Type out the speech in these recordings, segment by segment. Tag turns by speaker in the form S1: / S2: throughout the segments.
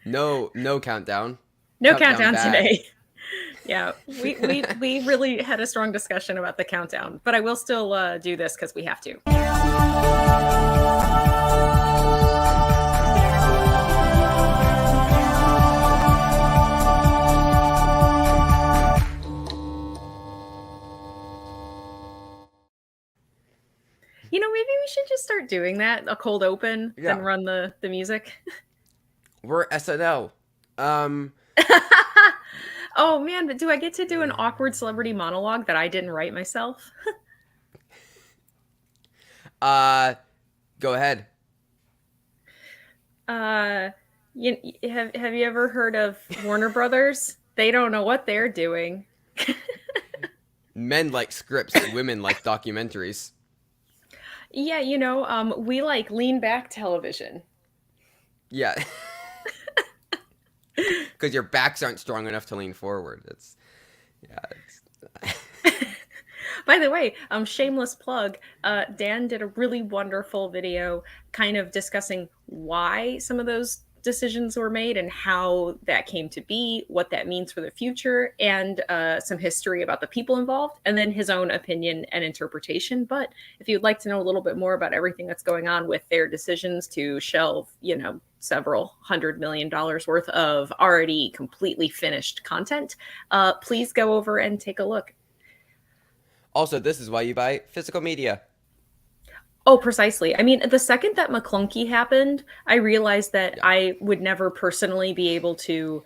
S1: No countdown.
S2: No
S1: Countdown
S2: countdown
S1: bad.
S2: today. Yeah, we really had a strong discussion about the countdown, but I will still do this because we have to. Maybe we should just start doing that. A cold open, then
S1: Yeah,
S2: run the music.
S1: we're SNL. Um,
S2: Oh man, but do I get to do an awkward celebrity monologue that I didn't write myself?
S1: uh, Go ahead.
S2: Uh, have you ever heard of Warner Brothers? They don't know what they're doing.
S1: Men like scripts, women like documentaries.
S2: Yeah, we like lean back television.
S1: Yeah, because your backs aren't strong enough to lean forward. It's yeah. It's
S2: By the way, shameless plug. Dan did a really wonderful video, kind of discussing why some of those decisions were made and how that came to be, what that means for the future, and some history about the people involved, and then his own opinion and interpretation. But if you'd like to know a little bit more about everything that's going on with their decisions to shelve, several $100 million worth of already completely finished content, please go over and take a look.
S1: Also, this is why you buy physical media.
S2: Oh, precisely. I mean, the second that McClunky happened, I realized that
S1: Yeah,
S2: I would never personally be able to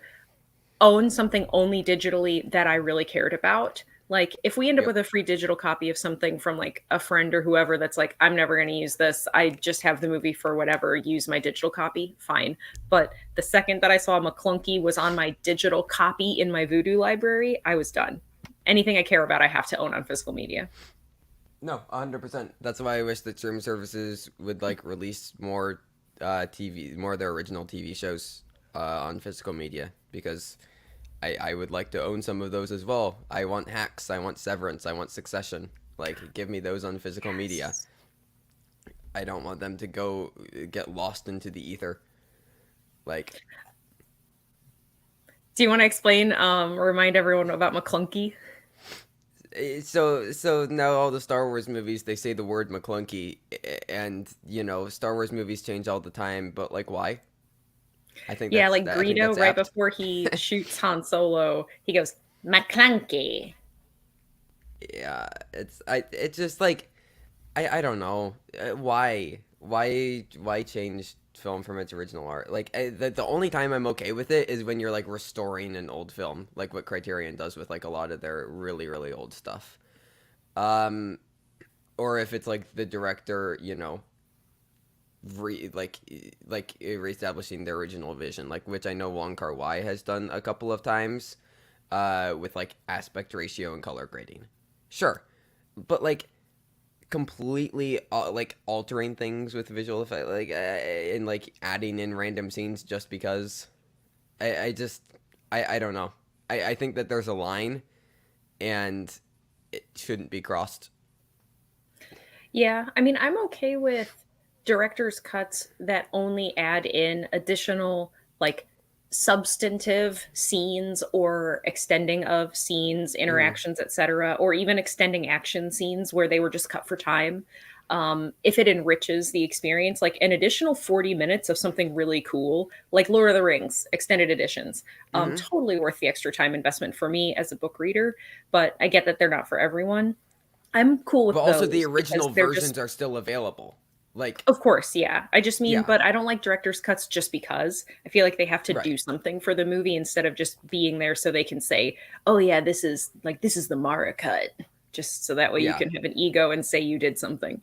S2: own something only digitally that I really cared about. Like, if we end up
S1: yep.
S2: with a free digital copy of something from like a friend or whoever that's like, I'm never going to use this, I just have the movie for whatever, use my digital copy, fine. But the second that I saw McClunky was on my digital copy in my Voodoo library, I was done. Anything I care about, I have to own on physical media.
S1: No, 100%. That's why I wish that streaming services would like release more TV, more of their original TV shows on physical media because I would like to own some of those as well. I want Hacks, I want Severance, I want Succession. Like, give me those on physical media.
S2: Yes.
S1: I don't want them to go get lost into the ether. Like,
S2: Do you want to explain, remind everyone about McClunky?
S1: so now all the Star Wars movies they say the word McClunky, and Star Wars movies change all the time, but like why?
S2: Yeah, like
S1: I think
S2: Greedo,
S1: that's
S2: right
S1: apt.
S2: before he shoots Han Solo, he goes, McClunky.
S1: Yeah, it's just like I don't know why change film from its original art. Like the only time I'm okay with it is when you're like restoring an old film, like what Criterion does with like a lot of their really old stuff. Um, or if it's like the director, reestablishing their original vision, like which I know Wong Kar Wai has done a couple of times, with like aspect ratio and color grading. Sure, but like completely like altering things with visual effect, like and like adding in random scenes just because. I just I don't know. I think that there's a line and it shouldn't be crossed.
S2: Yeah, I mean, I'm okay with director's cuts that only add in additional, like, substantive scenes or extending of scenes,
S1: Mm-hmm.
S2: interactions, etc., or even extending action scenes where they were just cut for time. If it enriches the experience, like an additional 40 minutes of something really cool, like Lord of the Rings extended editions,
S1: Mm-hmm.
S2: totally worth the extra time investment for me as a book reader. But I get that they're not for everyone. I'm cool
S1: But
S2: with
S1: also the
S2: those because
S1: original
S2: they're just,
S1: versions are still available. Like,
S2: of course, yeah. I just mean,
S1: yeah,
S2: but I don't like director's cuts just because. I feel like they have to
S1: right.
S2: do something for the movie instead of just being there so they can say, "Oh yeah, this is the Mara cut." Just so that way you
S1: Yeah.
S2: can have an ego and say you did something.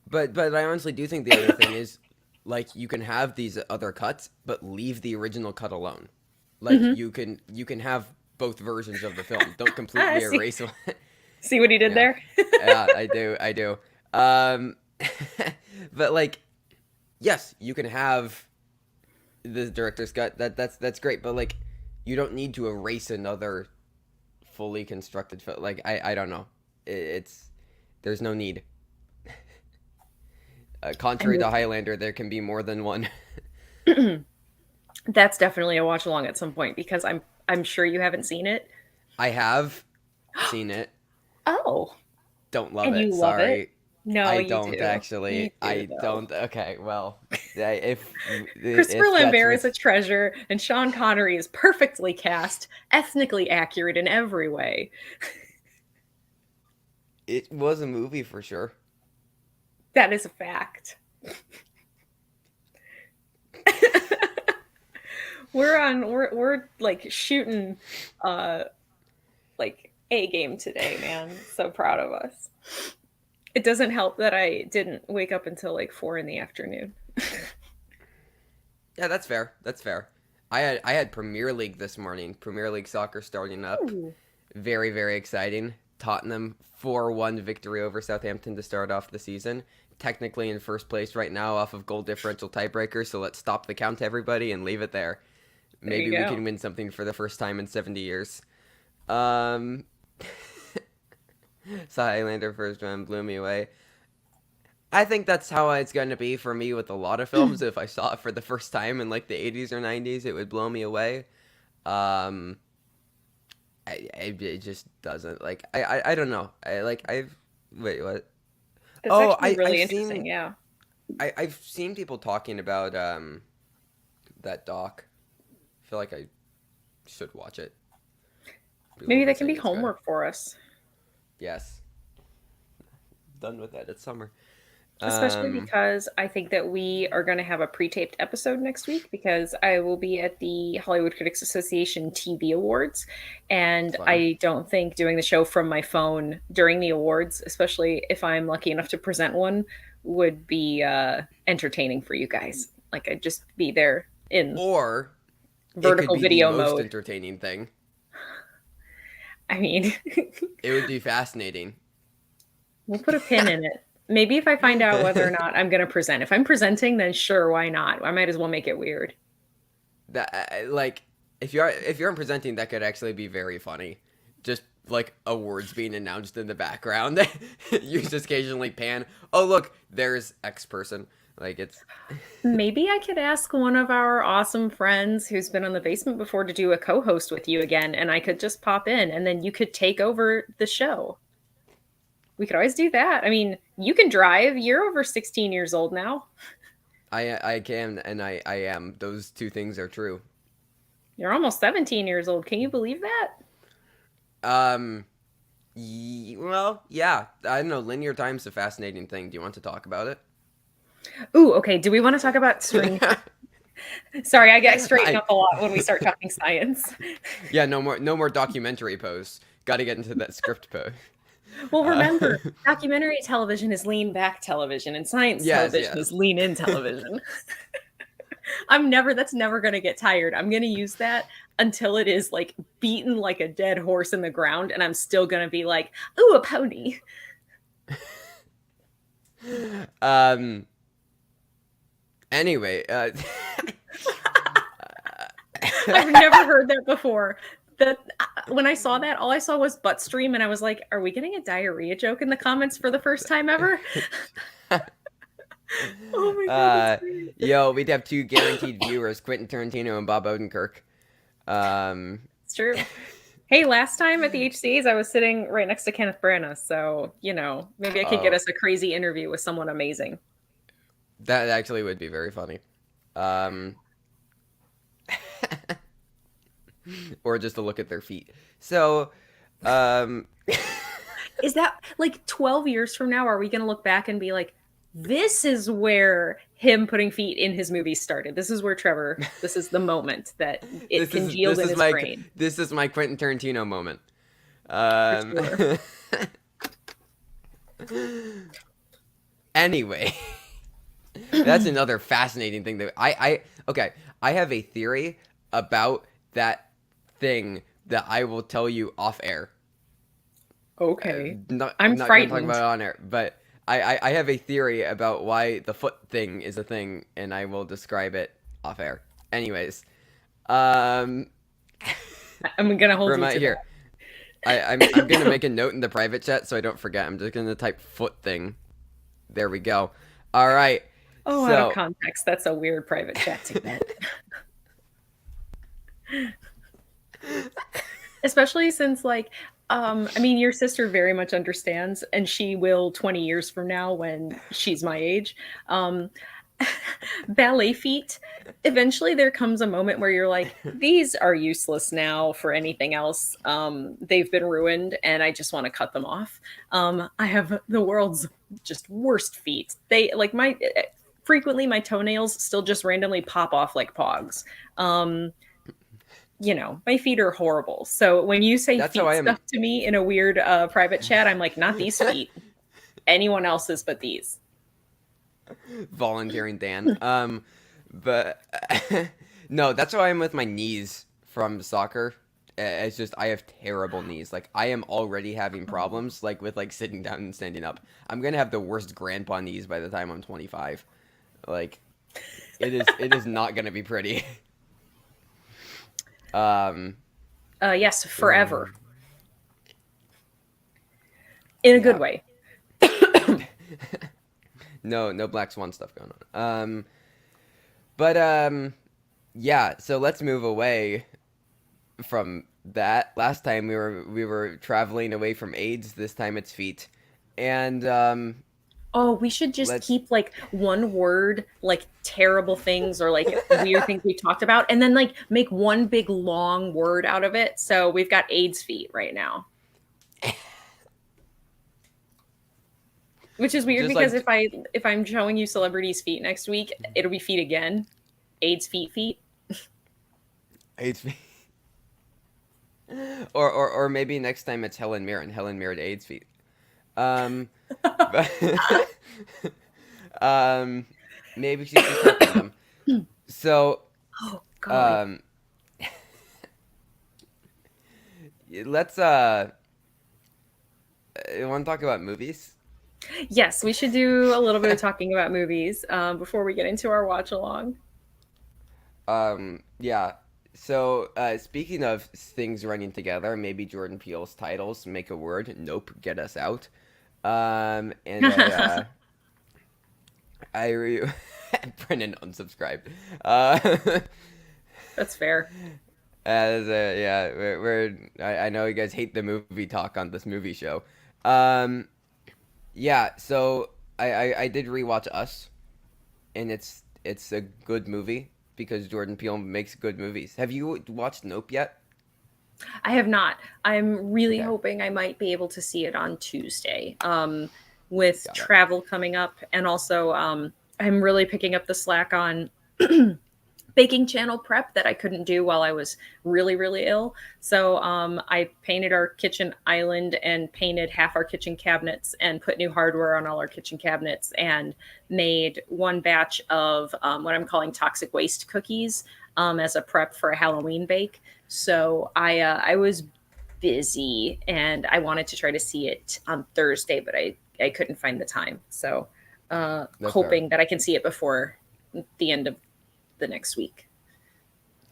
S1: But I honestly do think the other thing is like you can have these other cuts but leave the original cut alone. Like
S2: Hmm.
S1: you can have both versions of the film. Don't completely
S2: see,
S1: erase one.
S2: see what he did
S1: Yeah.
S2: there?
S1: Yeah, I do. I do. Um but like yes, you can have the director's cut. That's great, but like you don't need to erase another fully constructed film. Like I don't know. It's there's no need.
S2: I'm
S1: Contrary to
S2: with
S1: Highlander, there can be more than one.
S2: you. That's definitely a watch along at some point because I'm sure you haven't seen it.
S1: I have seen it.
S2: Oh,
S1: Don't love
S2: and
S1: it.
S2: you love it?
S1: Sorry.
S2: No,
S1: I
S2: you
S1: don't
S2: do. You
S1: actually.
S2: do
S1: I
S2: though.
S1: don't. Okay, well,
S2: Christopher
S1: if that's
S2: Lambert is a
S1: what's
S2: treasure, and Sean Connery is perfectly cast, ethnically accurate in every way.
S1: it was a movie for sure.
S2: That is a fact. We're like shooting uh like A game today, man. So proud of us. It doesn't help that I didn't wake up until like 4 in the afternoon.
S1: Yeah, that's fair. That's fair. I had Premier League this morning. Premier League soccer starting up.
S2: Ooh,
S1: Very, very exciting. Tottenham 4-1 victory over Southampton to start off the season. Technically in first place right now off of goal differential tiebreaker, so let's stop the count, everybody, and leave it there.
S2: there you
S1: Maybe we
S2: go.
S1: can win something for the first time in 70 years. Um, Saw Highlander first one, blew me away. I think that's how it's going to be for me with a lot of films. If I saw it for the first time in like the 80s or 90s, it would blow me away. Um, it just doesn't like I don't know. I've wait what?
S2: That's
S1: Oh,
S2: actually
S1: I've
S2: really interesting.
S1: seen
S2: Yeah.
S1: I've seen people talking about that doc. I feel like I should watch it. People
S2: Maybe
S1: have been
S2: that can be
S1: saying it's good.
S2: homework for us,
S1: Yes, done with that. It's summer.
S2: especially
S1: Um,
S2: because I think that we are going to have a pre-taped episode next week because I will be at the Hollywood Critics Association TV Awards, and
S1: fun.
S2: I don't think doing the show from my phone during the awards, especially if I'm lucky enough to present one, would be entertaining for you guys. Like I'd just be there in
S1: Or it could
S2: vertical
S1: be the
S2: video
S1: most
S2: mode.
S1: entertaining thing.
S2: I mean,
S1: It would be fascinating.
S2: we'll put a pin in it. Maybe if I find out whether or not I'm going to present. If I'm presenting, then sure, why not? I might as well make it weird.
S1: That like if you're presenting, that could actually be very funny. Just like awards being announced in the background. You just occasionally pan. Oh look, there's X person. Like it's
S2: Maybe I could ask one of our awesome friends who's been on the basement before to do a co host with you again, and I could just pop in and then you could take over the show. We could always do that. I mean, you can drive. You're over 16 years old now.
S1: I can and I am. Those two things are true.
S2: You're almost 17 years old. Can you believe that?
S1: Um well, yeah. I don't know. Linear time's a fascinating thing. Do you want to talk about
S2: Ooh, okay. Do we want to talk about string?
S1: it?
S2: Sorry, I get straightened
S1: I
S2: up a lot when we start talking science.
S1: yeah, no more documentary posts. Got to get into that script post.
S2: Well,
S1: Uh,
S2: remember, documentary television is lean back television, and science
S1: yes,
S2: television is
S1: yes.
S2: lean in television. That's never going to get tired. I'm going to use that until it is like beaten like a dead horse in the ground, and I'm still going to be like, ooh, a pony.
S1: Um. Anyway,
S2: I've never heard that before. That when I saw that, all I saw was butt stream, and I was like, "Are we getting a diarrhea joke in the comments for the first time ever?" Oh my god, that's
S1: uh,
S2: great.
S1: yo, we'd have two guaranteed viewers: Quentin Tarantino and Bob Odenkirk. Um,
S2: It's true. Hey, last time at the HCAs, I was sitting right next to Kenneth Branagh, so maybe I could get
S1: oh,
S2: us a crazy interview with someone amazing.
S1: that actually would be very funny. Um, or just to look at their feet. So, um,
S2: Is that like 12 years from now? Are we going to look back and be like, this is where him putting feet in his movies started? This is where Trevor, this is the moment that it congealed in his brain.
S1: this is my Quentin Tarantino moment.
S2: For
S1: Um,
S2: sure.
S1: anyway, that's another fascinating thing that I okay. I have a theory about that thing that I will tell you off air.
S2: Okay.
S1: Not
S2: I'm
S1: not gonna talk about
S2: frightened.
S1: it on air, but I have a theory about why the foot thing is a thing, and I will describe it off air. Anyways, um,
S2: I'm going to hold you
S1: remind
S2: to
S1: here.
S2: that.
S1: I'm gonna make a note in the private chat so I don't forget. I'm just gonna type foot thing. There we go. All right.
S2: Oh, out of
S1: So
S2: context. That's a weird private chat to get. Especially since, like, I mean, your sister very much understands, and she will 20 years from now when she's my age. Um, ballet feet, eventually there comes a moment where you're like, these are useless now for anything else. They've been ruined, and I just want to cut them off. I have the world's just worst feet. They like my frequently my toenails still just randomly pop off like pogs. Um, my feet are horrible. So when you say
S1: That's how I
S2: feet
S1: am.
S2: stuff to me in a weird private chat, I'm like, not these feet. Anyone else's but these.
S1: Volunteering Dan. But no, that's how I am with my knees from soccer. It's just I have terrible knees. Like I am already having problems like with like sitting down and standing up. I'm gonna have the worst grandpa knees by the time I'm 25. Like it is not gonna be pretty. Um,
S2: Yes,
S1: uh,
S2: forever. In a good
S1: yeah.
S2: way.
S1: No Black Swan stuff going on. But yeah. So let's move away from that. Last time we were traveling away from AIDS. This time it's feet, and
S2: Oh, we should just
S1: let's
S2: keep like one word, like terrible things or like weird things we talked about, and then like make one big long word out of it. So we've got AIDS feet right now. Which is weird
S1: just
S2: because
S1: like
S2: if I'm showing you celebrities' feet next week, it'll be feet again. AIDS feet feet.
S1: AIDS feet, or maybe next time it's Helen Mirren. Helen Mirren AIDS feet. Um, but um, maybe she should start with them. So
S2: Oh God.
S1: um, let's you want to talk about movies?
S2: Yes, we should do a little bit of talking about movies before we get into our watch along.
S1: Yeah. So, speaking of things running together, maybe Jordan Peele's titles make a word. Nope, get us out. And I Brennan unsubscribed. Uh,
S2: That's fair.
S1: yeah, I know you guys hate the movie talk on this movie show. Um, yeah. So I did rewatch Us, and it's a good movie because Jordan Peele makes good movies. Have you watched Nope yet?
S2: I have not. I'm really
S1: Okay,
S2: hoping I might be able to see it on Tuesday. With
S1: got it.
S2: travel coming up, and also I'm really picking up the slack on baking channel prep that I couldn't do while I was really, really ill. So I painted our kitchen island and painted half our kitchen cabinets and put new hardware on all our kitchen cabinets and made one batch of what I'm calling toxic waste cookies as a prep for a Halloween bake. So I was busy and I wanted to try to see it on Thursday, but I couldn't find the time. So
S1: That's fair.
S2: hoping that I can see it before the end of the next week.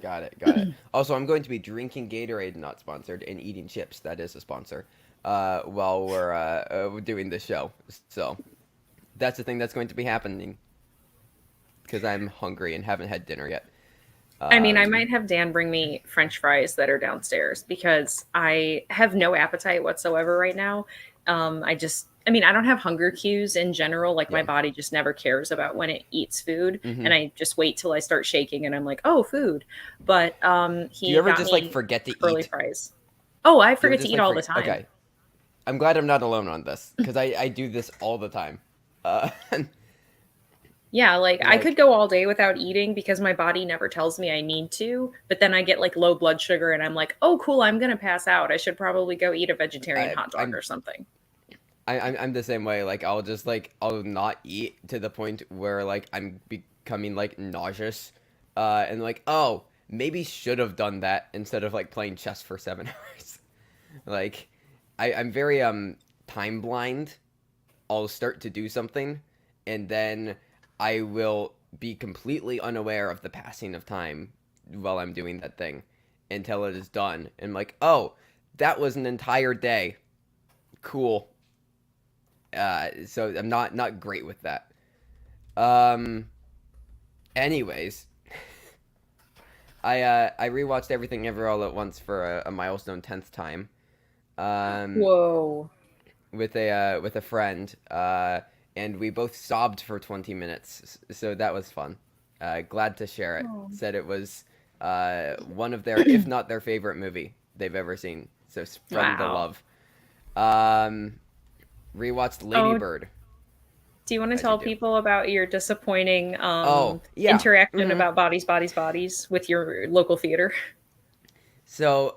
S1: Got it. Got it. Also, I'm going to be drinking Gatorade, not sponsored, and eating chips. That is a sponsor. While we're doing this show, so that's the thing that's going to be happening because I'm hungry and haven't had dinner yet.
S2: I mean, I
S1: Um,
S2: might have Dan bring me French fries that are downstairs because I have no appetite whatsoever right now. I mean, I don't have hunger cues in general. Like my
S1: yeah.
S2: body just never cares about when it eats food,
S1: Hmm.
S2: and I just wait till I start shaking, and I'm like, oh, food. But
S1: Do you
S2: he
S1: ever
S2: got
S1: just like
S2: me
S1: forget to
S2: curly
S1: eat?
S2: fries. Oh, I
S1: Do you ever
S2: forget to
S1: just
S2: eat
S1: like
S2: all the
S1: forget?
S2: time.
S1: Okay, I'm glad I'm not alone on this because I do this all the time. Uh,
S2: Yeah, like I could
S1: like
S2: go all day without eating because my body never tells me I need to, but then I get like low blood sugar and I'm like, "Oh, cool, I'm going to pass out. I should probably go eat a vegetarian
S1: I,
S2: hot dog
S1: I'm
S2: or something."
S1: I'm the same way. Like I'll just like I'll not eat to the point where like I'm becoming like nauseous, and like oh maybe should have done that instead of like playing chess for 7 hours. Like I'm very time blind. I'll start to do something, and then I will be completely unaware of the passing of time while I'm doing that thing until it is done. And like oh that was an entire day. Cool. So I'm not great with that. Um. Anyways, I rewatched Everything Ever All at Once for a milestone 10th time. Um,
S2: Whoa.
S1: with a friend, and we both sobbed for 20 minutes. So that was fun. Glad to share it.
S2: Oh.
S1: Said it was one of their, if not their favorite movie they've ever seen. So spreading the
S2: Wow.
S1: love. Um, Rewatched Lady
S2: Oh,
S1: Bird,
S2: do you want to
S1: as you
S2: tell
S1: do.
S2: people about your disappointing
S1: Oh yeah.
S2: interaction
S1: Hmm.
S2: about bodies, bodies, bodies with your local theater?
S1: So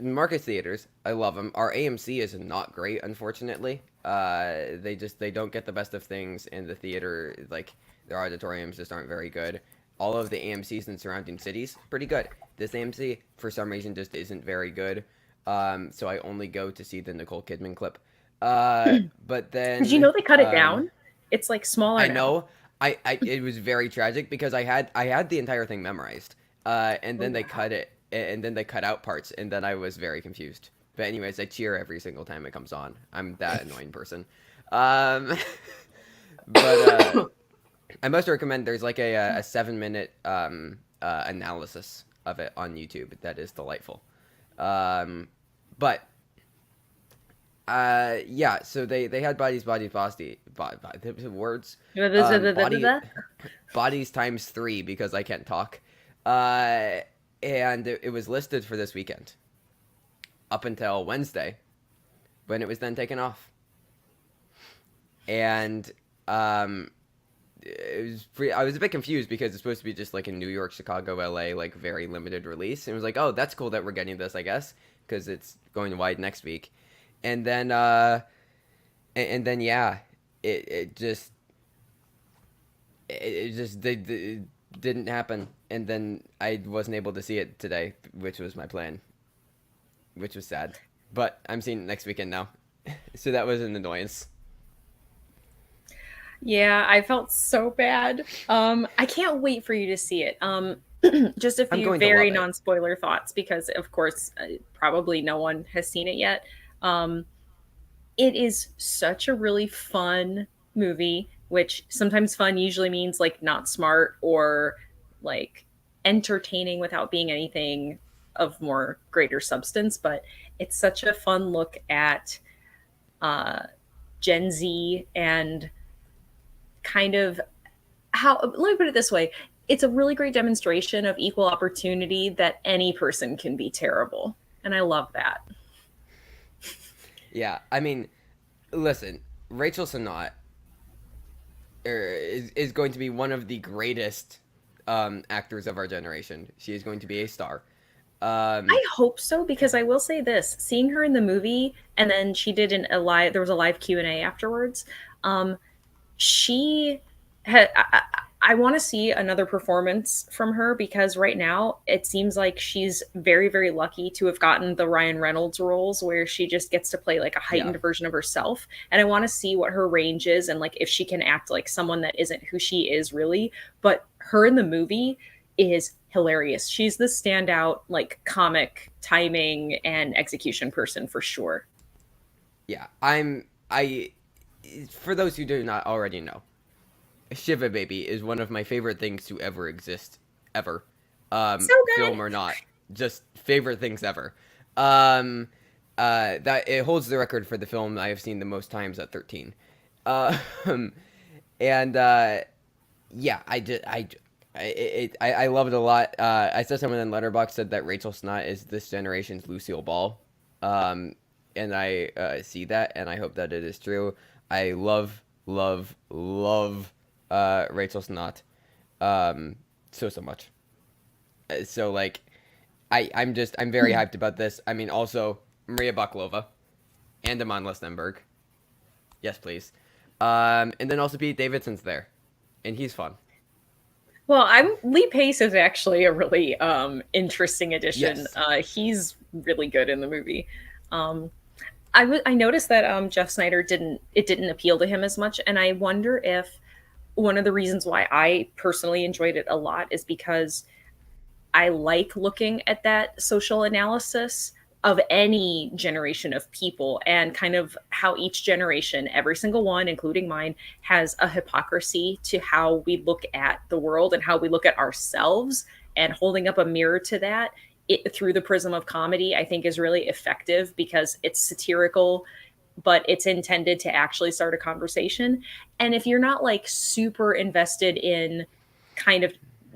S1: Marcus theaters, I love them. Our AMC is not great, unfortunately. They don't get the best of things, and the theater, like, their auditoriums just aren't very good. All of the AMC's in surrounding cities, pretty good. This AMC, for some reason, just isn't very good. So I only go to see the Nicole Kidman clip. But
S2: Did you
S1: then
S2: know they cut it down? It's like smaller
S1: I
S2: now.
S1: know it was very tragic because I had the entire thing memorized. And
S2: Oh
S1: then they
S2: wow.
S1: cut it, and then they cut out parts, and then I was very confused. But anyways, I cheer every single time it comes on. I'm that annoying person. Um, but I must recommend there's like a 7 minute analysis of it on YouTube that is delightful. Um, but yeah, so they had the words body bodies times three because I can't talk. Uh, and it was listed for this weekend up until Wednesday when it was then taken off. And I was a bit confused because it's supposed to be just like a New York, Chicago, LA, like very limited release. And it was like, oh, that's cool that we're getting this, I guess, because it's going wide next week. And then and then yeah, it just it just they didn't happen. And then I wasn't able to see it today, which was my plan, which was sad. But I'm seeing it next weekend now, so that was an annoyance.
S2: Yeah, I felt so bad. I can't wait for you to see it. Just a
S1: I'm
S2: few
S1: going to
S2: very
S1: love it.
S2: non-spoiler thoughts because, of course, probably no one has seen it yet. Um, it is such a really fun movie, which sometimes fun usually means like not smart or like entertaining without being anything of more greater substance. But it's such a fun look at uh, Gen Z and kind of how, let me put it this way, it's a really great demonstration of equal opportunity that any person can be terrible. And I love that.
S1: Yeah, I mean, listen, Rachel Sennott is going to be one of the greatest actors of our generation. She is going to be a star. Um,
S2: I hope so because I will say this: seeing her in the movie, and then she did a live. There was a live Q&A afterwards. Um, she had. I want to see another performance from her because right now it seems like she's very, very lucky to have gotten the Ryan Reynolds roles where she just gets to play like a
S1: yeah,
S2: heightened version of herself. And I want to see what her range is and like if she can act like someone that isn't who she is really. But her in the movie is hilarious. She's the standout like comic timing and execution person for sure.
S1: yeah. I. For those who do not already know, Shiva Baby is one of my favorite things to ever exist, ever.
S2: So
S1: Film
S2: good.
S1: or not, just favorite things ever. Um, that it holds the record for the film I have seen the most times at 13. Um, and yeah, I love it a lot. I saw someone in Letterboxd said that Rachel Sennott is this generation's Lucille Ball. Um, and I see that, and I hope that it is true. I love Rachel Sennott so much. So like, I'm very hyped about this. I mean, also Maria Baklova and Amon Lestenberg. Yes, please. And then also Pete Davidson's there, and he's fun.
S2: Well, I'm Lee Pace is actually a really interesting addition.
S1: Yes.
S2: He's really good in the movie. Um, I noticed that Jeff Snyder didn't appeal to him as much, and I wonder if one of the reasons why I personally enjoyed it a lot is because I like looking at that social analysis of any generation of people and kind of how each generation, every single one, including mine, has a hypocrisy to how we look at the world and how we look at ourselves. and holding up a mirror to that through the prism of comedy, I think is really effective because it's satirical, but it's intended to actually start a conversation. And if you're not like super invested in kind of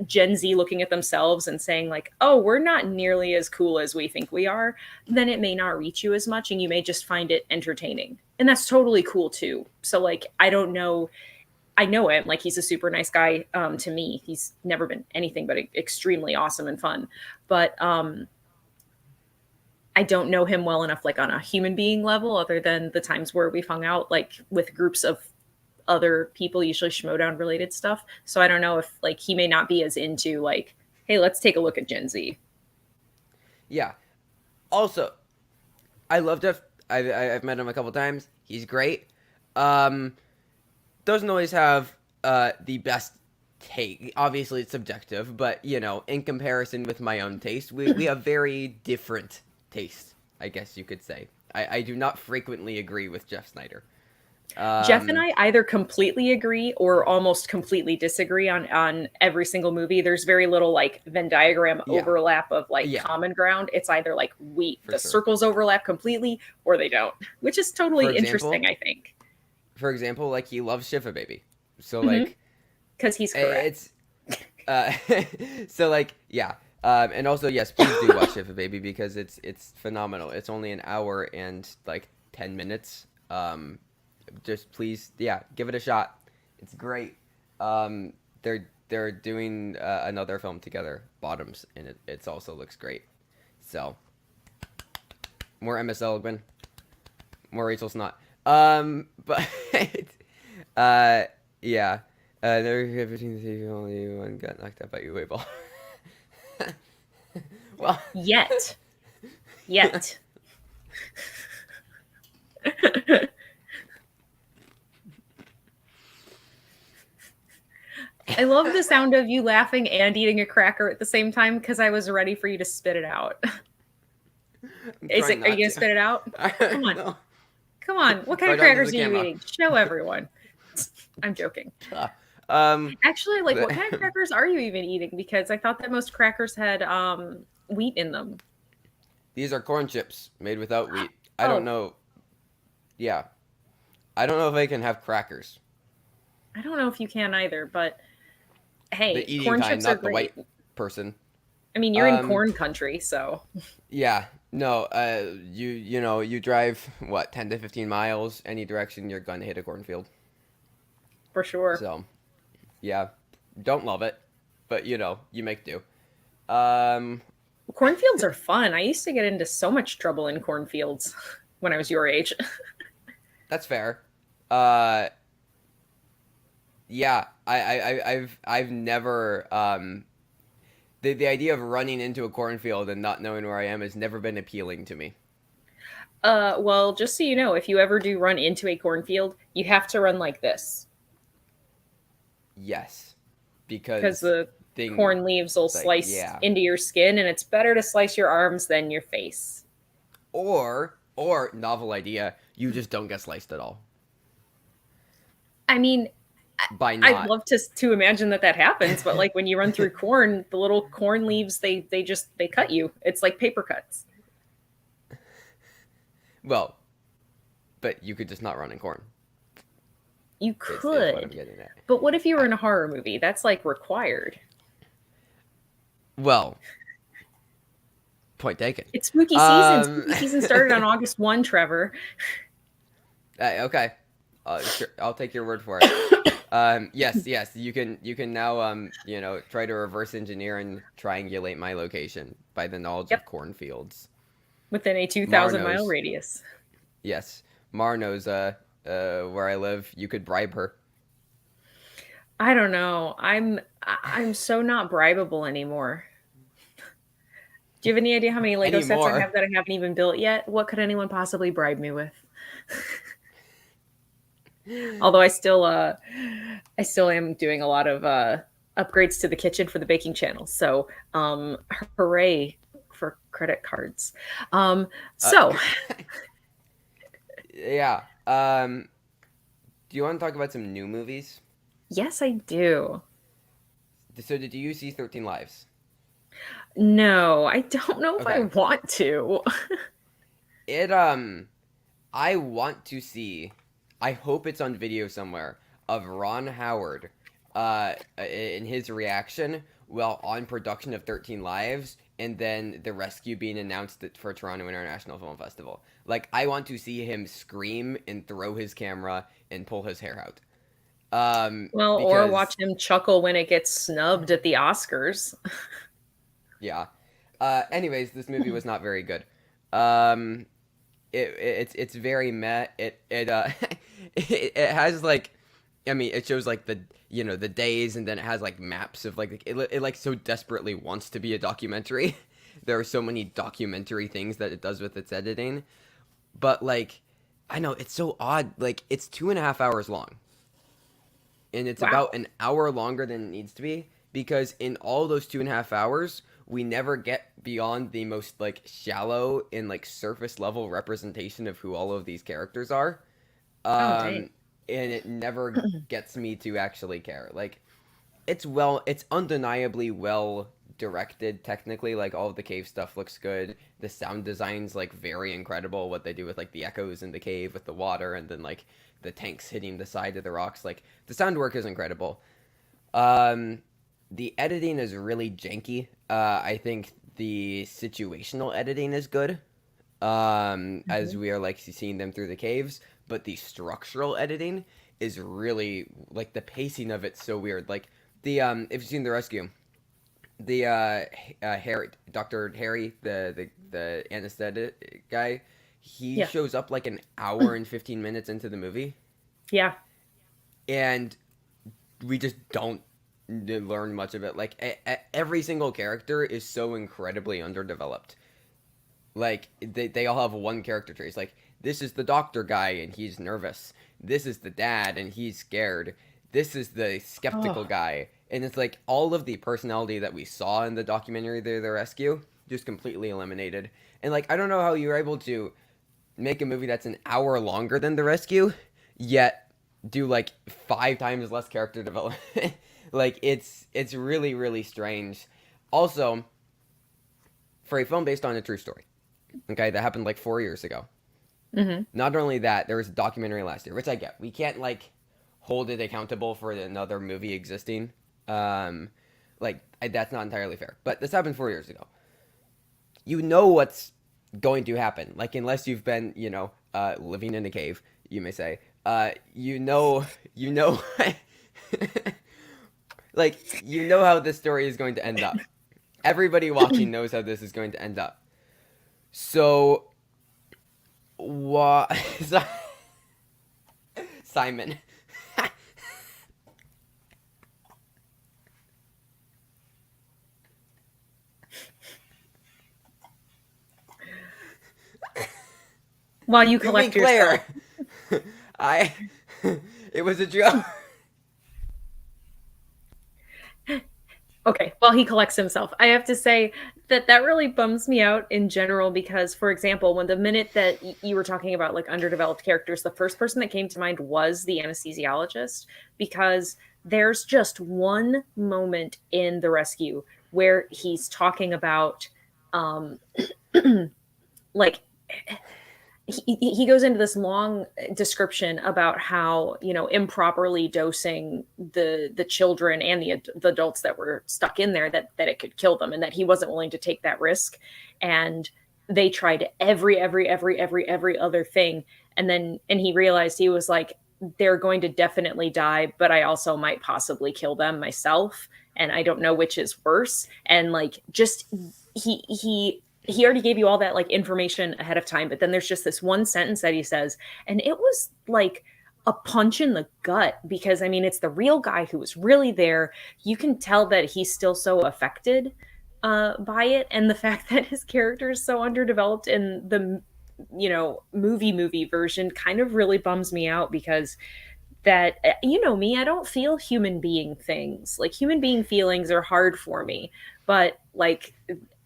S2: Gen Z looking at themselves and saying like, "Oh, we're not nearly as cool as we think we are," then it may not reach you as much and you may just find it entertaining. And that's totally cool too. So like, I don't know, I know him, like he's a super nice guy to me. He's never been anything but extremely awesome and fun. But I don't know him well enough like on a human being level other than the times where we've hung out like with groups of other people, usually Schmodown related stuff. So I don't know if like he may not be as into like, hey, let's take a look at Gen Z.
S1: Yeah. Also, I love Jeff. I've met him a couple times. He's great. Doesn't always have the best take. Obviously, it's subjective, but you know, in comparison with my own taste, we have very different tastes. I guess you could say. I do not frequently agree with Jeff Snyder.
S2: Jeff and I either completely agree or almost completely disagree on every single movie. There's very little like Venn diagram overlap of like common ground. It's either like the circles overlap completely or they don't, which is totally interesting, I think.
S1: For example, like he loves Shiva Baby. So like
S2: because he's correct.
S1: It's so like yeah. And also yes, please do watch Shiva Baby because it's phenomenal. It's only an hour and like 10 minutes. Just please, give it a shot. It's great. They're doing another film together, Bottoms, and it also looks great. So more MS Elegman, more Rachel Snot. But yeah. Never between only one got knocked out by Uwe Ball. Well,
S2: yet. I love the sound of you laughing and eating a cracker at the same time because I was ready for you to spit it out. Are you going to spit it out? Come on. No. Come on. What kind of crackers are you eating? Show everyone. I'm joking. Actually, like, what kind of crackers are you even eating? Because I thought that most crackers had wheat in them.
S1: These are corn chips made without wheat. I don't know. Yeah. I don't know if I can have crackers.
S2: I don't know if you can either, but hey,
S1: the eating
S2: corn
S1: kind,
S2: chips
S1: not
S2: are great.
S1: The white person.
S2: I mean, you're in corn country, so.
S1: Yeah. No, you drive, 10 to 15 miles any direction, you're going to hit a cornfield.
S2: For sure.
S1: So, yeah. Don't love it, but, you make do.
S2: Cornfields are fun. I used to get into so much trouble in cornfields when I was your age.
S1: That's fair. Yeah, I've never the idea of running into a cornfield and not knowing where I am has never been appealing to me.
S2: Well, just so you know, if you ever do run into a cornfield, you have to run like this.
S1: Yes, because
S2: the corn leaves will slice into your skin, and it's better to slice your arms than your face.
S1: Or novel idea, you just don't get sliced at all.
S2: I mean, I'd love to imagine that happens, but like when you run through corn, the little corn leaves, they cut you. It's like paper cuts.
S1: Well, but you could just not run in corn.
S2: You could. Is what I'm getting at. But what if you were in a horror movie? That's like required.
S1: Well, point taken.
S2: It's spooky season. Spooky season started on August 1, Trevor.
S1: Okay. Sure, I'll take your word for it. Yes, you can now try to reverse engineer and triangulate my location by the knowledge of cornfields
S2: within a 2,000-mile radius.
S1: Yes, Mar knows where I live. You could bribe her.
S2: I don't know. I'm so not bribable anymore. Do you have any idea how many Lego sets I have that I haven't even built yet? What could anyone possibly bribe me with? Although I still am doing a lot of upgrades to the kitchen for the baking channel. So hooray for credit cards.
S1: Yeah. Do you want to talk about some new movies?
S2: Yes, I do.
S1: So did you see 13 Lives?
S2: No, I don't know if I
S1: Okay.
S2: want to.
S1: It I want to see. I hope it's on video somewhere of Ron Howard, in his reaction while on production of 13 Lives, and then the rescue being announced for Toronto International Film Festival. Like, I want to see him scream and throw his camera and pull his hair out.
S2: Well, or watch
S1: Because
S2: him chuckle when it gets snubbed at the Oscars.
S1: yeah. Anyways, this movie was not very good. Um, it's very meh. It it has like, I mean, it shows like the, the days, and then it has like maps of like it like so desperately wants to be a documentary. There are so many documentary things that it does with its editing, but like, I know it's so odd. Like, it's 2.5 hours long, and it's
S2: Wow.
S1: about an hour longer than it needs to be, because in all those 2.5 hours we never get beyond the most like shallow and like surface level representation of who all of these characters are.
S2: Oh, dang.
S1: um and it never gets me to actually care. Like, it's undeniably well directed technically. Like, all of the cave stuff looks good. The sound design's like very incredible, what they do with like the echoes in the cave with the water, and then like the tanks hitting the side of the rocks. Like, the sound work is incredible. um the editing is really janky. I think the situational editing is good, as
S2: Mhm.
S1: we are like seeing them through the caves, but the structural editing is really like, the pacing of it's so weird. Like, the if you've seen The Rescue, the Harry, Dr. Harry, the anesthetic guy, he
S2: Yeah.
S1: shows up like an hour and 15 minutes into the movie,
S2: Yeah.
S1: and we just don't learn much of it. Like, every single character is so incredibly underdeveloped. Like, they all have one character trait. It's like, this is the doctor guy and he's nervous. This is the dad and he's scared. This is the skeptical
S2: Oh,
S1: guy. And it's like, all of the personality that we saw in the documentary, The Rescue, just completely eliminated. And like, I don't know how you're able to make a movie that's an hour longer than The Rescue, yet do like 5 times less character development. Like, it's really, really strange. Also, for a film based on a true story, okay, that happened like 4 years ago.
S2: hmm.
S1: Not only that, there was a documentary last year, which I get. We can't like hold it accountable for another movie existing. Um, that's not entirely fair. But this happened 4 years ago. You know what's going to happen. Like, unless you've been, living in a cave, you may say. You know, like, you know how this story is going to end up. Everybody watching knows how this is going to end up. So, what? Simon.
S2: While you
S1: You mean
S2: collect yourself.
S1: Claire? I. It was a joke.
S2: Okay, while he collects himself, I have to say that that really bums me out in general because, for example, when the minute that you were talking about like underdeveloped characters, the first person that came to mind was the anesthesiologist because there's just one moment in the rescue where he's talking about um like he goes into this long description about how improperly dosing the children and the adults that were stuck in there that it could kill them and that he wasn't willing to take that risk and they tried every other thing and he realized he was like they're going to definitely die but I also might possibly kill them myself and I don't know which is worse and like just he already gave you all that like information ahead of time but then there's just this one sentence that he says and it was like a punch in the gut because I mean it's the real guy who was really there. You can tell that he's still so affected by it and the fact that his character is so underdeveloped in the movie version kind of really bums me out because that me, I don't feel human being things. Like human being feelings are hard for me. But like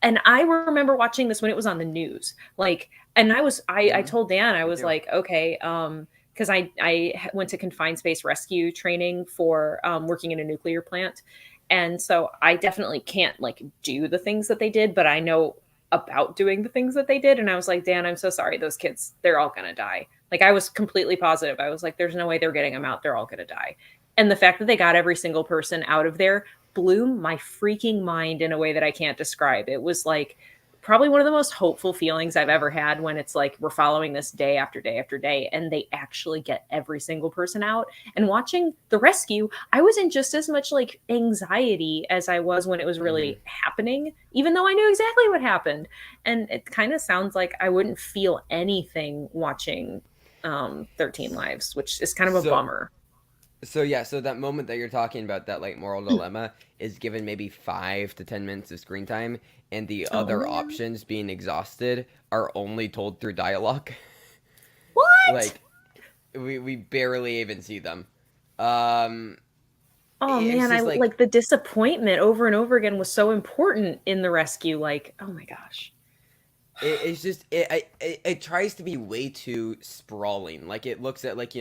S2: and I remember watching this when it was on the news. Like and I
S1: Mm-hmm.
S2: told Dan I
S1: Me
S2: was
S1: too.
S2: like, okay, because I went to confined space rescue training for working in a nuclear plant And so I definitely can't like do the things that they did, but I know about doing the things that they did. And I was like, Dan, I'm so sorry. Those kids, they're all going to die. Like, I was completely positive. I was like, there's no way they're getting them out. They're all going to die. And the fact that they got every single person out of there blew my freaking mind in a way that I can't describe. It was like probably one of the most hopeful feelings I've ever had, when it's like we're following this day after day after day and they actually get every single person out. And watching the rescue, I was in just as much like anxiety as I was when it was
S1: Mm-hmm.
S2: really happening, even though I knew exactly what happened. And it kind of sounds like I wouldn't feel anything watching 13 Lives, which is kind of a
S1: So
S2: bummer.
S1: So yeah, so that moment that you're talking about, that like moral dilemma, is given maybe 5 to 10 minutes of screen time, and the
S2: Oh
S1: other
S2: man.
S1: options being exhausted are only told through dialogue.
S2: What?
S1: Like we barely even see them. Um,
S2: Oh
S1: it's
S2: man, I
S1: just like
S2: like the disappointment over and over again was so important in the rescue. Like, oh my gosh.
S1: it's just it tries to be way too sprawling. Like it looks at like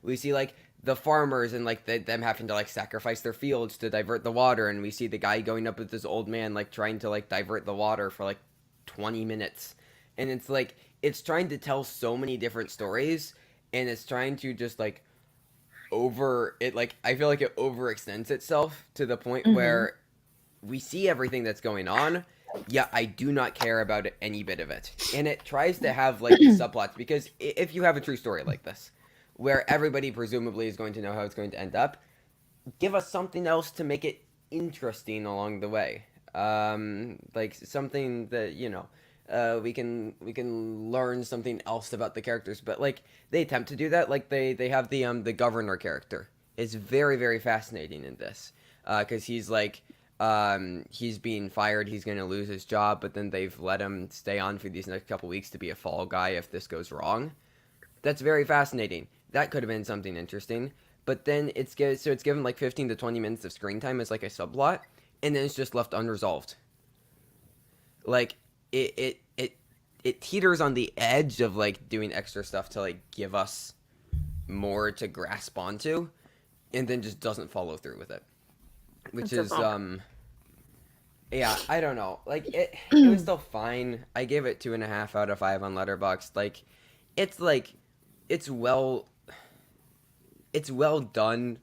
S1: we see like the farmers and like them having to like sacrifice their fields to divert the water, and we see the guy going up with this old man like trying to like divert the water for like 20 minutes, and it's like it's trying to tell so many different stories, and it's trying to just like over it, like I feel like it overextends itself to the point
S2: Hmm.
S1: where we see everything that's going on, yet I do not care about it, any bit of it. And it tries to have like these subplots, because if you have a true story like this, where everybody presumably is going to know how it's going to end up, give us something else to make it interesting along the way. Like something that we can learn something else about the characters. But like they attempt to do that. Like they have the governor character. It's very very fascinating in this, because he's like he's being fired, he's going to lose his job, but then they've let him stay on for these next couple weeks to be a fall guy if this goes wrong. That's very fascinating. That could have been something interesting. But then it's given like 15 to 20 minutes of screen time as like a subplot, and then it's just left unresolved. Like it teeters on the edge of like doing extra stuff to like give us more to grasp onto, and then just doesn't follow through with it. Which
S2: That's a
S1: is
S2: bummer.
S1: yeah, I don't know. Like it was still fine. I gave it 2.5 out of 5 on Letterboxd. It's like it's well it's well done.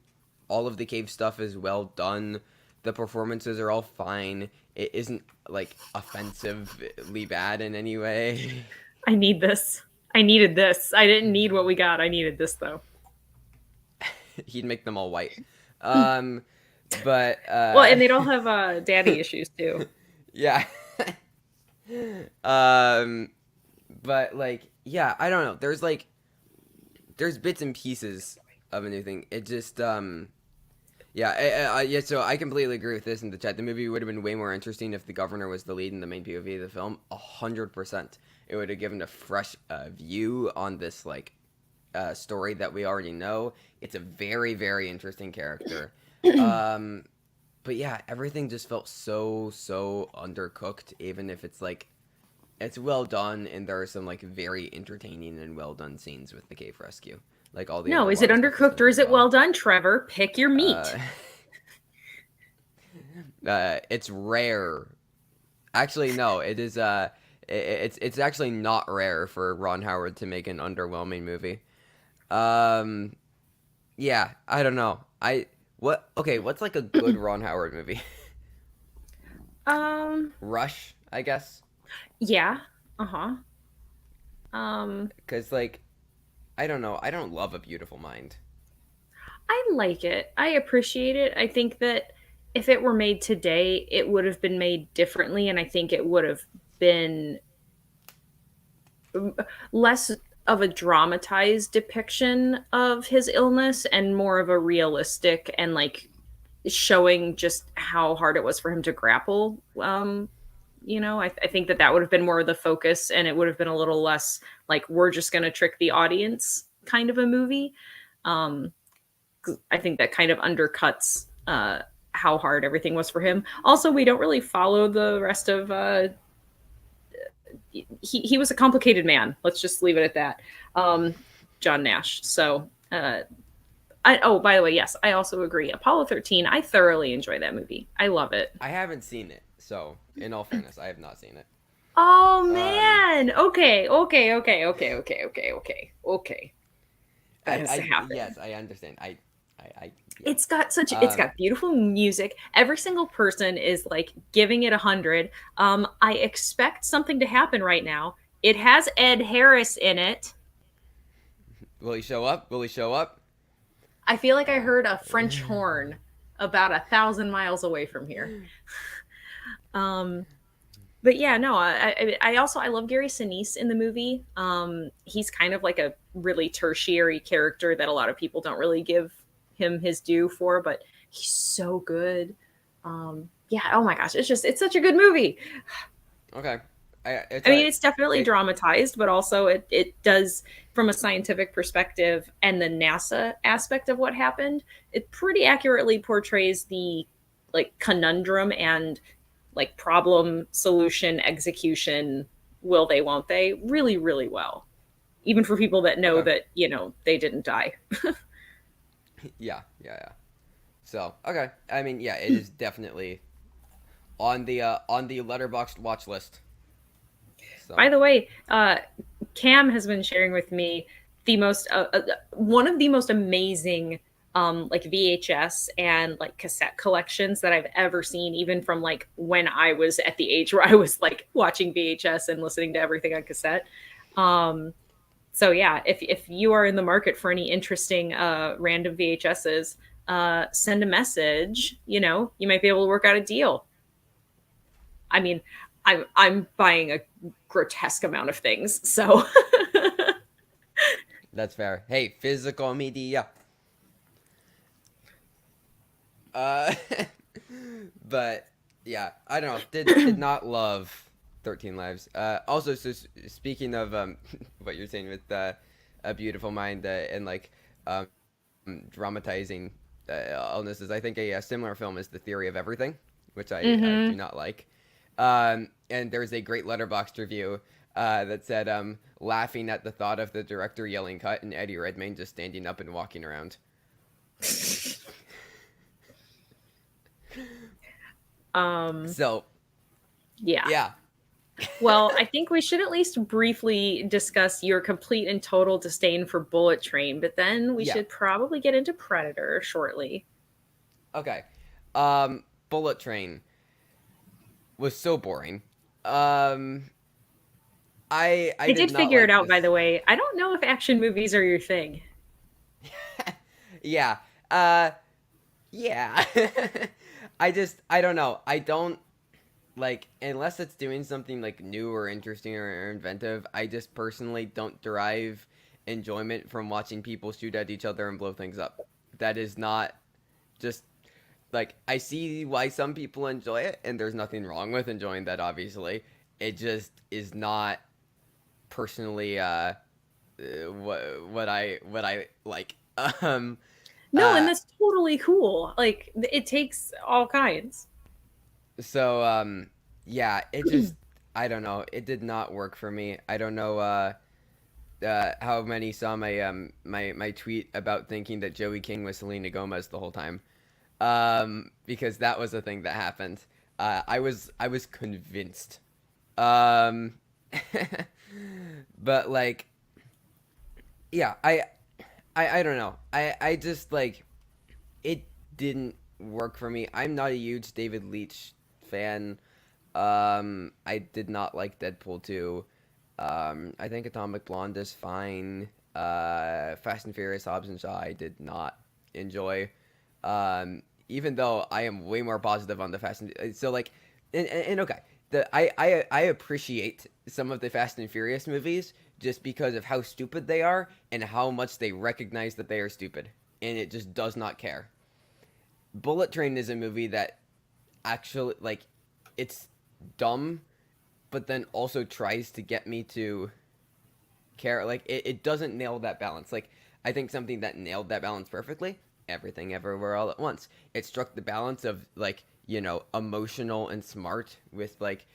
S1: All of the cave stuff is well done. The performances are all fine. It isn't like offensively bad in any way.
S2: I need this. I needed this. I didn't need what we got. I needed this though.
S1: He'd make them all white. Um, but
S2: Well, and they'd all have daddy issues too.
S1: yeah. um, but like yeah, I don't know. There's bits and pieces of a new thing. It just yeah, yeah. So I completely agree with this in the chat. The movie would have been way more interesting if the governor was the lead and the main POV of the film. 100%. It would have given a fresh view on this like story that we already know. It's a very very interesting character. Um, but yeah, everything just felt so undercooked. Even if it's like it's well done, and there are some like very entertaining and well done scenes with the cave rescue. Like all the
S2: No, is it
S1: underwater stuff is
S2: undercooked
S1: done
S2: or
S1: really
S2: is it
S1: well.
S2: well done, Trevor? Pick your
S1: Uh,
S2: meat.
S1: it's rare. Actually, no, it is. It's actually not rare for Ron Howard to make an underwhelming movie. Um, yeah, I don't know. Okay, what's like a good Ron Howard movie?
S2: Um,
S1: Rush, I guess.
S2: yeah. Uh-huh. Um,
S1: Cause like I don't know. I don't love A Beautiful Mind.
S2: I like it. I appreciate it. I think that if it were made today, it would have been made differently, and I think it would have been less of a dramatized depiction of his illness and more of a realistic and like showing just how hard it was for him to grapple. I think that that would have been more of the focus, and it would have been a little less like we're just going to trick the audience kind of a movie. um I think that kind of undercuts how hard everything was for him. Also, we don't really follow the rest of he was a complicated man. Let's just leave it at that. um John Nash. So Oh, by the way, yes, I also agree. Apollo 13, I thoroughly enjoy that movie. I love it.
S1: I haven't seen it, so in all fairness, I have not seen it.
S2: Oh
S1: Um,
S2: man. Okay. Okay. Okay. Okay. Okay. Okay. Okay. Okay. That has to happen.
S1: yes, I understand. Yeah.
S2: It's got beautiful music. Every single person is like giving it 100. I expect something to happen right now. It has Ed Harris in it.
S1: Will he show up? Will he show up?
S2: I feel like I heard a French horn about 1,000 miles away from here. Um, but yeah, no, I also I love Gary Sinise in the movie. He's kind of like a really tertiary character that a lot of people don't really give him his due for, but he's so good. Yeah, oh my gosh, it's such a good movie.
S1: Okay. It's
S2: I mean,
S1: a
S2: it's definitely
S1: it.
S2: dramatized, but also it does, from a scientific perspective and the NASA aspect of what happened, it pretty accurately portrays the like conundrum and like problem solution execution, will they, won't they, really, really well. Even for people that know
S1: Okay.
S2: that, they didn't die.
S1: Yeah. Yeah. Yeah. So okay. I mean, yeah, it is definitely on the letterboxed watch list.
S2: By
S1: So
S2: the way, Cam has been sharing with me the most one of the most amazing like VHS and like cassette collections that I've ever seen, even from like when I was at the age where I was like watching VHS and listening to everything on cassette. Um, so yeah, if you are in the market for any interesting random VHSs, send a message. You might be able to work out a deal. I mean, I'm buying a grotesque amount of things, so
S1: that's fair. Hey, physical media. Uh, but yeah, I don't know. Did not love 13 Lives. Also, so speaking of what you're saying with a beautiful mind and like um, dramatizing illnesses, I think a similar film is The Theory of Everything, which I do
S2: hmm.
S1: not like. And there's a great letterboxd review that said, laughing at the thought of the director yelling cut and Eddie Redmayne just standing up and walking around.
S2: um
S1: So,
S2: yeah.
S1: yeah.
S2: Well, I think we should at least briefly discuss your complete and total disdain for Bullet Train, but then we
S1: Yeah.
S2: should probably get into Predator shortly.
S1: Okay. Bullet Train was so boring. Um, I
S2: I
S1: did
S2: did
S1: not
S2: figure it
S1: like
S2: out, by
S1: this.
S2: the way. I don't know if action movies are your thing.
S1: Yeah. Yeah. I don't know. I don't like unless it's doing something like new or interesting or inventive. I just personally don't derive enjoyment from watching people shoot at each other and blow things up. That is not just like I see why some people enjoy it, and there's nothing wrong with enjoying that. Obviously, it just is not personally what I like. Um,
S2: No, and
S1: uh,
S2: that's totally cool. Like it takes all kinds.
S1: so yeah, it just I don't know. It did not work for me. I don't know how many saw my tweet about thinking that Joey King was Selena Gomez the whole time. Because that was a thing that happened. I was convinced. Um, but like, yeah, I don't know. I just like it didn't work for me. I'm not a huge David Leitch fan. I did not like Deadpool 2. I think Atomic Blonde is fine. Fast and Furious Hobbs and Shaw I did not enjoy. Even though I am way more positive on the Fast and so like and okay, I appreciate some of the Fast and Furious movies just because of how stupid they are and how much they recognize that they are stupid and it just does not care. Bullet Train is a movie that actually like it's dumb but then also tries to get me to care. Like it doesn't nail that balance. Like I think something that nailed that balance perfectly, Everything Everywhere All at Once. It struck the balance of like, emotional and smart with like,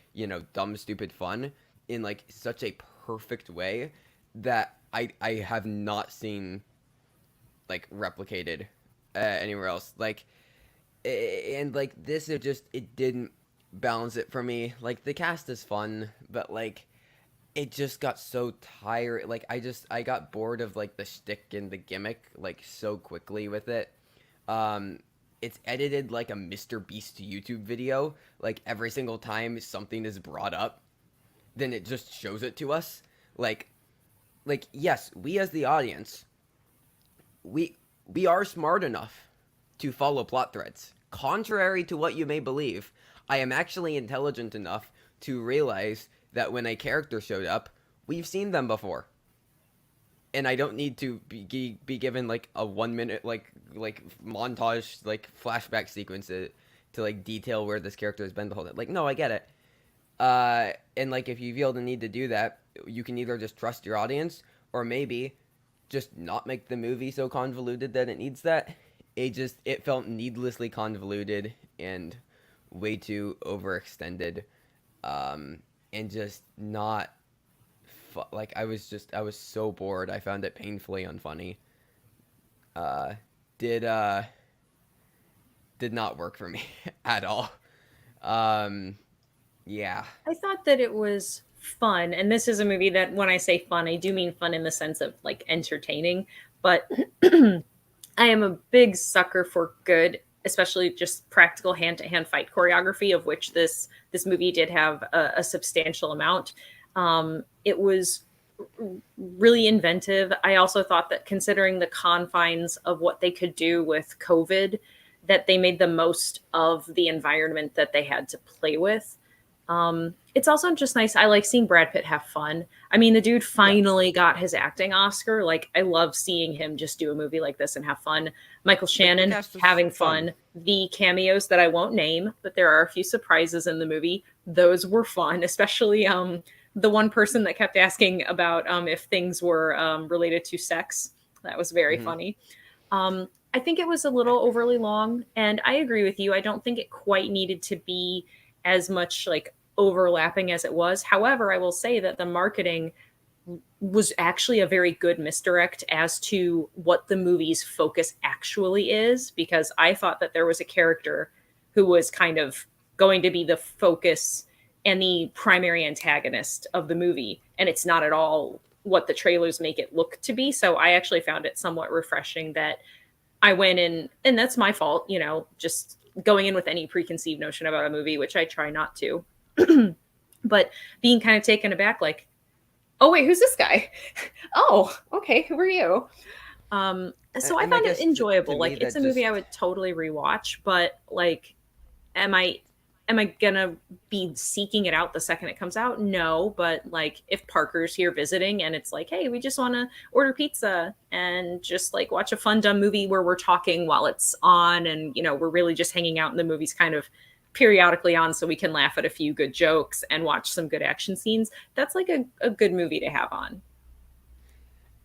S1: dumb stupid fun in like such a perfect way that I have not seen like replicated anywhere else. Like, and like this, it didn't balance it for me. Like the cast is fun, but like it just got so tired. Like I got bored of like the shtick and the gimmick like so quickly with it. Um, it's edited like a Mr. Beast YouTube video. Like every single time something is brought up, then it just shows it to us. Like yes, we as the audience, we we are smart enough to follow plot threads. Contrary to what you may believe, I am actually intelligent enough to realize that when a character showed up, we've seen them before. And I don't need to be given like a 1 minute like montage like flashback sequence to like detail where this character has been the whole time. Like no, I get it. And like if you feel the need to do that, you can either just trust your audience or maybe just not make the movie so convoluted that it needs that. It felt needlessly convoluted and way too overextended, and just not like I was so bored. I found it painfully unfunny. Uh, did did not work for me at all. Um, yeah.
S2: I thought that it was fun, and this is a movie that when I say fun, I do mean fun in the sense of like entertaining, but I am a big sucker for good, especially just practical hand-to-hand fight choreography, of which this movie did have a substantial amount. It was really inventive. I also thought that considering the confines of what they could do with COVID, that they made the most of the environment that they had to play with. It's also just nice. I like seeing Brad Pitt have fun. I mean, the dude
S1: Yeah.
S2: finally got his acting Oscar. Like, I love seeing him just do a movie like this and have fun. Michael
S1: Like the
S2: Shannon
S1: cast was
S2: having
S1: fun.
S2: fun. The cameos that I won't name, but there are a few surprises in the movie. Those were fun, especially the one person that kept asking about if things were related to sex. That was very
S1: Hmm.
S2: funny. I think it was a little overly long, and I agree with you. I don't think it quite needed to be as much like overlapping as it was. However, I will say that the marketing was actually a very good misdirect as to what the movie's focus actually is, because I thought that there was a character who was kind of going to be the focus and the primary antagonist of the movie, and it's not at all what the trailers make it look to be. So I actually found it somewhat refreshing that I went in, and that's my fault, just going in with any preconceived notion about a movie, which I try not to. But being kind of taken aback, like, oh wait, who's this guy? Oh, okay, who are you? So I
S1: And I
S2: found it
S1: guess to
S2: enjoyable.
S1: me
S2: Like, it's
S1: that
S2: a movie
S1: just
S2: I would totally rewatch, but like, am I am I gonna be seeking it out the second it comes out? No, but like if Parker's here visiting and it's like, hey, we just want to order pizza and just like watch a fun dumb movie where we're talking while it's on, and we're really just hanging out and the movie's kind of periodically on so we can laugh at a few good jokes and watch some good action scenes. That's like a good movie to have on.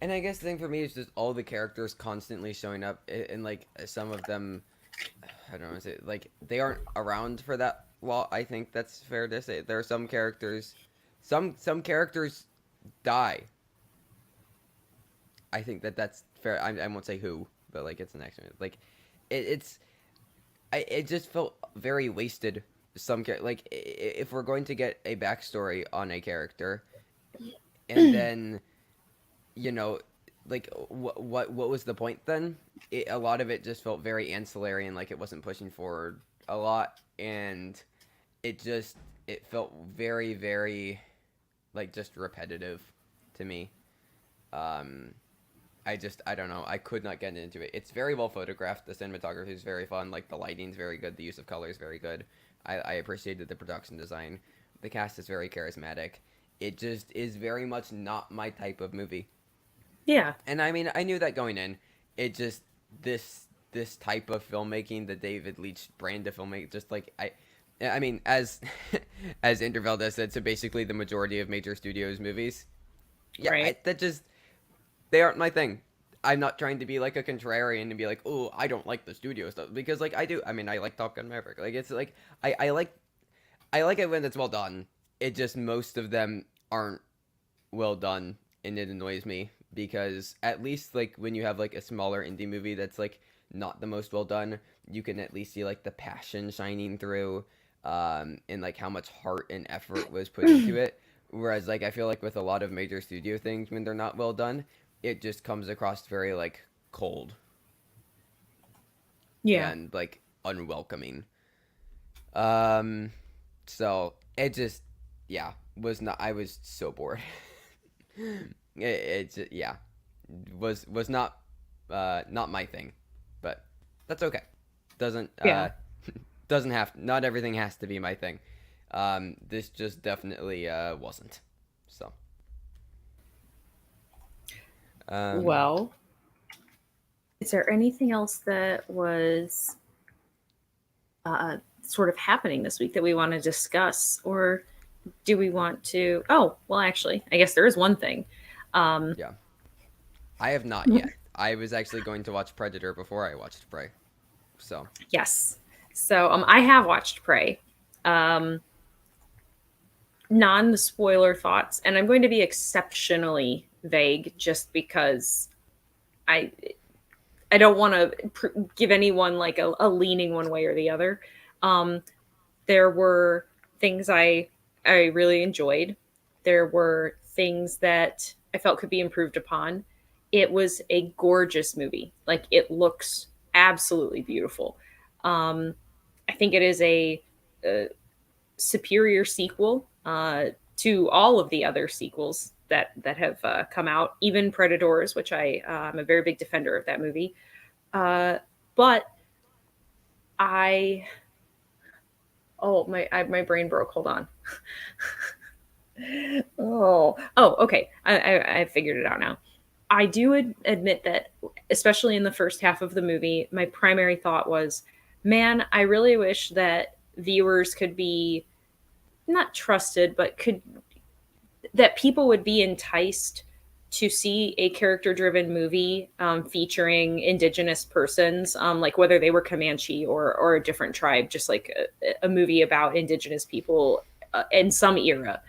S1: and I guess the thing for me is just all the characters constantly showing up and like some of them I don't know say like they aren't around for that long. I think that's fair to say. There are some characters some characters die. I think that's fair. I won't say who, but like it's the next one. Like it's it just felt very wasted. Like if we're going to get a backstory on a character, and then you know, like what was the point then? A lot of it just felt very ancillary and like it wasn't pushing forward a lot, and it felt very like just repetitive to me. Um, I don't know. I could not get into it. It's very well photographed. The cinematography is very fun. Like the lighting's very good. The use of color is very good. I appreciated the production design. The cast is very charismatic. It just is very much not my type of movie.
S2: Yeah.
S1: And I mean, I knew that going in. It just this type of filmmaking, the David Leitch brand of filmmaking, just like I mean, as as Intervelde said, so basically the majority of major studios movies. Yeah,
S2: Right.
S1: that just they aren't my thing. I'm not trying to be like a contrarian and be like, oh, I don't like the studio stuff because like I do. I mean, I like Top Gun Maverick. Like it's like I like it when it's well done. It just most of them aren't well done, and it annoys me. because at least like when you have like a smaller indie movie that's like not the most well done, you can at least see like the passion shining through, and like how much heart and effort was put into it. Whereas like I feel like with a lot of major studio things, when they're not well done, it just comes across very like cold
S2: Yeah.
S1: and like unwelcoming. Um, so it just, yeah, was not. I was so bored. Yeah, was not not my thing, but that's okay. Doesn't
S2: Yeah.
S1: doesn't have, not everything has to be my thing. This just definitely wasn't. So um,
S2: Well, is there anything else that was sort of happening this week that we want to discuss, or do we want to? Oh, well, actually, I guess there is one thing. Um,
S1: yeah, I have not yet. I was actually going to watch Predator before I watched Prey. So
S2: yes. So I have watched Prey. Um, non spoiler thoughts, and I'm going to be exceptionally vague just because I I don't want to give anyone like a leaning one way or the other. Um, there were things I really enjoyed. There were things that I felt could be improved upon. It was a gorgeous movie. Like it looks absolutely beautiful. Um, I think it is a superior sequel to all of the other sequels that have come out, even Predators, which I'm a very big defender of that movie. But I my brain broke. Hold on. Okay. I figured it out now. I do admit that, especially in the first half of the movie, my primary thought was, man, I really wish that viewers could be not trusted, but could that people would be enticed to see a character driven movie featuring indigenous persons, like whether they were Comanche or a different tribe, just like a movie about indigenous people in some era.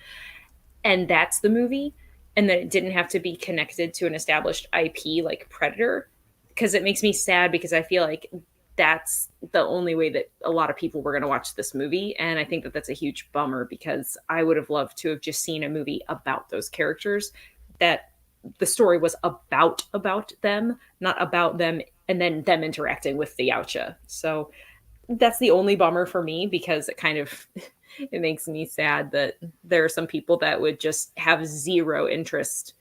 S2: And that's the movie. And that it didn't have to be connected to an established IP like Predator. Because it makes me sad because I feel like that's the only way that a lot of people were going to watch this movie. And I think that that's a huge bummer because I would have loved to have just seen a movie about those characters, that the story was about them, not about them and then them interacting with the Yautja. So that's the only bummer for me because it kind of it makes me sad that there are some people that would just have zero interest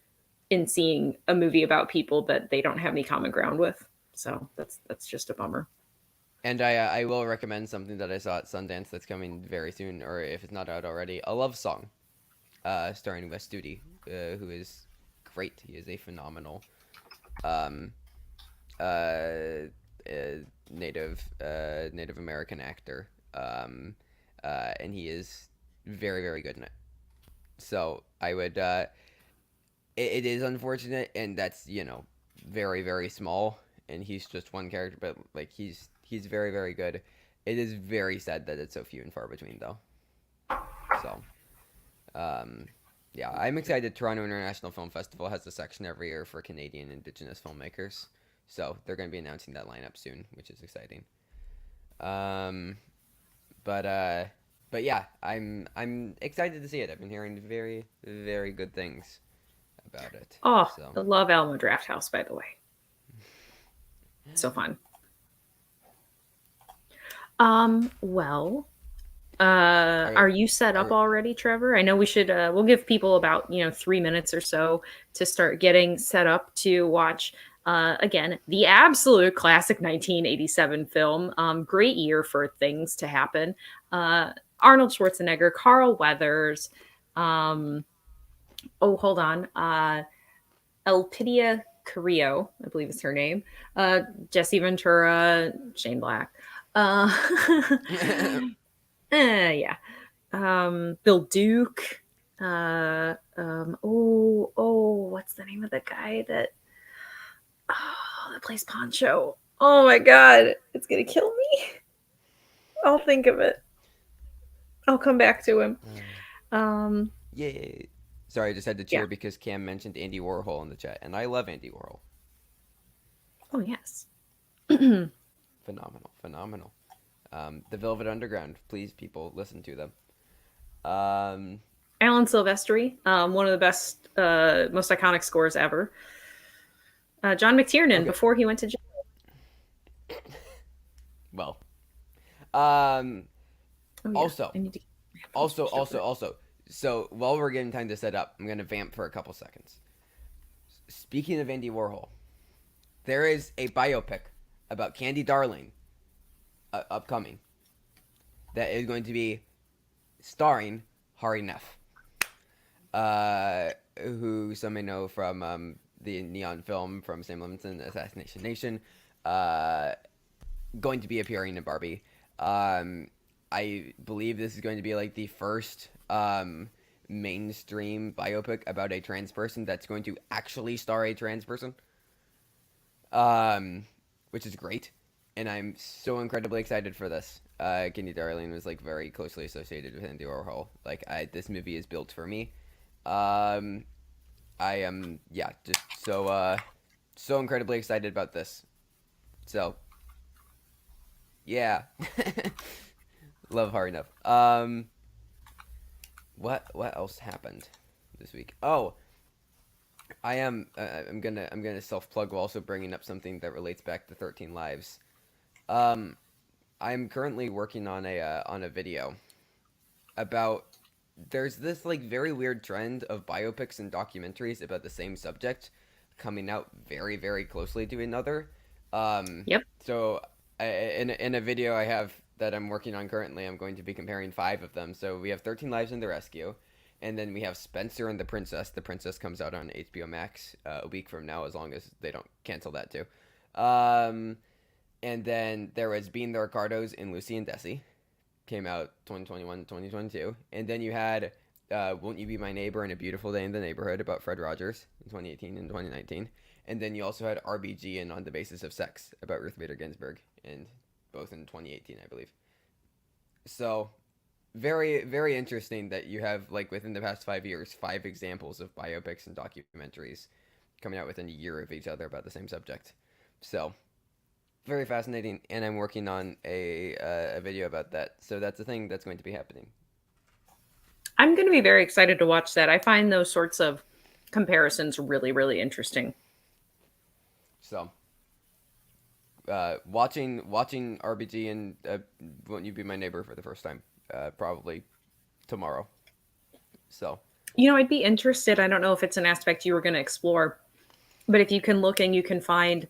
S2: in seeing a movie about people that they don't have any common ground with. So that's just a bummer.
S1: and I will recommend something that I saw at Sundance that's coming very soon, or if it's not out already, a love song, starring Wes Studi, who is great. He is a phenomenal um, uh, Native American actor, and he is very very good in it. So I would. It is unfortunate, and that's, very very small, and he's just one character, but like he's very very good. It is very sad that it's so few and far between, though. So, um, yeah, I'm excited. Toronto International Film Festival has a section every year for Canadian Indigenous filmmakers, so they're going to be announcing that lineup soon, which is exciting. Um, but uh, but yeah, I'm excited to see it. I've been hearing very very good things about it.
S2: Oh,
S1: So,
S2: I love Alamo Draft House, by the way. So fun. Well,
S1: are,
S2: are you set up
S1: are
S2: already, Trevor? I know we should we'll give people about, 3 minutes or so to start getting set up to watch again the absolute classic 1987 film. Great year for things to happen. Arnold Schwarzenegger, Carl Weathers, um, oh hold on, Elpidia Carrillo, I believe is her name. Jesse Ventura, Shane Black. Uh, yeah. Bill Duke. What's the name of the guy that plays Poncho? Oh my god, it's gonna kill me. I'll think of it. I'll come back to him. Um,
S1: yeah. Sorry, I just had to
S2: Yeah.
S1: cheer because Cam mentioned Andy Warhol in the chat, and I love Andy Warhol.
S2: Oh yes.
S1: Phenomenal, phenomenal. The Velvet Underground, please, people, listen to them. Um,
S2: Alan Silvestri, one of the best, most iconic scores ever. John McTiernan
S1: okay,
S2: before he went to jail.
S1: well, um,
S2: Oh yeah,
S1: also,
S2: I need to.
S1: also, also, also. So while we're getting time to set up, I'm gonna vamp for a couple seconds. Speaking of Andy Warhol, there is a biopic about Candy Darling upcoming that is going to be starring Hari Neff, who some may know from the Neon film from Sam Levinson, Assassination Nation, uh, going to be appearing in Barbie. I believe this is going to be like the first mainstream biopic about a trans person that's going to actually star a trans person, um, which is great, and I'm so incredibly excited for this. Candy Darling was like very closely associated with Andy Warhol. Like, this movie is built for me. Um, I am just so incredibly excited about this. So yeah, love hard enough. What else happened this week? Oh, I'm gonna self plug while also bringing up something that relates back to 13 Lives. Um, I'm currently working on a video about there's this like very weird trend of biopics and documentaries about the same subject coming out very very closely to another. Um,
S2: Yep.
S1: so in a video I have that I'm working on currently, I'm going to be comparing five of them. So we have 13 Lives in the Rescue, and then we have Spencer and the Princess. The Princess comes out on HBO Max a week from now, as long as they don't cancel that too. Um, and then there was Being the Ricardos and Lucy and Desi, came out 2021, 2022. And then you had Won't You Be My Neighbor and A Beautiful Day in the Neighborhood about Fred Rogers in 2018 and 2019. And then you also had RBG and On the Basis of Sex about Ruth Bader Ginsburg, and both in 2018, I believe. So very, very interesting that you have, like, within the past 5 years, five examples of biopics and documentaries coming out within a year of each other about the same subject. So very fascinating, and I'm working on a video about that. So that's a thing that's going to be happening.
S2: I'm going to be very excited to watch that. I find those sorts of comparisons really, really interesting.
S1: So watching RBG and Won't You Be My Neighbor for the first time, probably tomorrow. So
S2: I'd be interested. I don't know if it's an aspect you were going to explore, but if you can look and you can find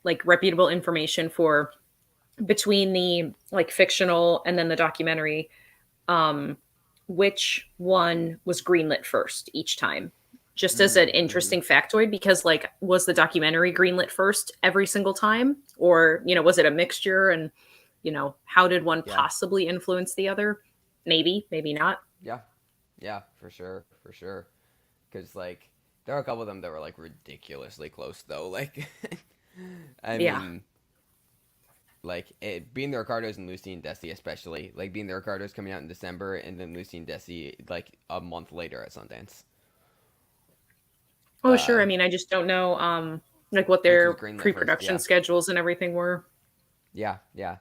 S2: like reputable information for between the like fictional and then the documentary, um, which one was greenlit first each time? Just as an
S1: mm-hmm.
S2: interesting factoid, because like, was the documentary greenlit first every single time, or was it a mixture? And how did one
S1: Yeah,
S2: possibly influence the other? Maybe, maybe not.
S1: yeah, yeah, for sure, for sure. Because like there are a couple of them that were like ridiculously close though. Like I
S2: Yeah.
S1: mean, like Being the Ricardos and Lucy and Desi especially. Like Being the Ricardos coming out in December, and then Lucy and Desi like a month later at Sundance.
S2: Oh, sure.
S1: Uh,
S2: I mean, I just don't know, like what
S1: which was
S2: their
S1: greenlit first.
S2: pre-production
S1: Yeah,
S2: schedules and everything were.
S1: yeah, yeah.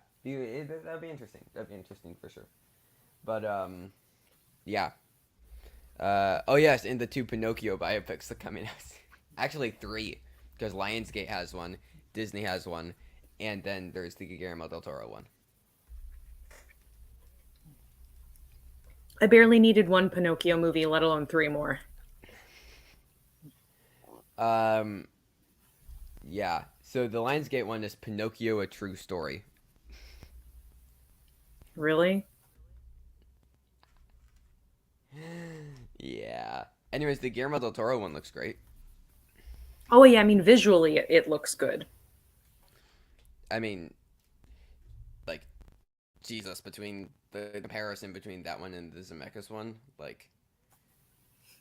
S1: That'd be interesting. That'd be interesting for sure. But yeah. Oh yes, and the two Pinocchio biopics that coming out. Actually, three, because Lionsgate has one, Disney has one, and then there's the Guillermo del Toro one.
S2: I barely needed one Pinocchio movie, let alone three more.
S1: Um, yeah. So the Lionsgate one is Pinocchio: A True Story.
S2: Really?
S1: Yeah. Anyways, the Guillermo del Toro one looks great.
S2: Oh, yeah. I mean, visually, it looks good.
S1: I mean, like, Jesus, between the comparison between that one and the Zemeckis one, like,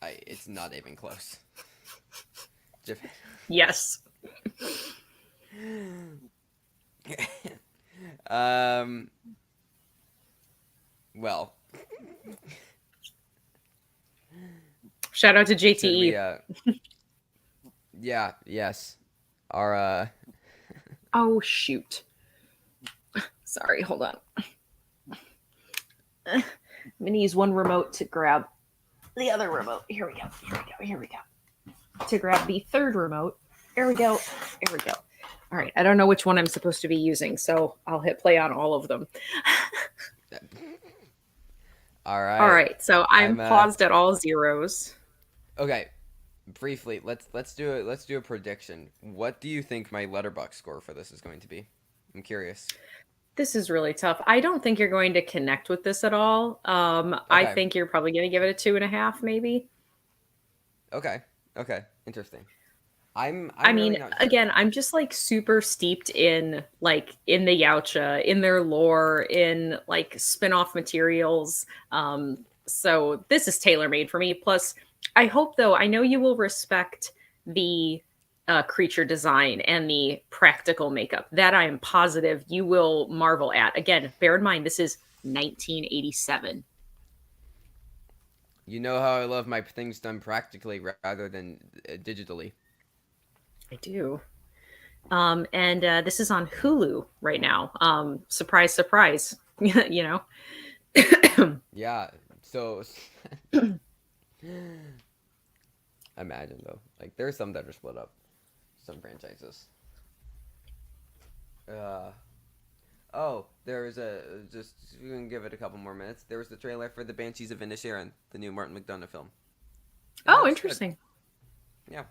S1: it's not even close.
S2: Yes.
S1: um. Well.
S2: Shout out to
S1: Should we?
S2: JTE.
S1: Yeah. Yes. Our
S2: Oh shoot. Sorry, hold on. I'm gonna use one remote to grab the other remote. Here we go. Here we go. Here we go. To grab the third remote. There we go. There we go. All right. I don't know which one I'm supposed to be using, so I'll hit play on all of them.
S1: all right.
S2: All right. So I'm
S1: I'm
S2: paused at all zeros.
S1: okay. Briefly, let's do a prediction. What do you think my letterbox score for this is going to be? I'm curious.
S2: This is really tough. I don't think you're going to connect with this at all. I
S1: Okay.
S2: think you're probably going to give it a 2.5, maybe.
S1: Okay. Okay. Interesting. I'm
S2: I
S1: really
S2: mean,
S1: not sure.
S2: again, I'm just like super steeped in like in the Yautja, in their lore, in like spin-off materials. So this is tailor-made for me. Plus, I hope though, I know you will respect the creature design and the practical makeup. That I am positive you will marvel at. Again, bear in mind this is 1987.
S1: You know how I love my things done practically rather than digitally.
S2: I do. And this is on Hulu right now. Surprise, surprise. You know.
S1: Yeah. So imagine though, like there's some that are split up. Some franchises. Uh oh, there's a just we can give it a couple more minutes. There was the trailer for the Banshees of Inisherin, the new Martin McDonagh film. And it
S2: Oh,
S1: looks good.
S2: interesting.
S1: Yeah.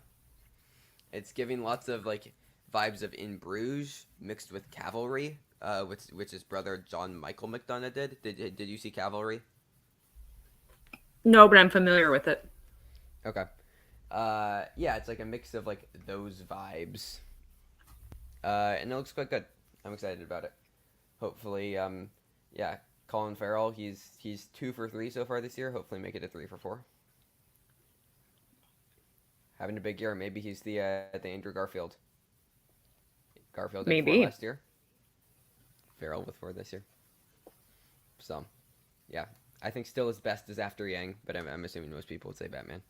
S1: It's giving lots of like vibes of In Bruges mixed with Cavalry, which his brother John Michael McDonagh did. Did you see Cavalry?
S2: No, but I'm familiar with it.
S1: Okay. Yeah, it's like a mix of like those vibes. And it looks quite good. I'm excited about it. Hopefully, yeah, Colin Farrell, he's 2 for 3 so far this year. Hopefully, make it a 3 for 4. Having a big year. Maybe he's the Andrew Garfield. Garfield did 4
S2: Maybe.
S1: last year. Farrell with 4 this year. So, yeah, I think still his best is After Yang, but I'm assuming most people would say Batman.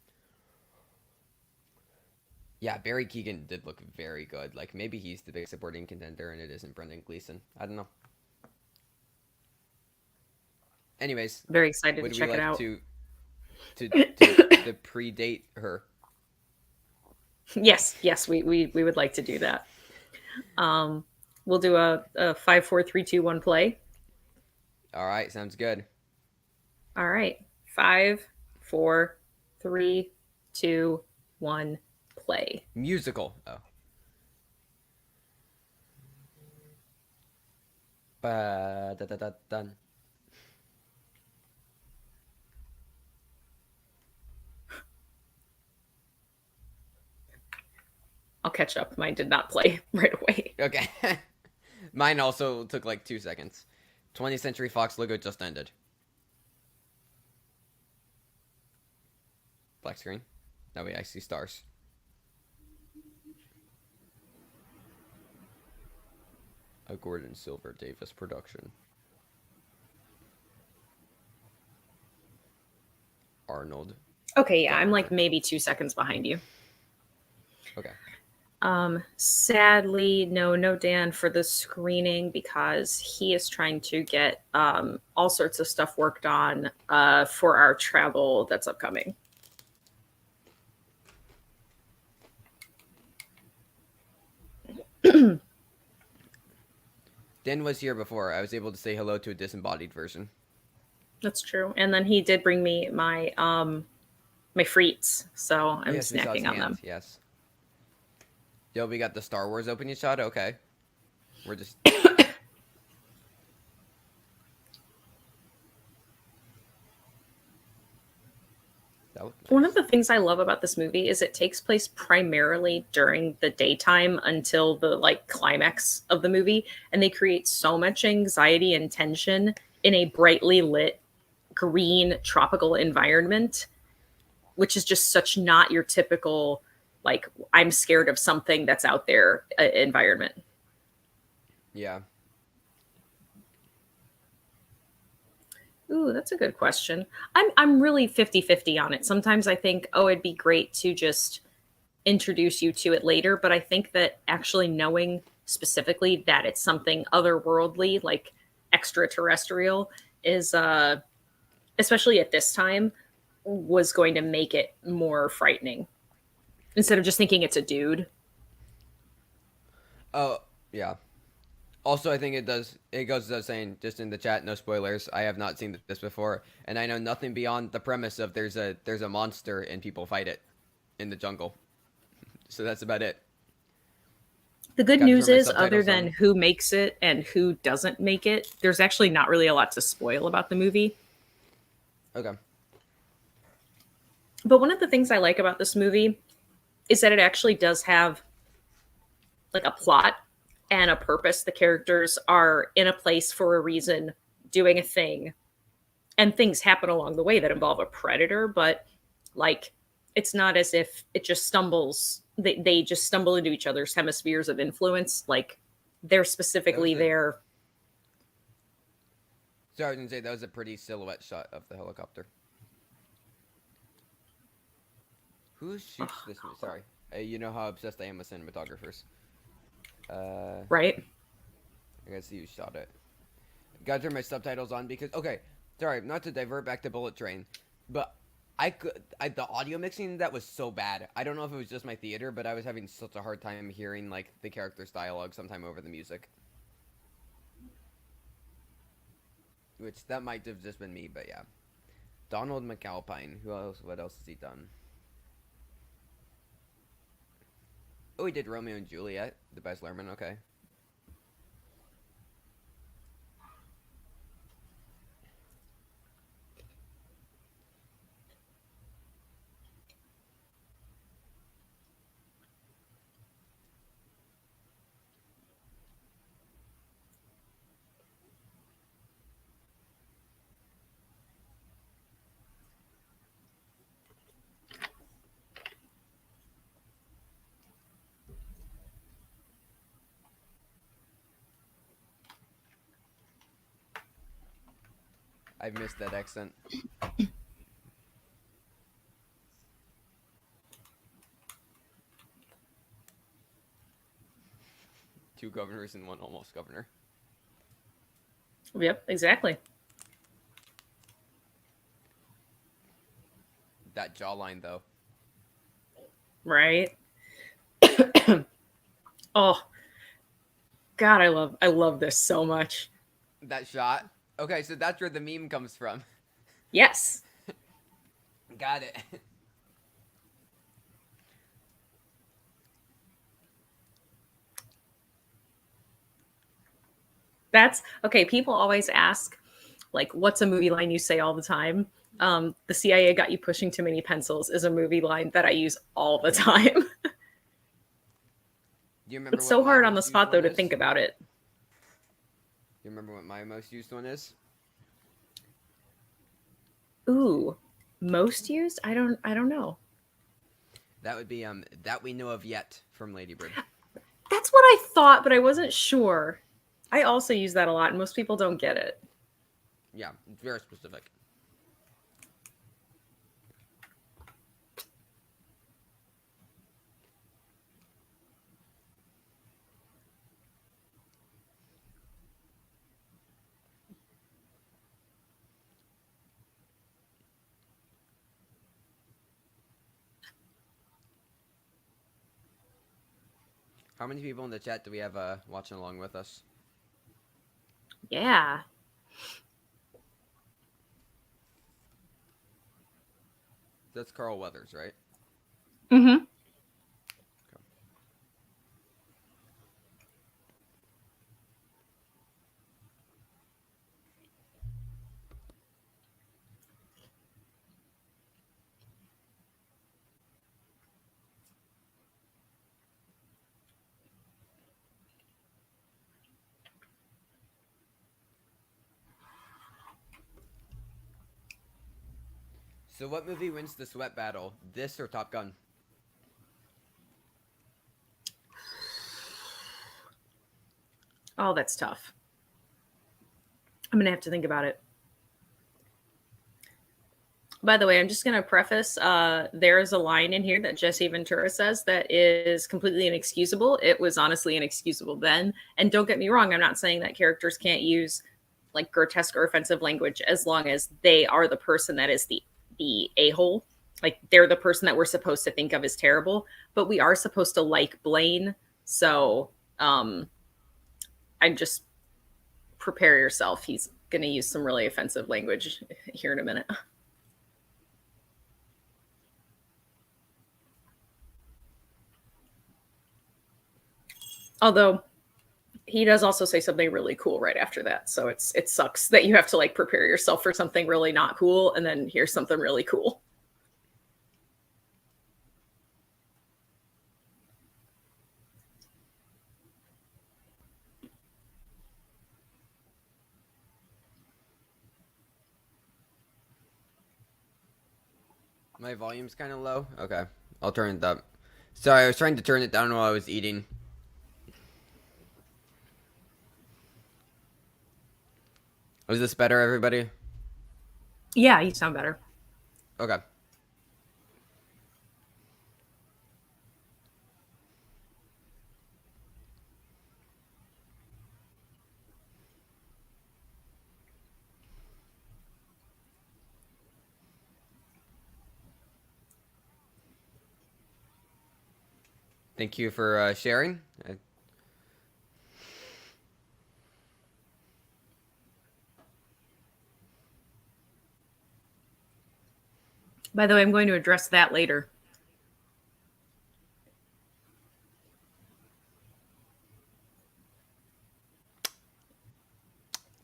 S1: Yeah, Barry Keoghan did look very good. Like maybe he's the big supporting contender, and it isn't Brendan Gleeson. I don't know. Anyways,
S2: Very excited to
S1: would we
S2: check it
S1: like
S2: out.
S1: to predate her?
S2: Yes, yes, we would like to do that. We'll do a 5, 4, 3, 2, 1 play.
S1: All right, sounds good.
S2: All right. 5, 4, 3, 2, 1 play.
S1: Musical. Oh. Dun.
S2: I'll catch up. Mine did not play right away.
S1: Okay. Mine also took like 2 seconds. 20th Century Fox logo just ended. Black screen. That way I see stars. A Gordon Silver Davis production. Arnold.
S2: Okay, yeah, I'm like maybe 2 seconds behind you.
S1: Okay.
S2: Sadly, no Dan for the screening because he is trying to get all sorts of stuff worked on for our travel that's upcoming.
S1: Dan was here before. I was able to say hello to a disembodied version.
S2: That's true. And then he did bring me my my frites, so I'm
S1: Yes, we saw his
S2: snacking on
S1: hand.
S2: them.
S1: Yes. Yo, we got the Star Wars opening shot. Okay. We're just. Nice.
S2: One of the things I love about this movie is it takes place primarily during the daytime until the like climax of the movie, and they create so much anxiety and tension in a brightly lit green tropical environment, which is just such not your typical like I'm scared of something that's out there environment.
S1: Yeah.
S2: Ooh, that's a good question. I'm really 50-50 on it. Sometimes I think, oh, it'd be great to just introduce you to it later, but I think that actually knowing specifically that it's something otherworldly, like extraterrestrial, is especially at this time, was going to make it more frightening instead of just thinking it's a dude.
S1: Oh, yeah. Also, I think it does. It goes without saying, just in the chat, no spoilers. I have not seen this before, and I know nothing beyond the premise of there's a monster and people fight it in the jungle. So that's about it.
S2: The good
S1: Got to
S2: news
S1: turn my
S2: is, other
S1: subtitles
S2: than
S1: on.
S2: who makes it and who doesn't make it, there's actually not really a lot to spoil about the movie.
S1: Okay.
S2: But one of the things I like about this movie is that it actually does have like a plot and a purpose. The characters are in a place for a reason, doing a thing, and things happen along the way that involve a predator, but like it's not as if it just stumbles they just stumble into each other's hemispheres of influence. Like they're
S1: That was
S2: specifically
S1: a.
S2: there.
S1: Sorry, I was gonna say that was a pretty silhouette shot of the helicopter. Who shoots this movie? Sorry, you know how obsessed I am with cinematographers. Uh,
S2: Right.
S1: I gotta see who shot it. Gotta turn my subtitles on because okay, sorry, not to divert back to Bullet Train, but the audio mixing that was so bad. I don't know if it was just my theater, but I was having such a hard time hearing like the characters' dialogue sometime over the music. Which that might have just been me, but yeah. Donald McAlpine. Who else? What else has he done? Oh, he did Romeo and Juliet, the Baz Luhrmann. Okay. I've missed that accent. Two governors and one almost governor.
S2: Yep, exactly.
S1: That jawline, though.
S2: Right. Oh god, I love this so much.
S1: That shot. Okay, so that's where the meme comes from.
S2: Yes.
S1: Got it.
S2: That's okay. People always ask, like, what's a movie line you say all the time? The CIA got you pushing too many pencils is a movie line that I use all the time.
S1: Do you remember
S2: It's
S1: what
S2: so
S1: my
S2: hard on the
S1: most used
S2: spot, though,
S1: one
S2: to
S1: is?
S2: think about it.
S1: You remember what my most used one is?
S2: Ooh, most used? I don't know.
S1: That would be That We Know of Yet from Lady Bird.
S2: That's what I thought, but I wasn't sure. I also use that a lot, and most people don't get it.
S1: Yeah, it's very specific. How many people in the chat do we have watching along with us?
S2: Yeah.
S1: That's Carl Weathers, right?
S2: Mm-hmm.
S1: Okay. So what movie wins the sweat battle? This or Top Gun?
S2: Oh, that's tough. I'm gonna have to think about it. By the way, I'm just going to preface there's a line in here that Jesse Ventura says that is completely inexcusable. It was honestly inexcusable then. And don't get me wrong, I'm not saying that characters can't use like grotesque or offensive language as long as they are the person that is the a-hole. Like they're the person that we're supposed to think of as terrible, but we are supposed to like Blaine. So I'm just prepare yourself. He's going to use some really offensive language here in a minute. Although he does also say something really cool right after that. So it sucks that you have to like prepare yourself for something really not cool and then here's something really cool.
S1: My volume's kind of low. Okay, I'll turn it up. Sorry, I was trying to turn it down while I was eating. Was this better, everybody?
S2: Yeah, you sound better.
S1: Okay. Thank you for sharing.
S2: By the way, I'm going to address that later.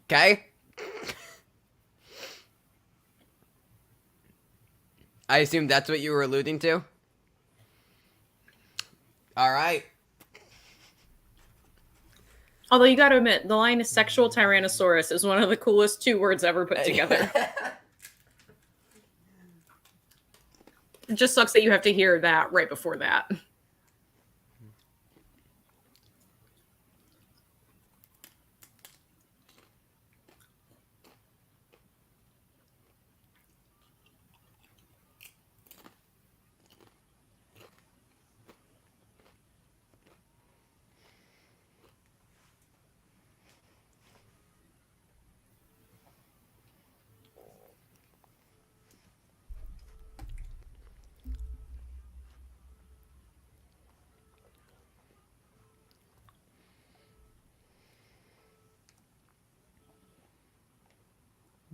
S1: Okay. I assume that's what you were alluding to. All right.
S2: Although you got to admit, the line "sexual tyrannosaurus" is one of the coolest two words ever put together. It just sucks that you have to hear that right before that.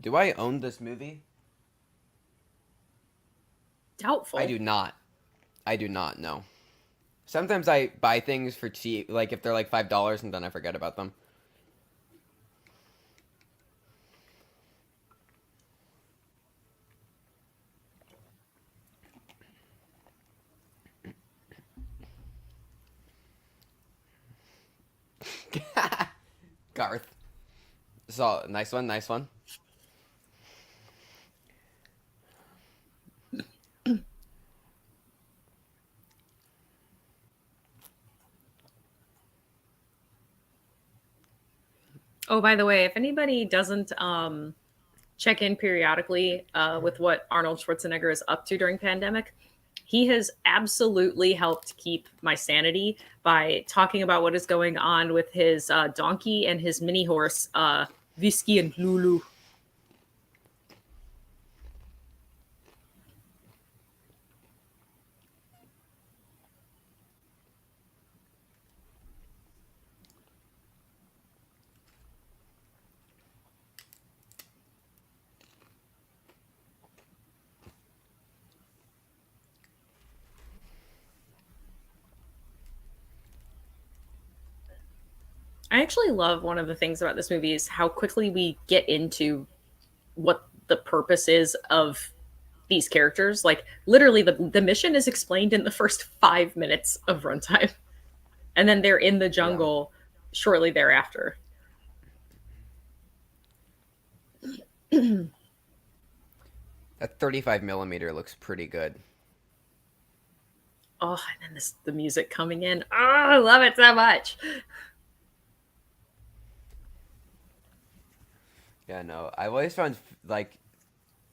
S1: Do I own this movie?
S2: Doubtful.
S1: I do not. I do not know. Sometimes I buy things for cheap, like if they're like $5, and then I forget about them. Garth. So nice one, nice one.
S2: Oh, by the way, if anybody doesn't check in periodically with what Arnold Schwarzenegger is up to during pandemic, he has absolutely helped keep my sanity by talking about what is going on with his donkey and his mini horse, Whiskey and Lulu. I actually love one of the things about this movie is how quickly we get into what the purpose is of these characters. Like literally the mission is explained in the first 5 minutes of runtime. And then they're in the
S1: Yeah.
S2: jungle shortly thereafter.
S1: That 35 millimeter looks pretty good.
S2: Oh, and then the music coming in. Oh, I love it so much.
S1: Yeah, no. I've always found like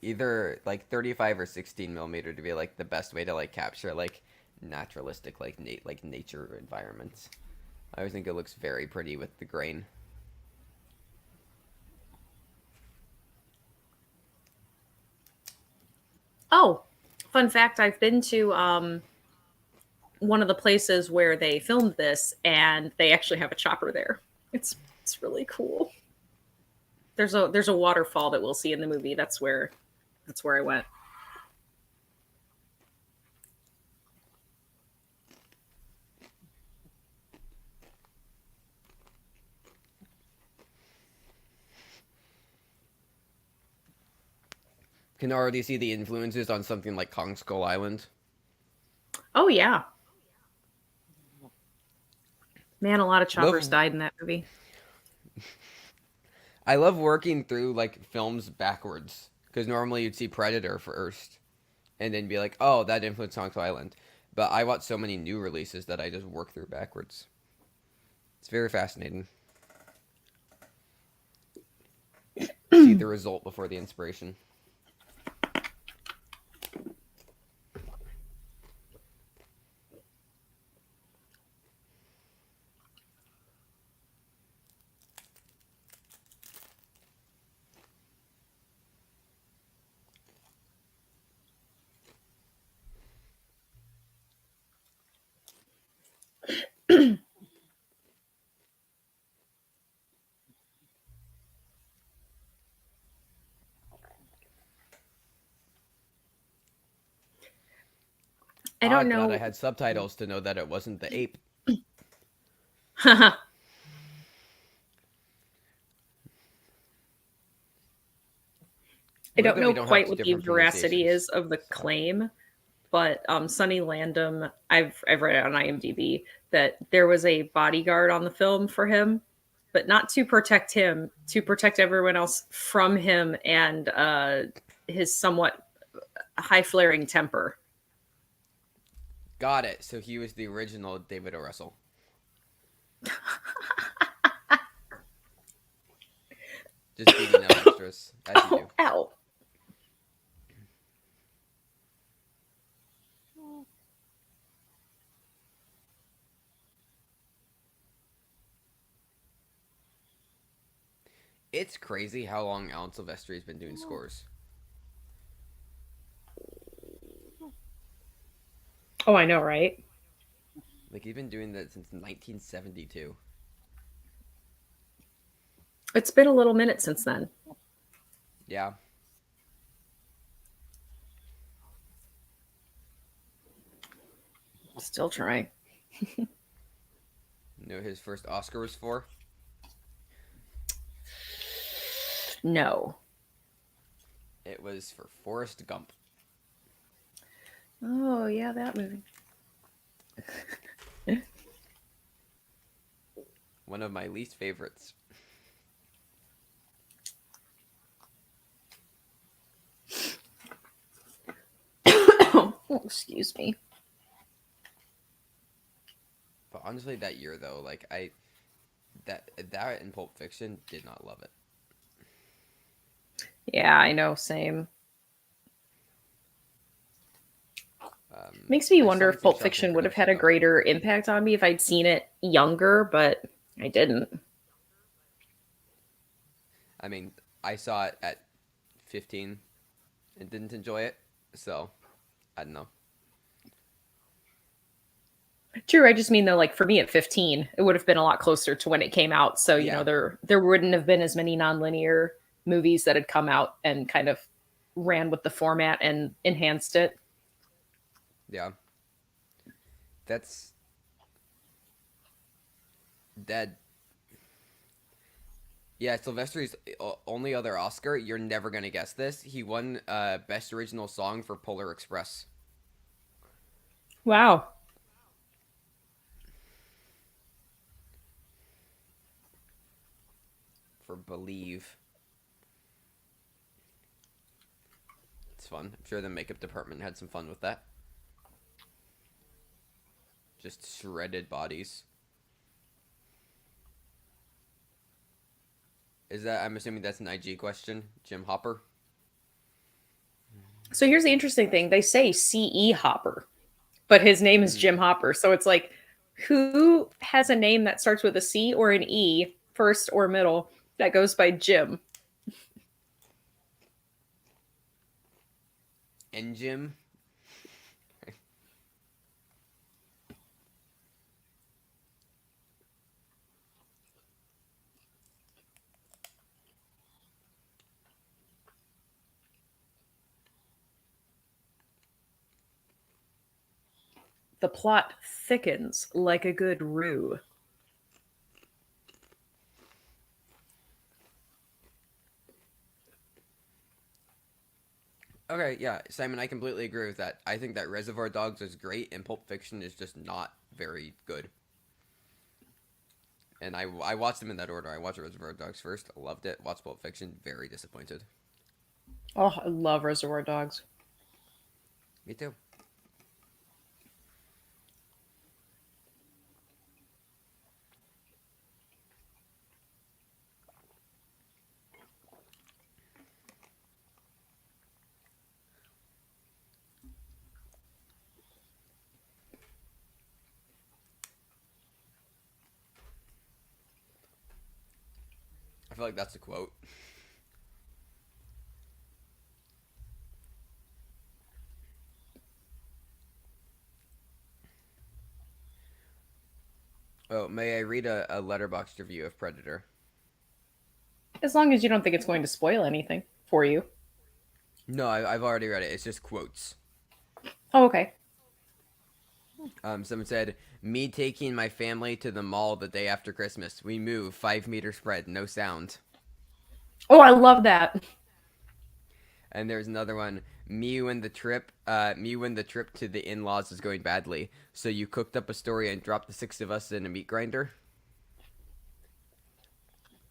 S1: either like 35 or 16 millimeter to be like the best way to like capture like naturalistic like like nature environments. I always think it looks very pretty with the grain.
S2: Oh, fun fact, I've been to one of the places where they filmed this, and they actually have a chopper there. It's really cool. There's a waterfall that we'll see in the movie. That's where I went.
S1: Can already see the influences on something like Kong Skull Island.
S2: Oh yeah, man, a lot of choppers
S1: Love
S2: died in that movie.
S1: I love working through like films backwards because normally you'd see Predator first and then be like, oh, that influenced Kong Skull Island. But I watch so many new releases that I just work through backwards. It's very fascinating. See the result before the inspiration.
S2: I
S1: Ah,
S2: don't
S1: glad I
S2: know.
S1: had subtitles to know that it wasn't the ape.
S2: I
S1: Weird
S2: don't
S1: that we
S2: know
S1: don't have
S2: quite
S1: two
S2: what the
S1: different
S2: veracity
S1: pronunciations.
S2: is of the
S1: So,
S2: claim, but Sonny Landham, I've read it on IMDb that there was a bodyguard on the film for him, but not to protect him, to protect everyone else from him and his somewhat high flaring temper.
S1: got it. So he was the original David O. Russell. Just beating up extras, as you
S2: Oh,
S1: do.
S2: ow.
S1: It's crazy how long Alan Silvestri has been doing scores.
S2: Oh, I know, right?
S1: Like he's been doing that since 1972.
S2: It's been a little minute since then.
S1: Yeah.
S2: Still trying.
S1: You know his first Oscar was for?
S2: No.
S1: It was for Forrest Gump.
S2: Oh, yeah, that movie.
S1: One of my least favorites.
S2: Oh, excuse me.
S1: But honestly, that year though, like that and Pulp Fiction did not love it.
S2: Yeah, I know, same.
S1: Um,
S2: Makes me
S1: I
S2: wonder
S1: saw
S2: if
S1: it in
S2: Pulp
S1: Shawshank
S2: Fiction would have had
S1: Redemption
S2: a
S1: though.
S2: greater impact on me if I'd seen it younger, but I didn't.
S1: I mean, I saw it at 15 and didn't enjoy it, so I don't know.
S2: True, I just mean though, like for me at 15, it would have been a lot closer to when it came out. So,
S1: Yeah,
S2: there wouldn't have been as many nonlinear movies that had come out and kind of ran with the format and enhanced it.
S1: yeah. That's that. Yeah, Sylvester's only other Oscar. You're never gonna guess this. He won Best Original Song for Polar Express
S2: Wow.
S1: for Believe. It's fun. I'm sure the makeup department had some fun with that. Just shredded bodies. Is that? I'm assuming that's an IG question, Jim Hopper.
S2: So here's the interesting thing. They say C.E. Hopper, but his name is
S1: Mhm.
S2: Jim Hopper. So it's like, who has a name that starts with a C or an E, first or middle, that goes by Jim?
S1: And Jim.
S2: The plot thickens like a good roux.
S1: Okay, yeah, Simon, I completely agree with that. I think that Reservoir Dogs is great, and Pulp Fiction is just not very good. And I watched them in that order. I watched Reservoir Dogs first, loved it. Watched Pulp Fiction, very disappointed.
S2: Oh, I love Reservoir Dogs.
S1: Me too. I feel like that's a quote. Oh, may I read a letterboxd review of Predator?
S2: As long as you don't think it's going to spoil anything for you.
S1: No, I've already read it. It's just quotes.
S2: Oh, okay.
S1: Someone said, "Me taking my family to the mall the day after Christmas. We move 5 meter spread, no sound."
S2: Oh, I love that.
S1: And there's another one. Me when the trip to the in-laws is going badly. So you cooked up a story and dropped the six of us in a meat grinder.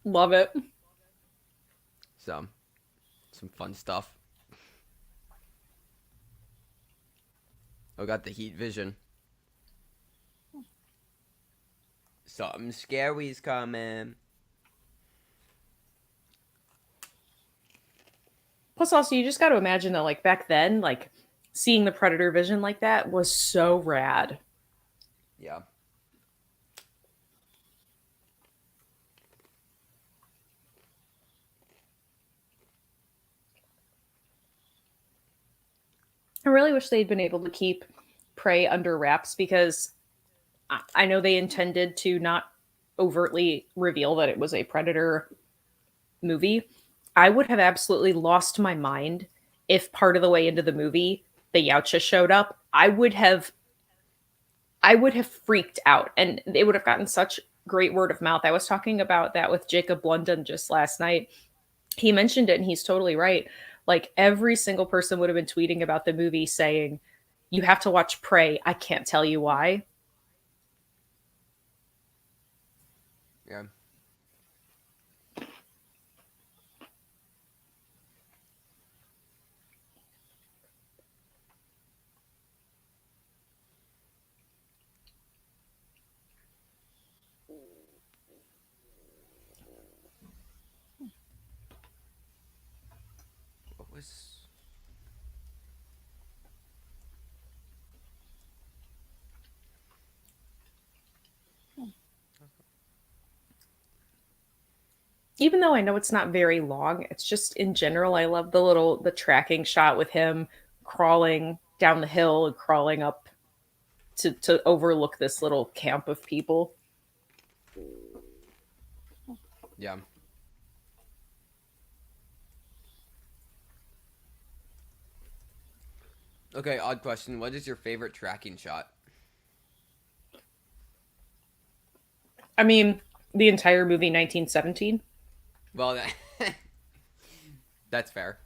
S2: Love it.
S1: So, some fun stuff. Oh, got the heat vision. Something scary's coming.
S2: Plus, also, you just got to imagine that, like, back then, like, seeing the Predator vision like that was so rad.
S1: Yeah.
S2: I really wish they'd been able to keep Prey under wraps because I know they intended to not overtly reveal that it was a Predator movie. I would have absolutely lost my mind if part of the way into the movie the Yautja showed up. I would have freaked out and it would have gotten such great word of mouth. I was talking about that with Jacob London just last night. He mentioned it and he's totally right. Like every single person would have been tweeting about the movie saying, "You have to watch Prey. I can't tell you why."
S1: Yeah. What was.
S2: Even though I know it's not very long, it's just in general I love the tracking shot with him crawling down the hill and crawling up to overlook this little camp of people.
S1: Yeah. Okay, odd question. What is your favorite tracking shot?
S2: I mean, the entire movie 1917.
S1: Well, that's fair.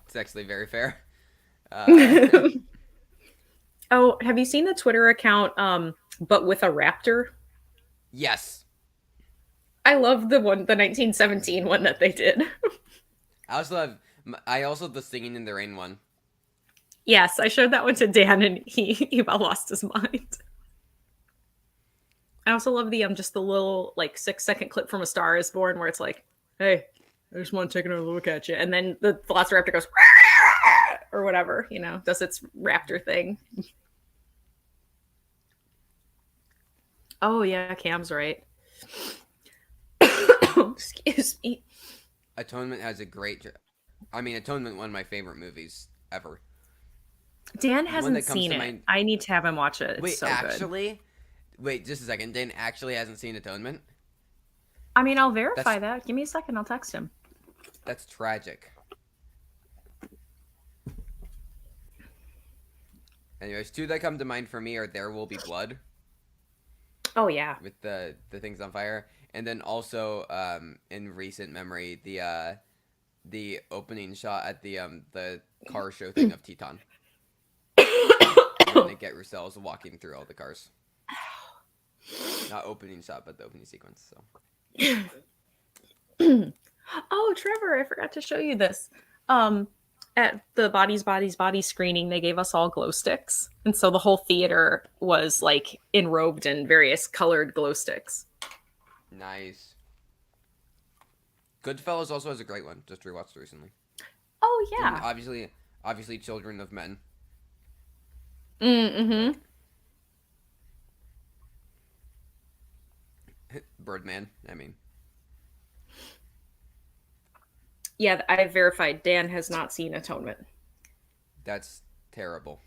S1: It's actually very fair. Uh,
S2: Oh, have you seen the Twitter account but with a raptor?
S1: yes.
S2: I love the 1917 one that they did.
S1: I also have. I also the singing in the rain one.
S2: Yes, I showed that one to Dan and he about lost his mind. I also love the just the little like 6 second clip from A Star Is Born where it's like, "Hey, I just want to take another look at you," and then the Velociraptor goes. or whatever, does its raptor thing. Oh yeah, Cam's right. Excuse me.
S1: Atonement has a great. I mean, Atonement, one of my favorite movies ever.
S2: Dan
S1: The one
S2: hasn't
S1: that comes
S2: seen
S1: to
S2: it.
S1: mind.
S2: I need to have him watch it. It's
S1: Wait,
S2: so good.
S1: actually, wait, just a second. Dan actually hasn't seen Atonement.
S2: I mean, I'll verify
S1: That's
S2: that. Give me a second. I'll text him.
S1: that's tragic. Anyways, two that come to mind for me are There Will Be Blood
S2: Oh yeah.
S1: with the things on fire, and then also in recent memory the opening shot at the car show thing of Teton, when they get Roussel's walking through all the cars. Not opening shot, but the opening sequence. So.
S2: Oh, Trevor, I forgot to show you this. At the Bodies screening, they gave us all glow sticks. And so the whole theater was like enrobed in various colored glow sticks.
S1: Nice. Goodfellas also has a great one. Just rewatched recently.
S2: Oh
S1: And
S2: yeah.
S1: obviously, Children of Men.
S2: Mm-hmm.
S1: Birdman. I mean,
S2: Yeah, I verified Dan has not seen Atonement.
S1: that's terrible.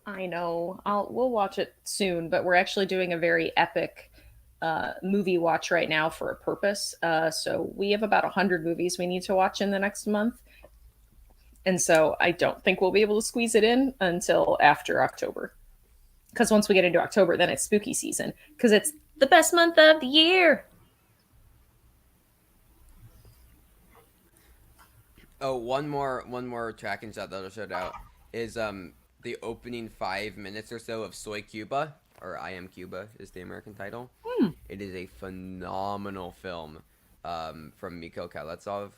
S2: I know. We'll watch it soon, but we're actually doing a very epic movie watch right now for a purpose. So we have about 100 movies we need to watch in the next month. And so I don't think we'll be able to squeeze it in until after October. Because once we get into October, then it's spooky season. Because it's the best month of the year.
S1: Oh, one more tracking shot that I showed out is the opening 5 minutes or so of Soy Cuba, or I Am Cuba is the American title. It is a phenomenal film from Miko Kaletsov,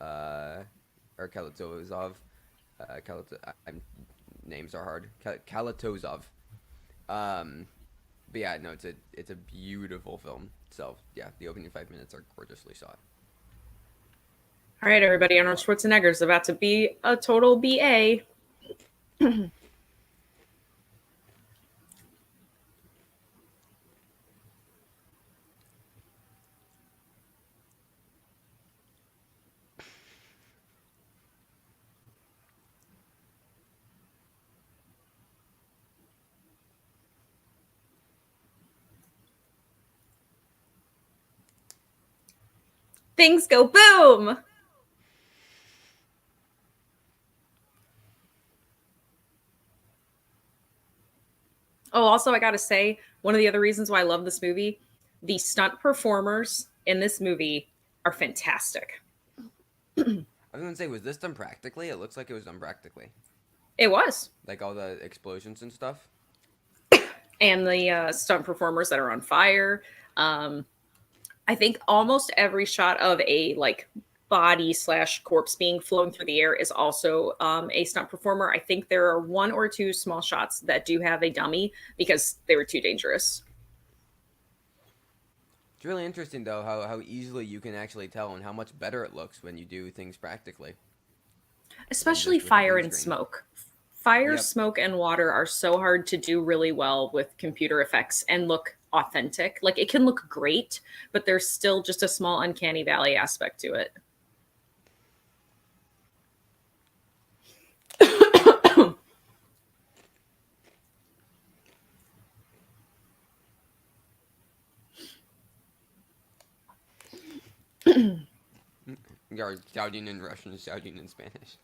S1: or Kalatozov. Names are hard. Kalatozov. But yeah, no, it's a beautiful film. So yeah, the opening 5 minutes are gorgeously shot.
S2: All right, everybody. Arnold Schwarzenegger is about to be a total BA. Things go boom. Oh, also, I gotta say, one of the other reasons why I love this movie, the stunt performers in this movie are fantastic.
S1: I was gonna say, was this done practically? It looks like it was done practically.
S2: It was.
S1: Like all the explosions and stuff.
S2: And the stunt performers that are on fire. I think almost every shot of a like body / corpse being flown through the air is also a stunt performer. I think there are one or two small shots that do have a dummy because they were too dangerous.
S1: It's really interesting though how easily you can actually tell and how much better it looks when you do things practically than
S2: Especially
S1: just with a
S2: fire
S1: green
S2: and
S1: screen.
S2: smoke. Fire,
S1: Yep.
S2: smoke, and water are so hard to do really well with computer effects and look authentic. Like it can look great, but there's still just a small uncanny valley aspect to it.
S1: You're shouting in Russian, shouting in Spanish.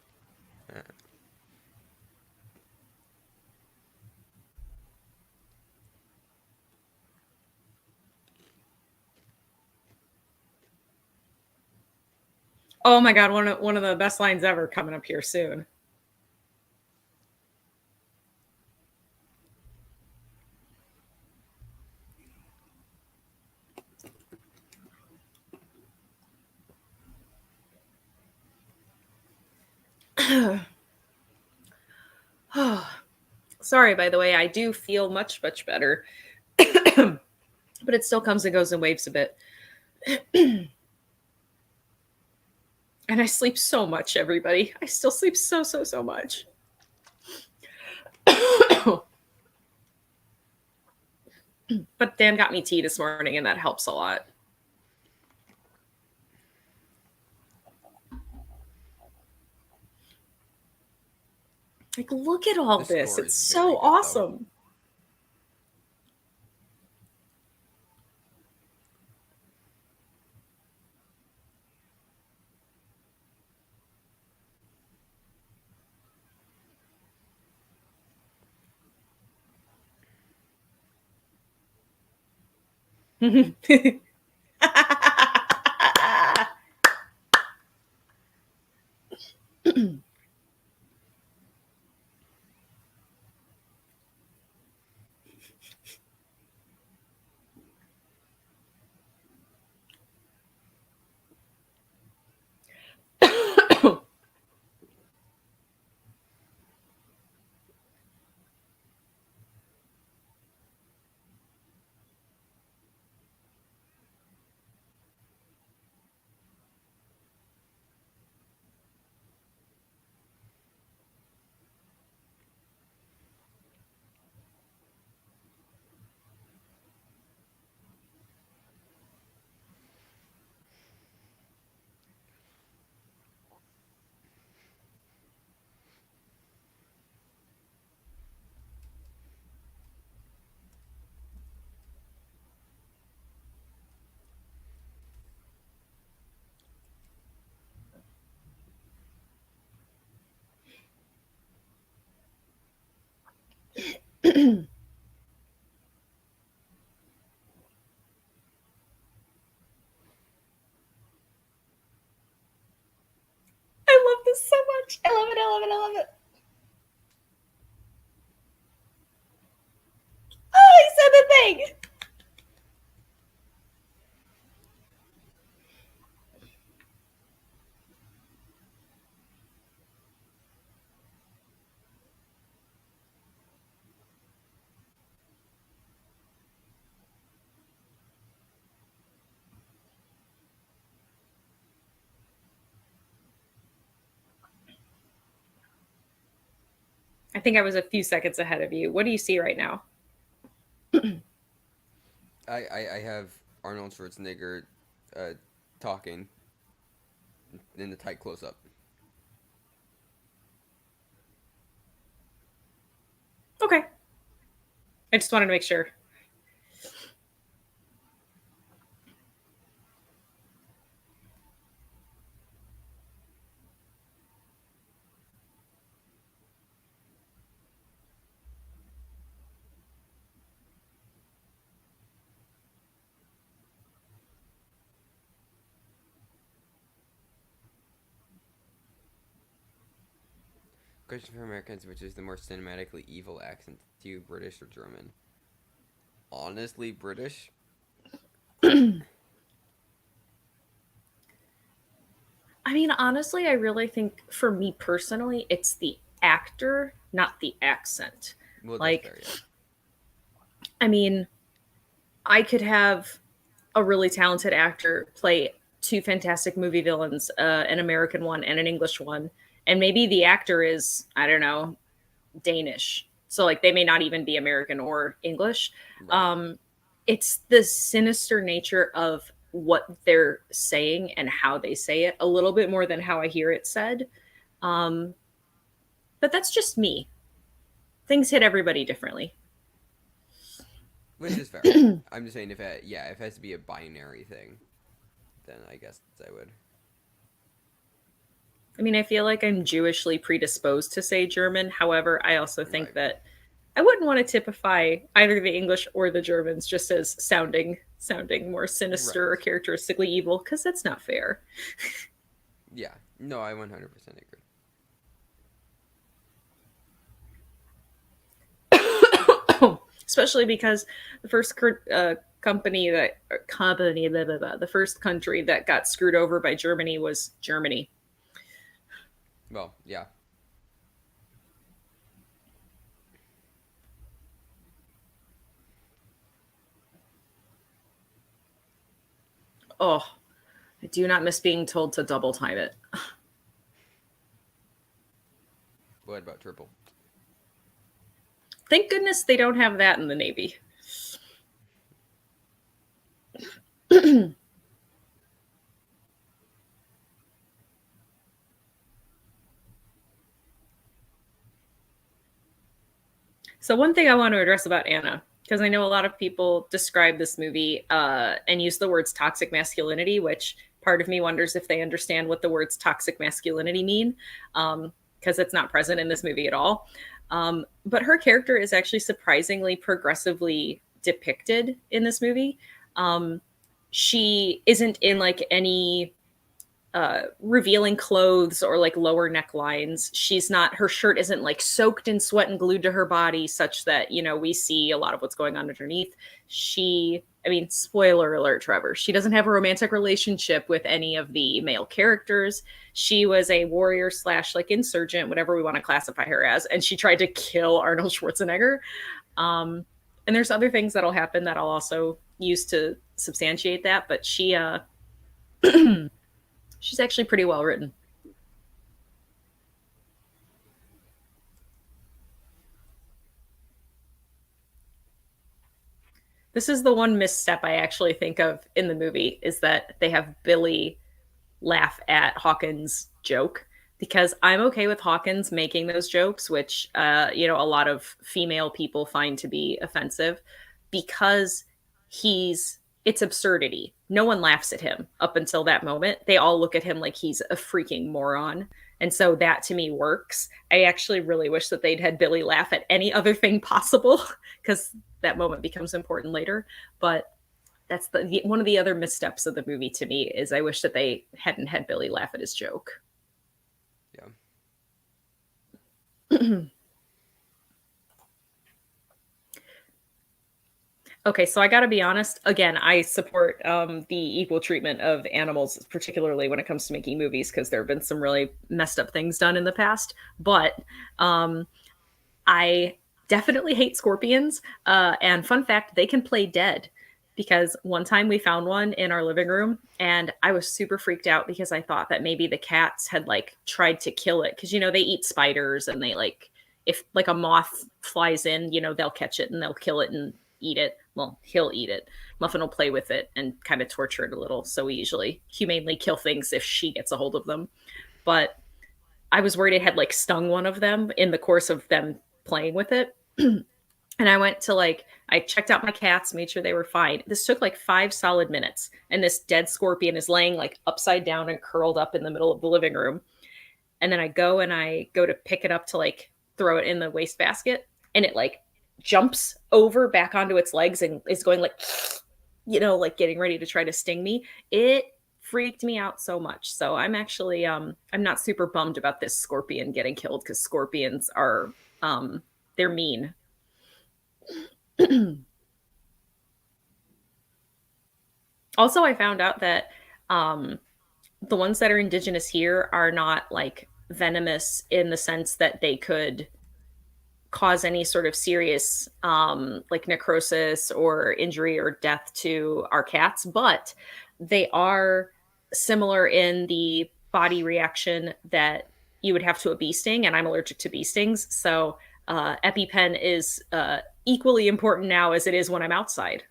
S2: Oh my god, one of the best lines ever coming up here soon. Sorry, by the way, I do feel much, much better. But it still comes and goes in waves a bit. And I sleep so much, everybody. I still sleep so, so, so much. But Dan got me tea this morning, and that helps a lot. Like, look at all
S1: The
S2: this.
S1: score
S2: It's
S1: is very
S2: so
S1: good, though.
S2: awesome. I love this so much. I love it. I love it. I love it. Oh, he said the thing. I think I was a few seconds ahead of you. What do you see right now?
S1: I have Arnold Schwarzenegger uh, talking in the tight close up.
S2: Okay. I just wanted to make sure.
S1: Question for Americans: which is the more cinematically evil accent to you, British or German? Honestly, British.
S2: I mean, honestly, I really think for me personally, it's the actor, not the accent.
S1: Well, that's
S2: Like,
S1: fair, yeah.
S2: I mean, I could have a really talented actor play two fantastic movie villains, an American one and an English one, and maybe the actor is, I don't know, Danish. So like they may not even be American or English.
S1: Right.
S2: Um, it's the sinister nature of what they're saying and how they say it a little bit more than how I hear it said. Um, but that's just me. Things hit everybody differently.
S1: Which is fair. I'm just saying, if it has to be a binary thing, then I guess I would.
S2: I mean, I feel like I'm Jewishly predisposed to say German. However, I also think
S1: Right.
S2: that I wouldn't want to typify either the English or the Germans just as sounding more sinister or
S1: Right.
S2: characteristically evil because that's not fair.
S1: Yeah. No, I 100% agree.
S2: Especially because the first the first country that got screwed over by Germany was Germany.
S1: Well, yeah.
S2: Oh, I do not miss being told to double time it.
S1: What about triple?
S2: Thank goodness they don't have that in the Navy. So one thing I want to address about Anna, because I know a lot of people describe this movie and use the words toxic masculinity, which part of me wonders if they understand what the words toxic masculinity mean, because it's not present in this movie at all. But her character is actually surprisingly progressively depicted in this movie. She isn't in like any revealing clothes or like lower necklines. She's not, her shirt isn't like soaked in sweat and glued to her body such that, you know, we see a lot of what's going on underneath. I mean, spoiler alert, Trevor, she doesn't have a romantic relationship with any of the male characters. She was a warrior slash like insurgent, whatever we want to classify her as. And she tried to kill Arnold Schwarzenegger. And there's other things that'll happen that I'll also use to substantiate that. But she's actually pretty well written. This is the one misstep I actually think of in the movie is that they have Billy laugh at Hawkins' joke because I'm okay with Hawkins making those jokes, which a lot of female people find to be offensive because it's absurdity. No one laughs at him up until that moment. They all look at him like he's a freaking moron. And so that to me works. I actually really wish that they'd had Billy laugh at any other thing possible because that moment becomes important later. But that's one of the other missteps of the movie to me is I wish that they hadn't had Billy laugh at his joke.
S1: Yeah.
S2: Okay, so I got to be honest. Again, I support the equal treatment of animals, particularly when it comes to making movies, because there have been some really messed up things done in the past. But I definitely hate scorpions. And fun fact, they can play dead. Because one time we found one in our living room, and I was super freaked out because I thought that maybe the cats had like tried to kill it. Because they eat spiders, and they like if like a moth flies in, they'll catch it and they'll kill it and eat it. Well, he'll eat it. Muffin will play with it and kind of torture it a little. So we usually humanely kill things if she gets a hold of them. But I was worried it had like stung one of them in the course of them playing with it. And I went to I checked out my cats, made sure they were fine. This took like 5 solid minutes. And this dead scorpion is laying like upside down and curled up in the middle of the living room. And then I go to pick it up to like throw it in the wastebasket. And it like jumps over back onto its legs and is going like, like getting ready to try to sting me. It freaked me out so much. So I'm actually, I'm not super bummed about this scorpion getting killed because scorpions are, they're mean. Also, I found out that the ones that are indigenous here are not like venomous in the sense that they could cause any sort of serious like necrosis or injury or death to our cats, but they are similar in the body reaction that you would have to a bee sting, and I'm allergic to bee stings. So EpiPen is equally important now as it is when I'm outside.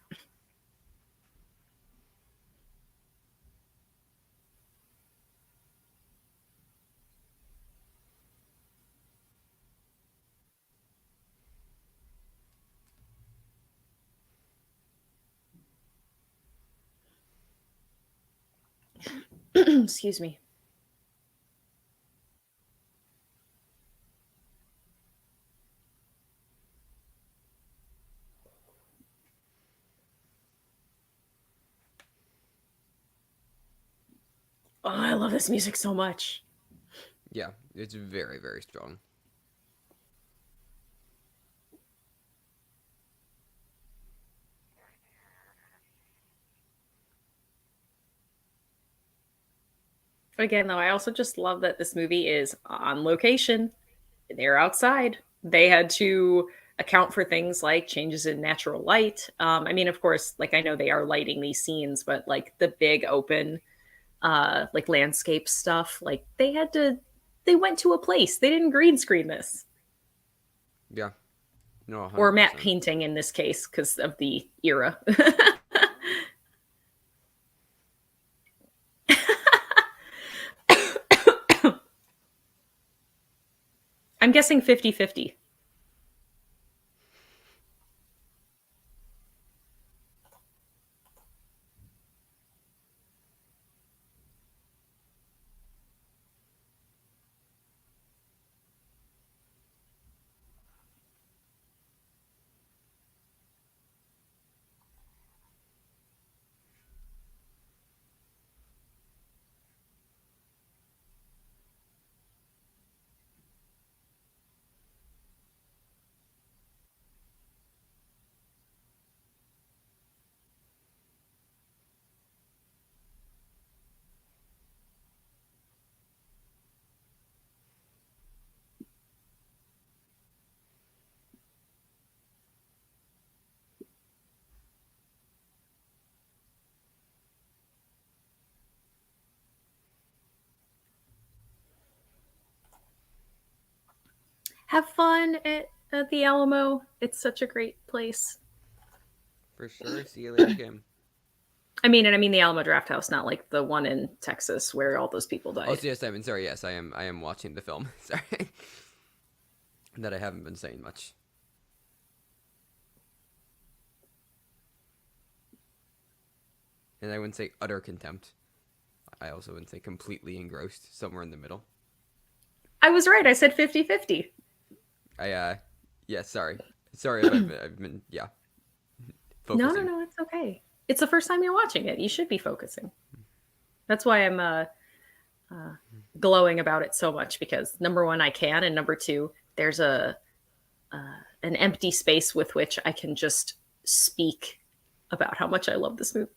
S2: Excuse me. Oh, I love this music so much.
S1: Yeah, it's very, very strong.
S2: Again, though, I also just love that this movie is on location. They're outside. They had to account for things like changes in natural light. I mean, of course, like I know they are lighting these scenes, but like the big open like landscape stuff. Like they went to a place. They didn't green screen this.
S1: Yeah. No,
S2: Or matte
S1: 100%.
S2: painting in this case because of the era. I'm guessing 50-50. Have fun at the Alamo. It's such a great place.
S1: For sure. See you later, Kim.
S2: I mean the Alamo Draft House, not like the one in Texas where all those people
S1: Oh,
S2: died.
S1: so yes, Simon. Sorry. Yes, I am. I am watching the film. Sorry. That I haven't been saying much. And I wouldn't say utter contempt. I also wouldn't say completely engrossed. Somewhere in the middle.
S2: I was right. I said 50-50.
S1: Yeah. Sorry. Sorry if I've been yeah
S2: No, no,
S1: focusing.
S2: no, it's okay. It's the first time you're watching it. You should be focusing. That's why I'm glowing about it so much because number one, I can, and number two, there's a an empty space with which I can just speak about how much I love this movie.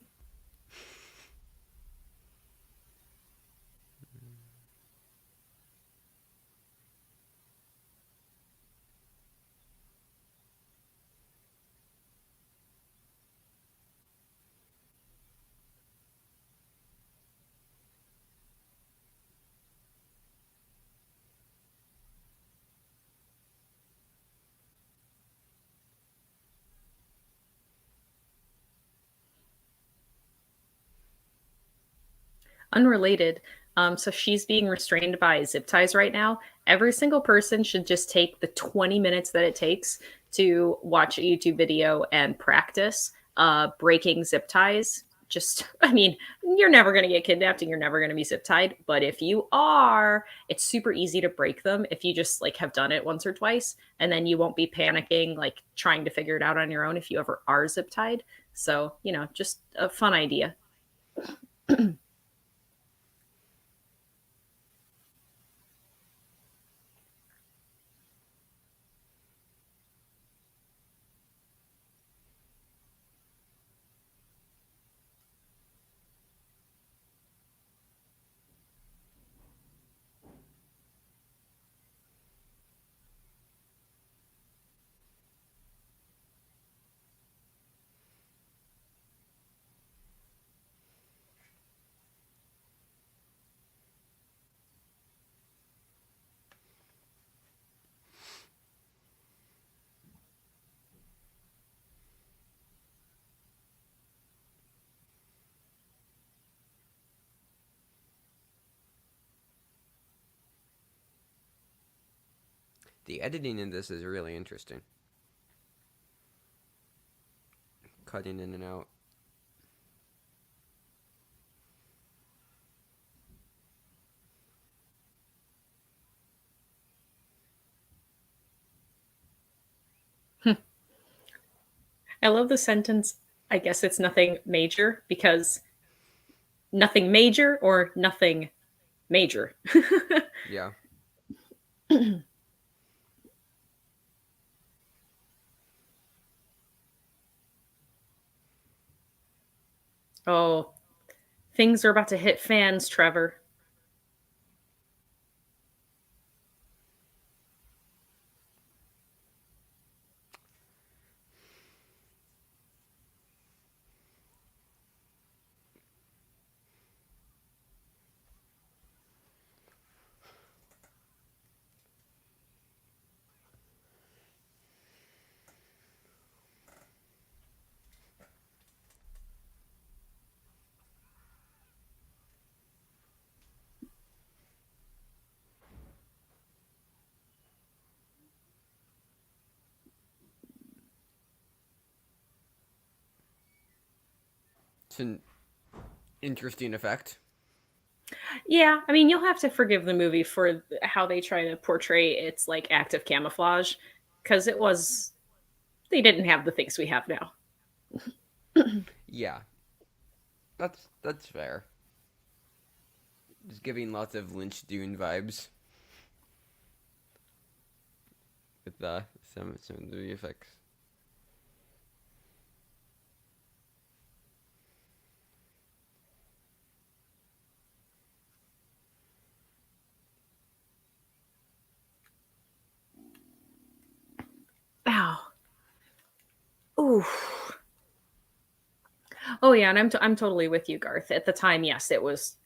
S2: Unrelated. So she's being restrained by zip ties right now. Every single person should just take the 20 minutes that it takes to watch a YouTube video and practice breaking zip ties. Just, I mean, you're never going to get kidnapped and you're never going to be zip tied. But if you are, it's super easy to break them if you just like have done it once or twice. And then you won't be panicking, like trying to figure it out on your own if you ever are zip tied. So, just a fun idea.
S1: The editing in this is really interesting. Cutting in and out.
S2: I love the sentence. I guess it's nothing major because nothing major or nothing major.
S1: Yeah.
S2: Oh, things are about to hit fans, Trevor.
S1: It's an interesting effect.
S2: Yeah, I mean, you'll have to forgive the movie for how they try to portray its like active camouflage, because it was they didn't have the things we have now.
S1: Yeah, that's fair. Just giving lots of Lynch Dune vibes with some of the effects.
S2: Ow. Ooh. Oh yeah, and I'm totally with you, Garth. At the time, yes, it was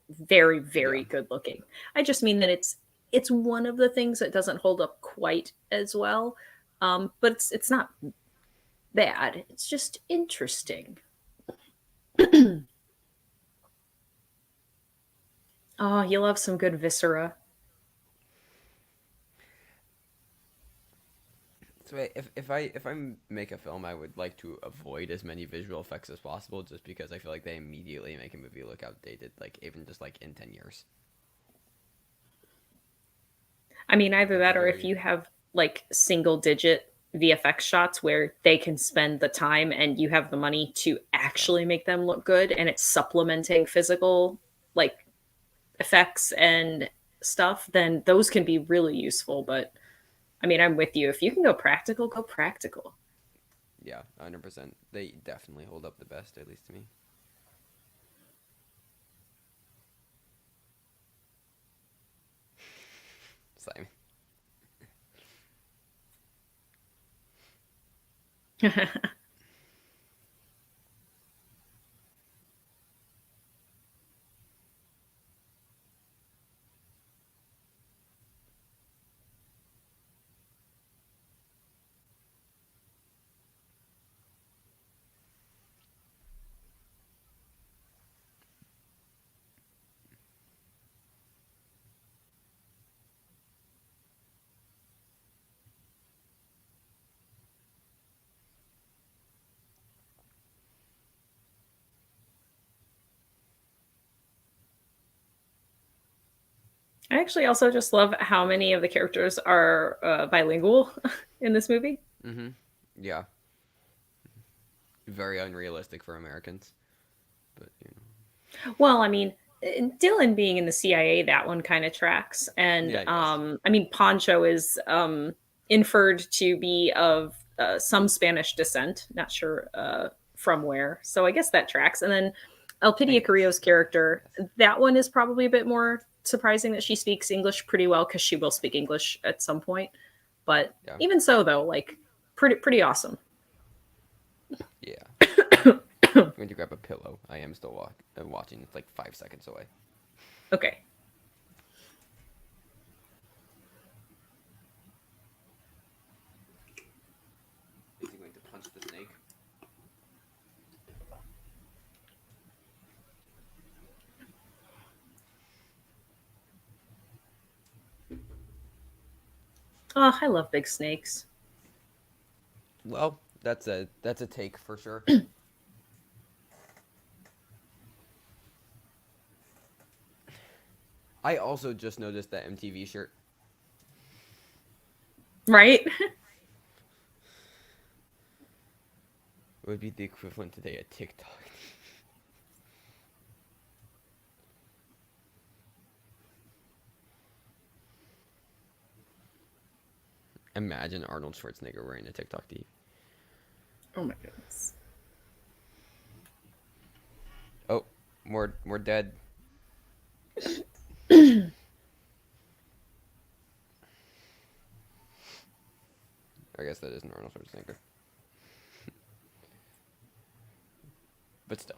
S2: very
S1: Yeah,
S2: very good looking. I just mean that it's one of the things that doesn't hold up quite as well, but it's not bad. It's just interesting. Oh, you love some good viscera.
S1: so if I make a film, I would like to avoid as many visual effects as possible, just because I feel like they immediately make a movie look outdated, like even just like in 10 years.
S2: I mean, either
S1: It's
S2: that or if
S1: very
S2: you have like single digit VFX shots where they can spend the time and you have the money to
S1: yeah,
S2: actually make them look good and it's supplementing physical like effects and stuff, then those can be really useful. But I mean, I'm with you. If you can go practical, go practical.
S1: yeah, 100%. They definitely hold up the best, at least to me. Simon.
S2: I actually also just love how many of the characters are bilingual in this movie.
S1: Mm-hmm. Yeah, very unrealistic for Americans, but
S2: Well, I mean, Dylan being in the CIA, that one kind of tracks. And
S1: yeah, I guess.
S2: I mean, Poncho is inferred to be of some Spanish descent, not sure from where. So I guess that tracks. And then
S1: I
S2: Elpidia
S1: guess.
S2: Carrillo's character, that one is probably a bit more surprising that she speaks English pretty well because she will speak English at some point. But
S1: Yeah,
S2: even so, though, like pretty awesome.
S1: yeah. I'm going to grab a pillow. I am still watching. It's like 5 seconds away.
S2: Okay.
S1: Is he going to punch the snake?
S2: Oh, I love big snakes.
S1: Well, that's a take for sure. I also just noticed that MTV shirt.
S2: Right?
S1: Would be the equivalent today of TikTok. Imagine Arnold Schwarzenegger wearing a TikTok tee.
S2: Oh my goodness.
S1: Oh, more dead. I guess that isn't Arnold Schwarzenegger, but still.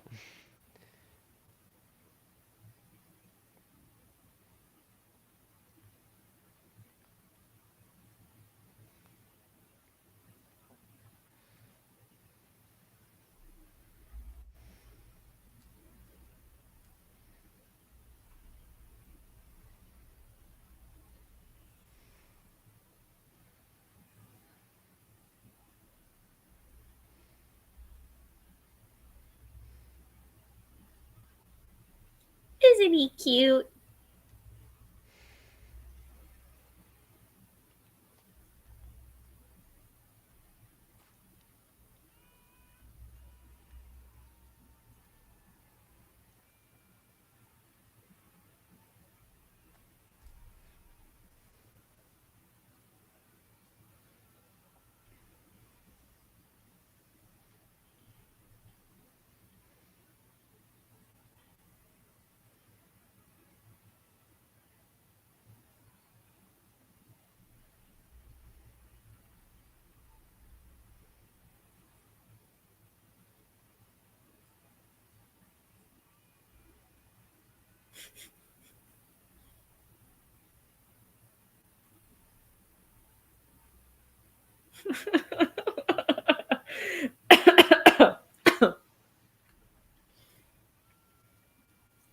S2: Isn't he cute?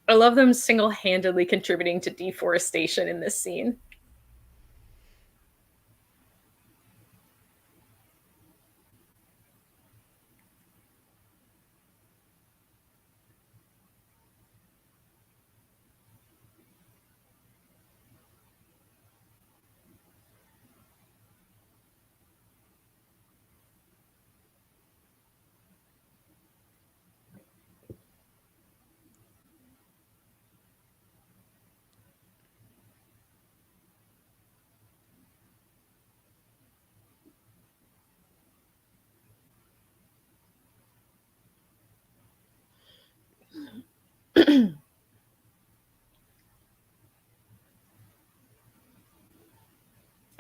S2: I love them single-handedly contributing to deforestation in this scene.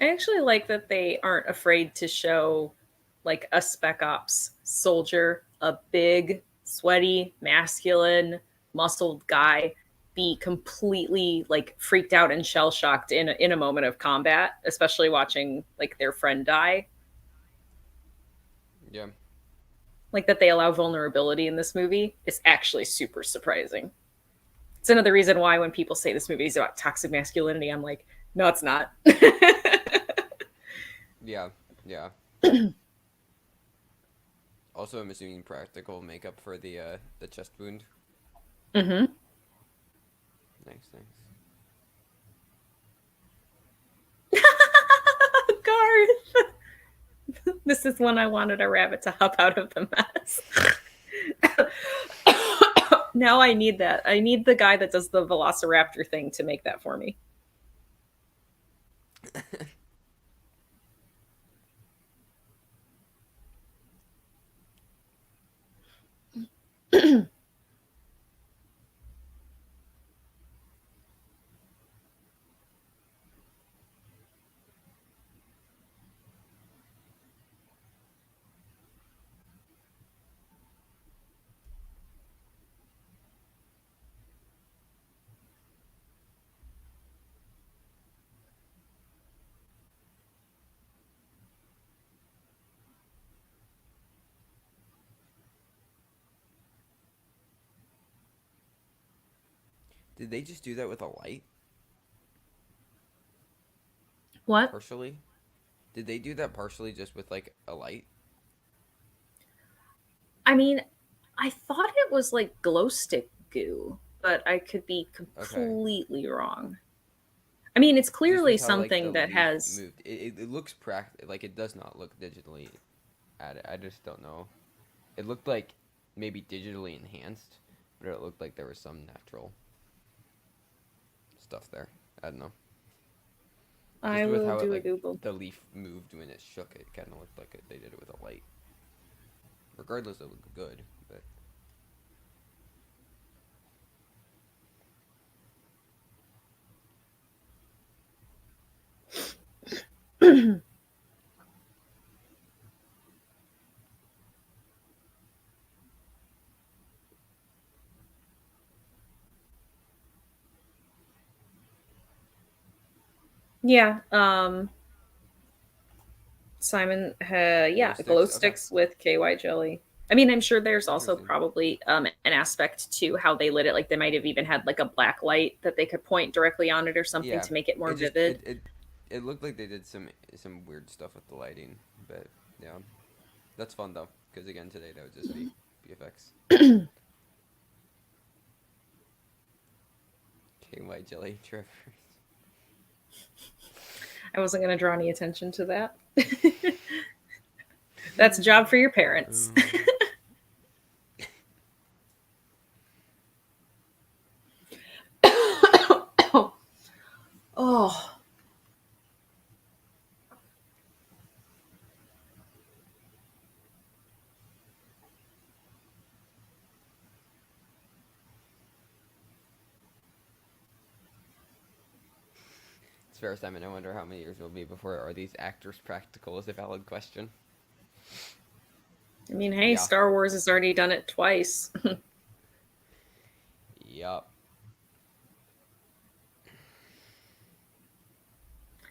S2: I actually like that they aren't afraid to show like a spec ops soldier, a big, sweaty, masculine, muscled guy be completely like freaked out and shell shocked in a moment of combat, especially watching like their friend die.
S1: Yeah.
S2: Like that they allow vulnerability in this movie is actually super surprising. It's another reason why when people say this movie is about toxic masculinity, I'm like, no, it's not.
S1: Yeah. Yeah. Also, I'm assuming practical makeup for the chest wound.
S2: Mm-hmm.
S1: Nice, nice.
S2: Garth. This is when I wanted a rabbit to hop out of the mess. Now I need that. I need the guy that does the velociraptor thing to make that for me.
S1: Did they just do that with a light?
S2: What?
S1: Partially? Did they do that partially just with like a light?
S2: I mean, I thought it was like glow stick goo, but I could be
S1: Okay.
S2: completely wrong. I mean, it's
S1: Just
S2: clearly
S1: with how like the
S2: something that
S1: leaf
S2: has.
S1: moved, it looks like it does not look digitally added. I just don't know. It looked like maybe digitally enhanced, but it looked like there was some natural stuff there. I don't know.
S2: I
S1: Just with
S2: will
S1: how it
S2: do a
S1: like
S2: Google.
S1: the leaf moved when it shook, it kind of looked like they did it with a light. Regardless, it looked good, but
S2: Yeah. Simon,
S1: glow
S2: yeah, glow
S1: sticks. Okay,
S2: sticks with KY jelly. I mean, I'm sure there's also
S1: interesting.
S2: probably an aspect to how they lit it. Like they might have even had like a black light that they could point directly on it or something
S1: Yeah,
S2: to make it more
S1: it just
S2: vivid.
S1: it looked like they did some weird stuff with the lighting, but yeah, that's fun though. Because again, today that would just be VFX. Okay, white jelly, Trevor.
S2: I wasn't going to draw any attention to that. That's a job for your parents. Oh.
S1: It's fair, Simon. I wonder how many years it will be before are these actors practical is a valid question.
S2: I mean, hey,
S1: Yeah.
S2: Star Wars has already done it twice.
S1: Yup.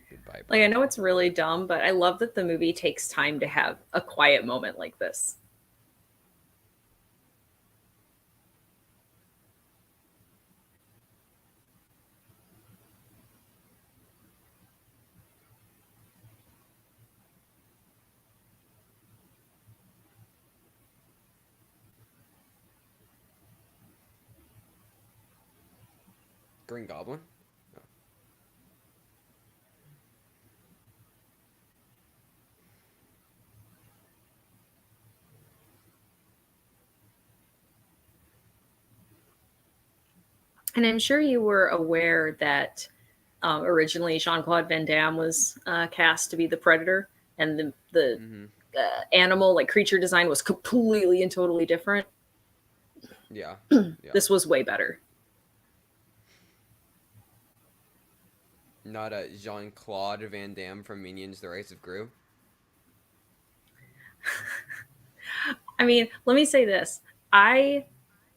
S1: Goodbye,
S2: Like, I
S1: Bob.
S2: know it's really dumb, but I love that the movie takes time to have a quiet moment like this.
S1: Green Goblin? Oh.
S2: And I'm sure you were aware that originally Jean-Claude Van Damme was cast to be the Predator, and the
S1: Mm-hmm.
S2: animal, like creature design, was completely and totally different.
S1: Yeah. Yeah.
S2: This was way better.
S1: Not a Jean-Claude Van Damme from Minions: The Rise of Gru.
S2: I mean, let me say this. I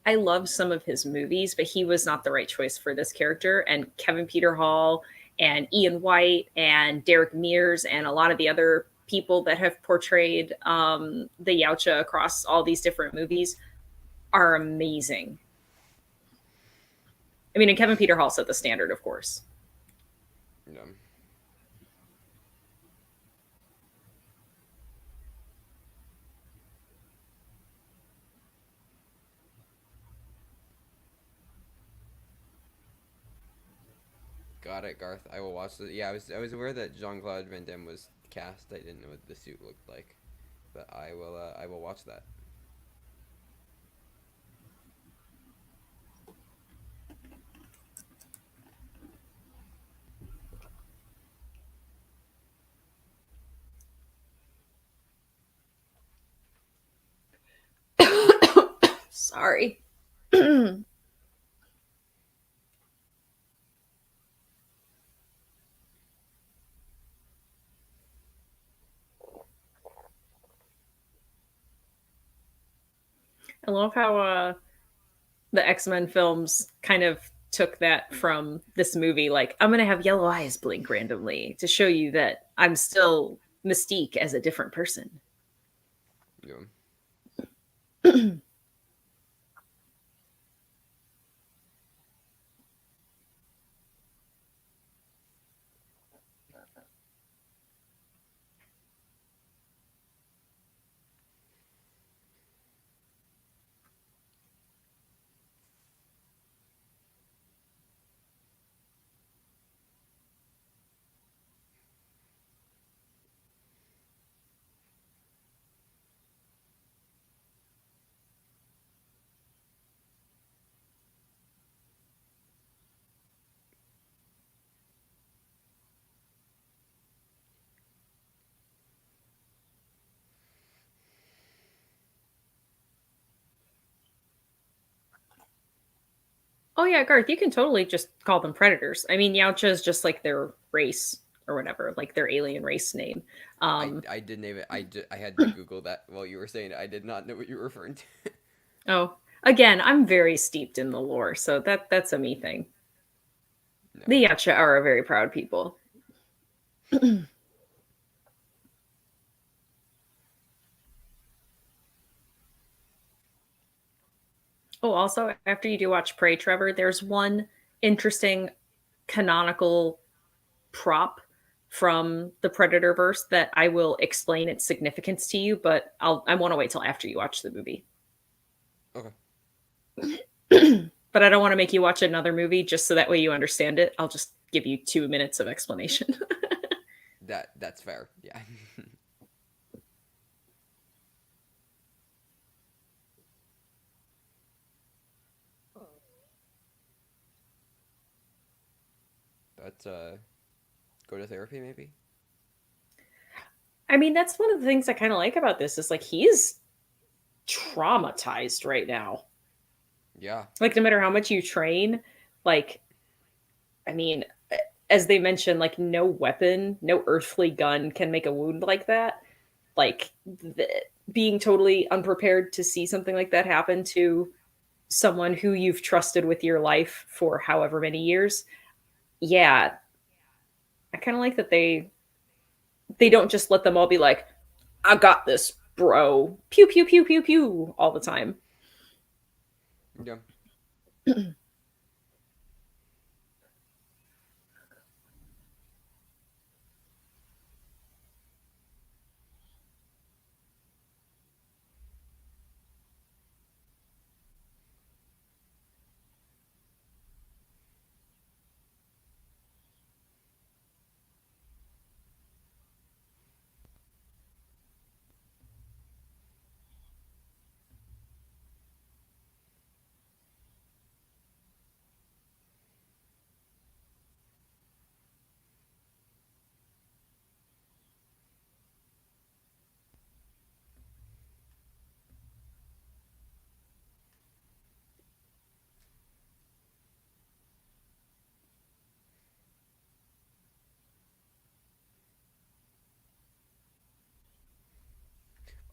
S2: love some of his movies, but he was not the right choice for this character. And Kevin Peter Hall and Ian White and Derek Mears and a lot of the other people that have portrayed the Yautja across all these different movies are amazing. I mean, and Kevin Peter Hall set the standard, of course.
S1: Yeah. Got it, Garth. I will watch the. Yeah, I was aware that Jean-Claude Van Damme was cast. I didn't know what the suit looked like, but I will watch that.
S2: Sorry. I love how the X-Men films kind of took that from this movie. Like, I'm going to have yellow eyes blink randomly to show you that I'm still Mystique as a different person.
S1: Yeah.
S2: Oh yeah, Garth, you can totally just call them predators. I mean, Yautja is just like their race or whatever, like their alien race name.
S1: I
S2: Um,
S1: I didn't even I had to Google that while you were saying it. I did not know what you were referring to.
S2: oh, again, I'm very steeped in the lore, so that's a me thing.
S1: No.
S2: The Yautja are a very proud people. Oh, also, after you do watch Prey, Trevor, there's one interesting canonical prop from the Predator verse that I will explain its significance to you, but I want to wait till after you watch the movie.
S1: Okay.
S2: But I don't want to make you watch another movie just so that way you understand it. I'll just give you 2 minutes of explanation.
S1: That's fair. Yeah. But go to therapy maybe.
S2: I mean, that's one of the things I kind of like about this is like he's traumatized right now.
S1: Yeah.
S2: Like no matter how much you train, like I mean, as they mentioned, like no weapon, no earthly gun can make a wound like that. Like being totally unprepared to see something like that happen to someone who you've trusted with your life for however many years. Yeah, I kind of like that they don't just let them all be like, "I got this, bro." Pew pew pew pew pew all the time.
S1: Yeah.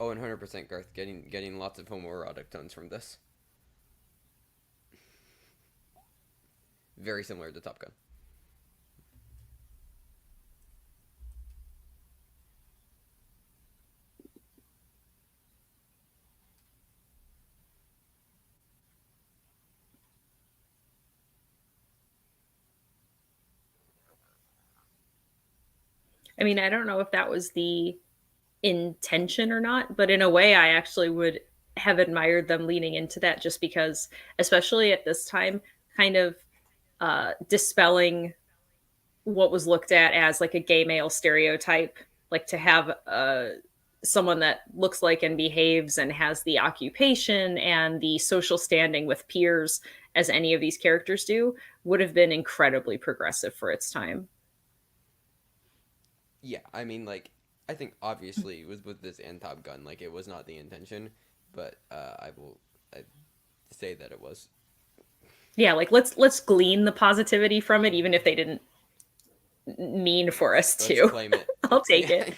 S1: Oh, and 100% Garth getting lots of homoerotic tones from this. Very similar to Top Gun.
S2: I mean, I don't know if that was the intention or not, but in a way, I actually would have admired them leaning into that just because, especially at this time, kind of dispelling what was looked at as like a gay male stereotype, like to have someone that looks like and behaves and has the occupation and the social standing with peers as any of these characters do would have been incredibly progressive for its time.
S1: Yeah, I mean, like, I think obviously with this and Top Gun, like, it was not the intention, but I will say that it was.
S2: Yeah, like let's glean the positivity from it, even if they didn't mean for us
S1: Let's
S2: to.
S1: claim it.
S2: I'll
S1: Let's
S2: take
S1: yeah.
S2: it.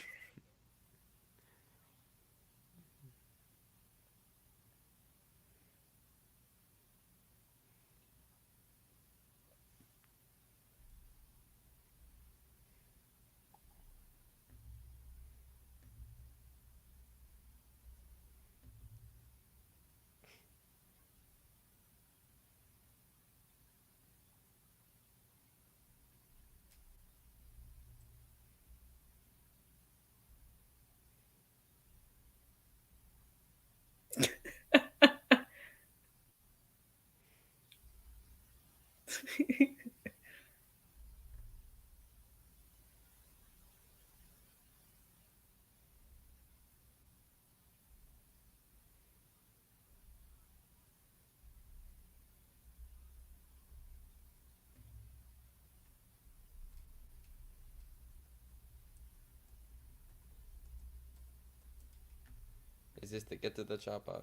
S1: Is this to get to the chopper?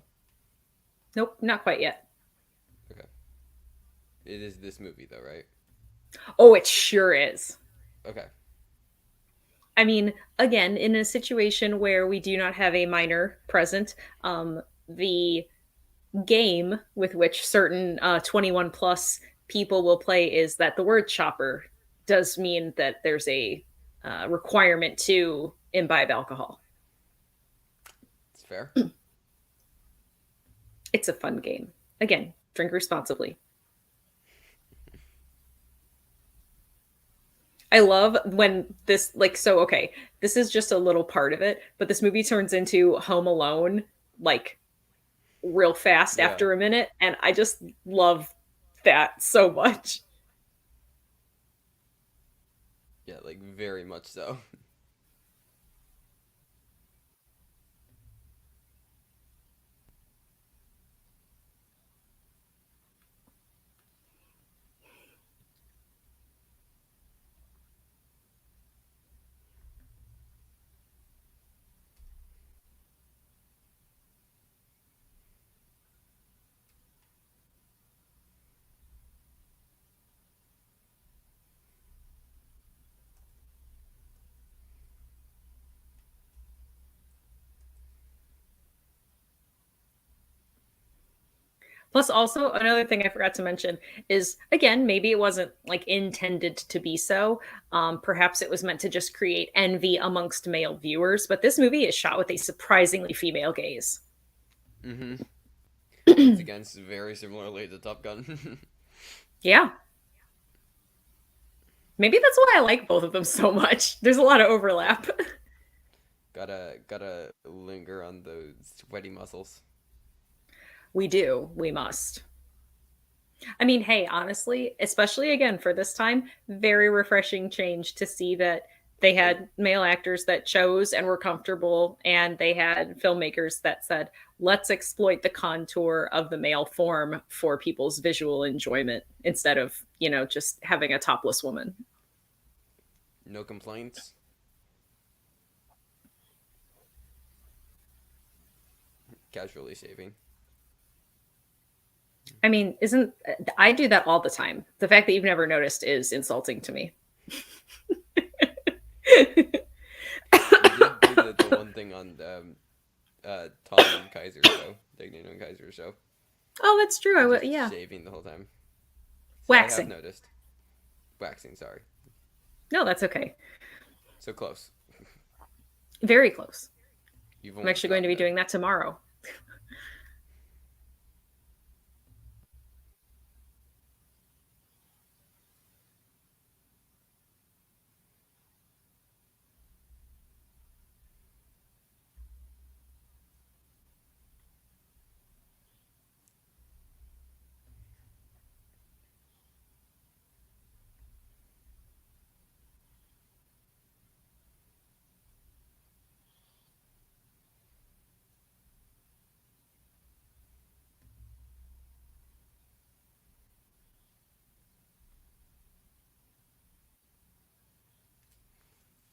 S2: Nope, not quite yet.
S1: Okay. It is this movie though, right?
S2: Oh, it sure is.
S1: Okay.
S2: I mean, again, in a situation where we do not have a minor present, the game with which certain 21 plus people will play is that the word chopper does mean that there's a requirement to imbibe alcohol.
S1: It's fair.
S2: It's a fun game. Again, drink responsibly. I love when this like so okay, this is just a little part of it, but this movie turns into Home Alone like real fast
S1: Yeah.
S2: after a minute and I just love that so much.
S1: Yeah, like very much so.
S2: Plus, also another thing I forgot to mention is again, maybe it wasn't like intended to be so. Perhaps it was meant to just create envy amongst male viewers. But this movie is shot with a surprisingly female gaze.
S1: Mm-hmm. Once again, it's very similarly to Top Gun.
S2: Yeah, maybe that's why I like both of them so much. There's a lot of overlap.
S1: Gotta linger on those sweaty muscles.
S2: We do. We must. I mean, hey, honestly, especially again for this time, very refreshing change to see that they
S1: It
S2: had male actors that chose and were comfortable, and they had filmmakers that said, let's exploit the contour of the male form for people's visual enjoyment instead of, just having a topless woman.
S1: no complaints. Casually shaving.
S2: I mean, isn't I do that all the time? The fact that you've never noticed is insulting to me.
S1: You did do the one thing on Tom and Kaiser show, Dignano and Kaiser show.
S2: Oh, that's true.
S1: Just
S2: Yeah.
S1: shaving the whole time. So I have
S2: Waxing.
S1: noticed. Waxing, sorry.
S2: No, that's okay.
S1: So close.
S2: Very close.
S1: You've
S2: I'm
S1: almost
S2: actually going to
S1: gotten
S2: be
S1: there.
S2: doing that tomorrow.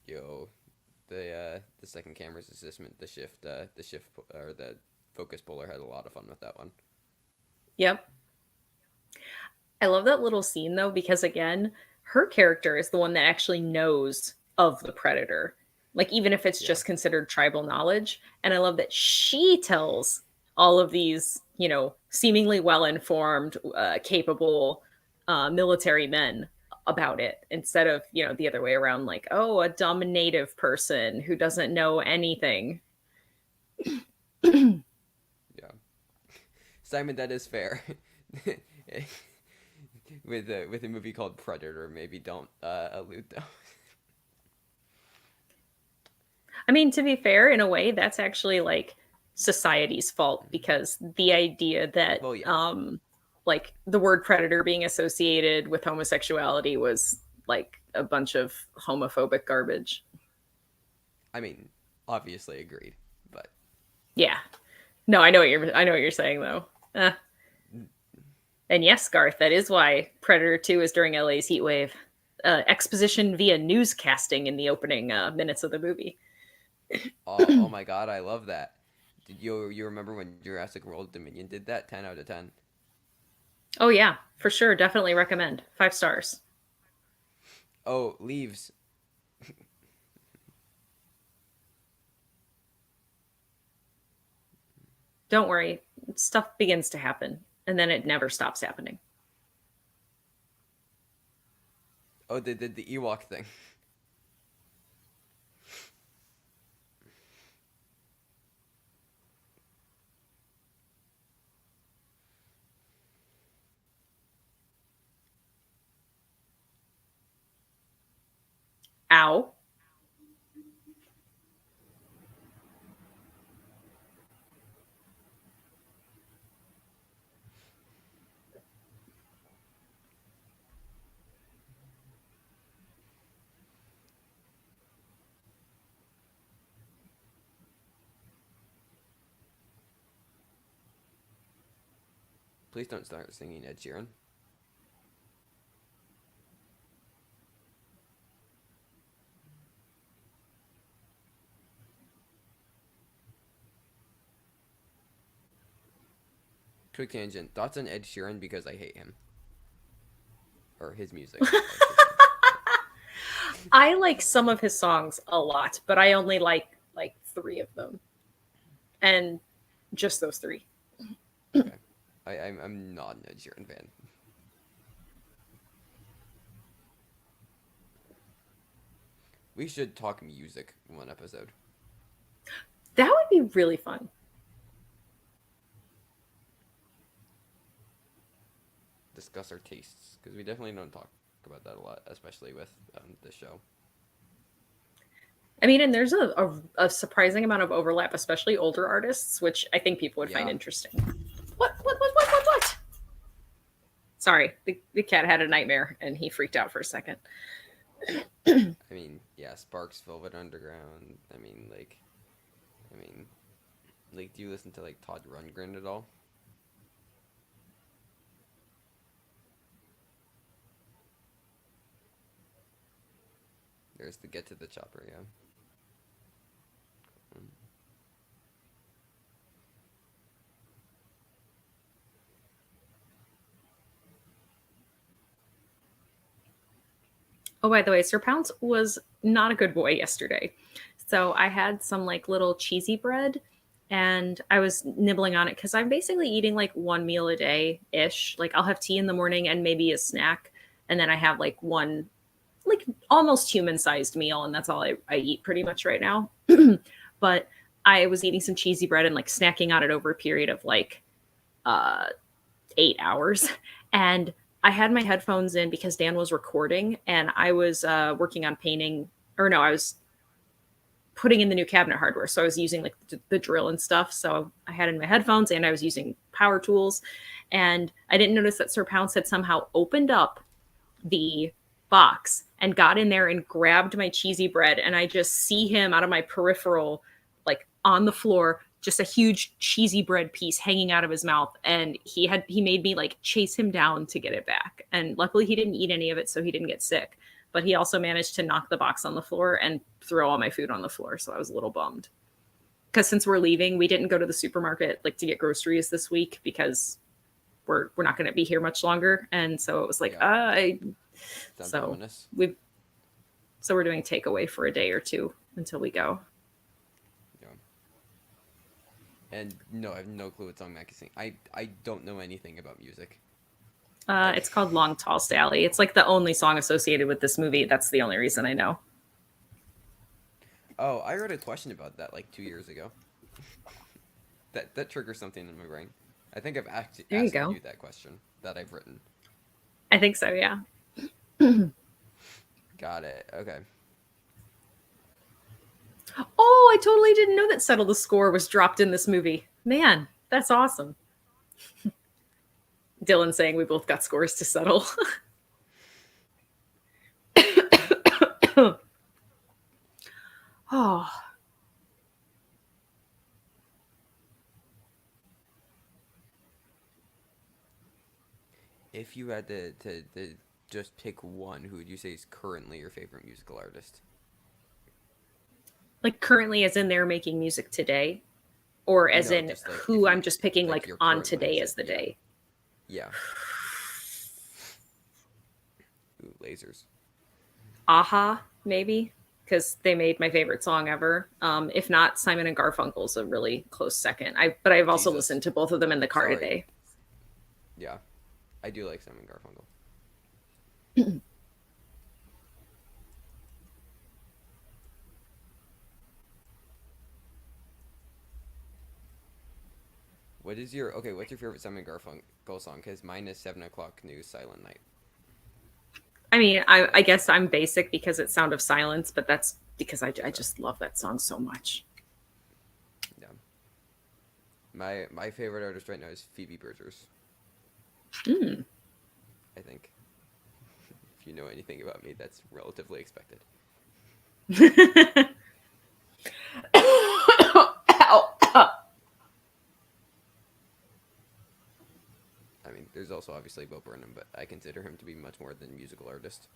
S1: Yo, the second camera's assistant, or the focus puller had a lot of fun with that one.
S2: Yep. I love that little scene though, because again, her character is the one that actually knows of the predator. Like, even if it's
S1: Yeah.
S2: just considered tribal knowledge. And I love that she tells all of these, seemingly well informed, capable military men about it instead of, the other way around, like, oh, a dumb native person who doesn't know anything.
S1: Yeah. Simon, that is fair. With a movie called Predator, maybe don't allude though.
S2: I mean, to be fair, in a way, that's actually like society's fault because the idea that
S1: Well, yeah.
S2: like the word predator being associated with homosexuality was like a bunch of homophobic garbage.
S1: I mean, obviously agreed, but
S2: Yeah. No, I know what you're saying though. And yes, Garth, that is why Predator 2 is during LA's heat wave. Exposition via newscasting in the opening minutes of the movie.
S1: oh my god, I love that. Did you remember when Jurassic World Dominion did that? 10 out of 10.
S2: Oh yeah, for sure, definitely recommend. 5 stars.
S1: Oh, leaves.
S2: Don't worry, stuff begins to happen and then it never stops happening.
S1: Oh, they did the Ewok thing.
S2: Ow.
S1: Please don't start singing Ed Sheeran. Quick tangent. Thoughts on Ed Sheeran because I hate him. Or his music, I should say.
S2: I like some of his songs a lot, but I only like three of them, and just those three.
S1: Okay. I'm not an Ed Sheeran fan. We should talk music one episode.
S2: That would be really fun.
S1: Discuss our tastes. Because we definitely don't talk about that a lot, especially with this show.
S2: I mean, and there's a surprising amount of overlap, especially older artists, which I think people would find
S1: Yeah.
S2: interesting. What? Sorry, the cat had a nightmare and he freaked out for a second.
S1: I mean, yeah, Sparks, Velvet Underground. Do you listen to like Todd Rundgren at all? There's the Get to the Chopper, yeah. Mm.
S2: Oh, by the way, Sir Pounce was not a good boy yesterday. So I had some like little cheesy bread and I was nibbling on it because I'm basically eating like one meal a day ish. Like I'll have tea in the morning and maybe a snack. And then I have like one like almost human sized meal. And that's all I eat pretty much right now. But I was eating some cheesy bread and like snacking on it over a period of like uh, 8 hours. And I had my headphones in because Dan was recording and I was working on painting, or no, I was putting in the new cabinet hardware. So I was using like the drill and stuff. So I had in my headphones and I was using power tools. And I didn't notice that Sir Pounce had somehow opened up the box and got in there and grabbed my cheesy bread. And I just see him out of my peripheral, like on the floor, just a huge cheesy bread piece hanging out of his mouth. And he made me like chase him down to get it back. And luckily he didn't eat any of it, so he didn't get sick. But he also managed to knock the box on the floor and throw all my food on the floor. So I was a little bummed. Because since we're leaving, we didn't go to the supermarket like to get groceries this week because we're not going to be here much longer. And so it was like,
S1: Yeah. Sounds
S2: so
S1: ominous.
S2: we're doing takeaway for a day or two until we go.
S1: Yeah. And no, I have no clue what song Mac is singing. I don't know anything about music.
S2: It's called Long Tall Sally. It's like the only song associated with this movie. That's the only reason I know.
S1: Oh, I wrote a question about that like 2 years ago. That triggers something in my brain. I think I've actually
S2: There you
S1: asked
S2: go.
S1: you that question that I've written.
S2: I think so, yeah.
S1: Got it. Okay.
S2: Oh, I totally didn't know that Settle the Score was dropped in this movie. Man, that's awesome. Dylan saying we both got scores to settle. Oh,
S1: If you had to just pick one, who would you say is currently your favorite musical artist?
S2: like currently as in they're making music today, or as
S1: No,
S2: in
S1: just like if
S2: who
S1: you
S2: I'm just picking
S1: like
S2: like
S1: your
S2: on
S1: current
S2: today
S1: music.
S2: as the
S1: Yeah.
S2: day.
S1: Yeah. Ooh, lasers.
S2: Aha, maybe, because they made my favorite song ever. If not, Simon and Garfunkel's a really close second. But I've also
S1: Jesus.
S2: listened to both of them in the car
S1: Sorry.
S2: today.
S1: Yeah. I do like Simon Garfunkel. What's your favorite Simon Garfunkel song? Because mine is 7 O'Clock News Silent Night.
S2: I mean, I guess I'm basic because it's Sound of Silence, but that's because I just love that song so much.
S1: Yeah. My favorite artist right now is Phoebe Bridgers,
S2: Mm.
S1: I think. If you know anything about me, that's relatively expected.
S2: Ow.
S1: I also obviously Bo Burnham, but I consider him to be much more than a musical artist.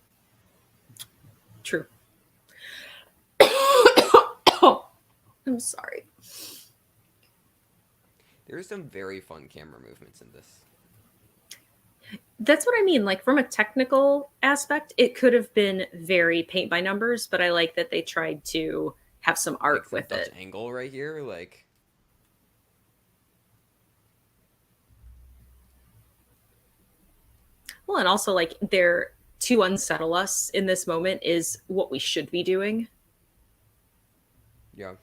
S2: True. Oh, I'm sorry.
S1: There are some very fun camera movements in this.
S2: That's what I mean. Like from a technical aspect, it could have been very paint by numbers, but I like that they tried to have some art
S1: Like the
S2: with
S1: Dutch
S2: it.
S1: angle right here, like
S2: Well, and also like they're to unsettle us in this moment is what we should be doing.
S1: yeah.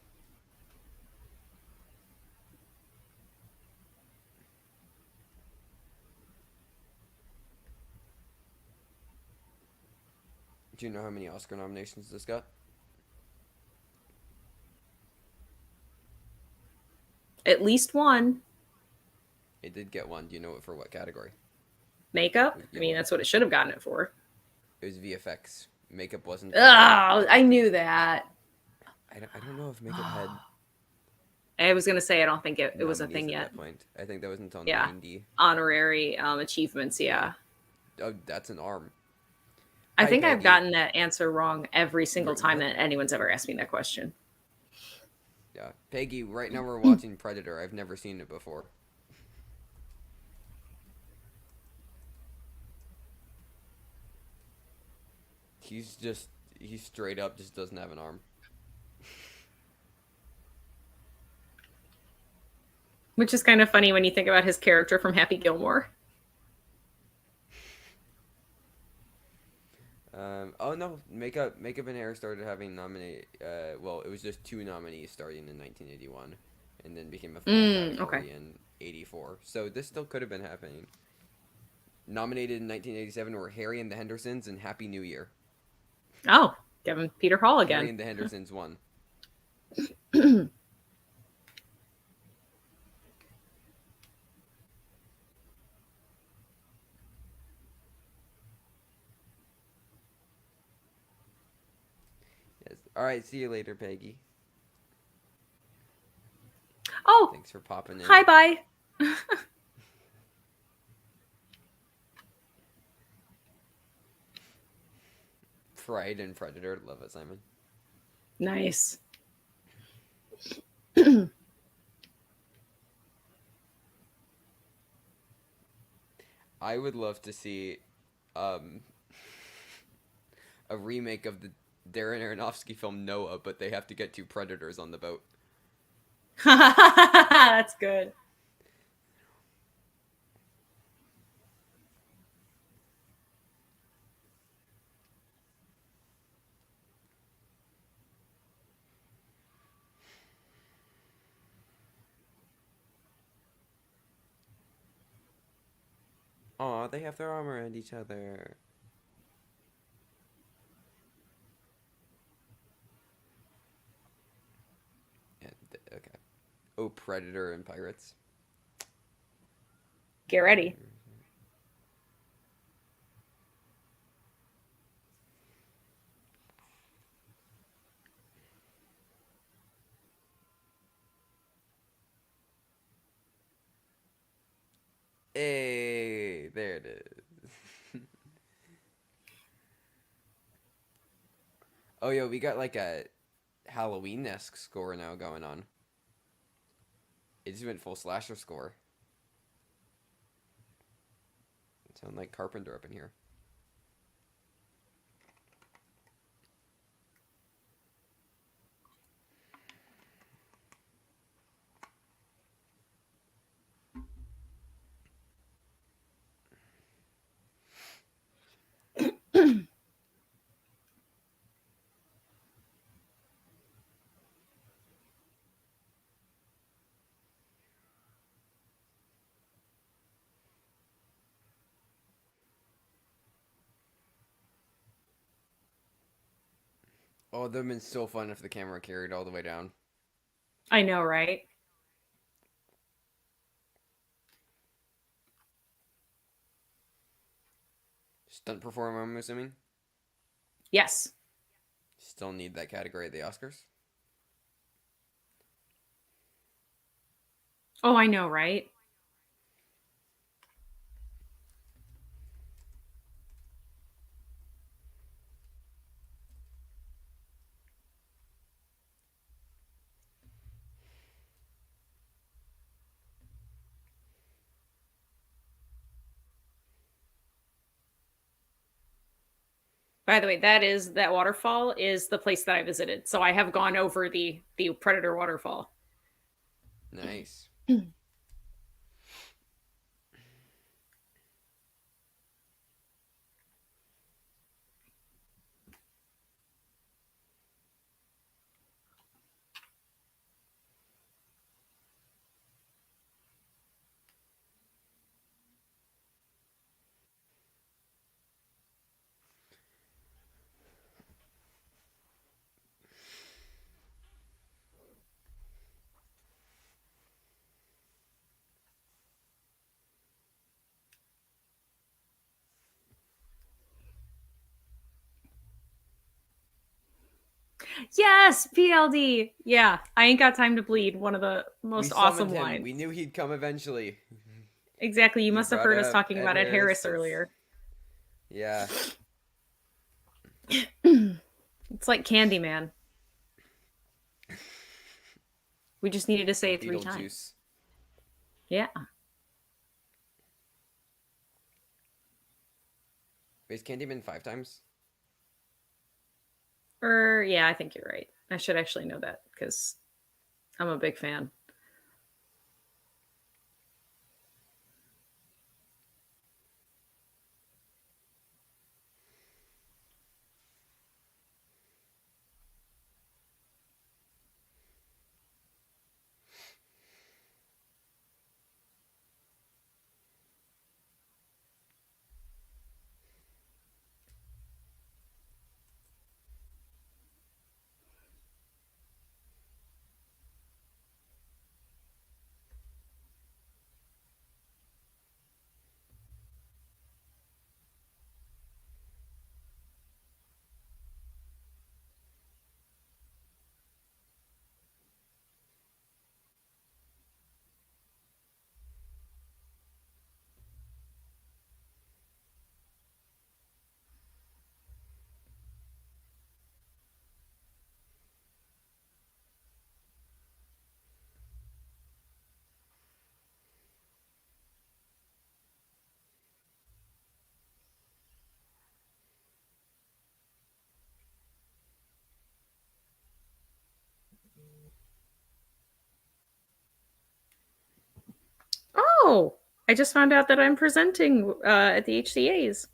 S1: Do you know how many Oscar nominations this got?
S2: At least one.
S1: It did get one. Do you know it for what category?
S2: Makeup. I
S1: Yeah,
S2: mean,
S1: what
S2: that's what it should have gotten it for.
S1: it was VFX. Makeup wasn't.
S2: Oh, I knew that.
S1: I don't know if makeup had
S2: I was gonna say I don't think it was a
S1: nominees
S2: thing
S1: at
S2: yet.
S1: that point. I think that was until
S2: Yeah,
S1: 90.
S2: honorary achievements.
S1: Yeah.
S2: Yeah,
S1: Oh, that's an arm.
S2: I
S1: Hi,
S2: think I've
S1: Peggy.
S2: gotten that answer wrong every single time
S1: What?
S2: that anyone's ever asked me that question.
S1: Yeah. Peggy, right now we're watching Predator. I've never seen it before. He straight up just doesn't have an arm.
S2: Which is kind of funny when you think about his character from Happy Gilmore.
S1: Oh no, makeup and hair started having nominate. Well, it was just 2 nominees starting in 1981, and then became a full
S2: Okay.
S1: category in 84. So this still could have been happening. Nominated in 1987 were Harry and the Hendersons and Happy New Year.
S2: Oh, Kevin Peter Hall
S1: Harry
S2: again.
S1: and the Hendersons won. Yes. All right. See you later, Peggy.
S2: Oh,
S1: Thanks for popping in.
S2: hi, bye.
S1: Pride and Predator. Love it, Simon.
S2: Nice.
S1: I would love to see um, a remake of the Darren Aronofsky film Noah, but they have to get 2 predators on the boat.
S2: That's good.
S1: Aw, they have their arm around each other. Yeah, okay. Oh, Predator and Pirates.
S2: Get ready.
S1: Hey, there it is. Oh, yo, we got like a Halloween-esque score now going on. It just went full slasher score. It sounds like Carpenter up in here. Oh, that would have been so fun if the camera carried all the way down.
S2: I know, right?
S1: Stunt performer, I'm assuming.
S2: Yes.
S1: Still need that category at the Oscars.
S2: Oh, I know, right? By the way, that waterfall is the place that I visited. So I have gone over the Predator waterfall.
S1: Nice.
S2: Yes, PLD. Yeah, I ain't got time to bleed. One of the
S1: We
S2: most
S1: summoned
S2: awesome
S1: him. We
S2: lines.
S1: knew he'd come eventually.
S2: Exactly. You
S1: He
S2: must have
S1: brought
S2: heard us
S1: up
S2: talking
S1: Ed
S2: about Ed
S1: Harris.
S2: Harris
S1: That's
S2: earlier.
S1: yeah.
S2: It's like Candyman. We just needed to say
S1: Or
S2: it 3 times.
S1: Beetlejuice.
S2: Yeah.
S1: Is Candyman 5 times?
S2: Or yeah, I think you're right. I should actually know that because I'm a big fan. Oh, I just found out that I'm presenting at the HCAs.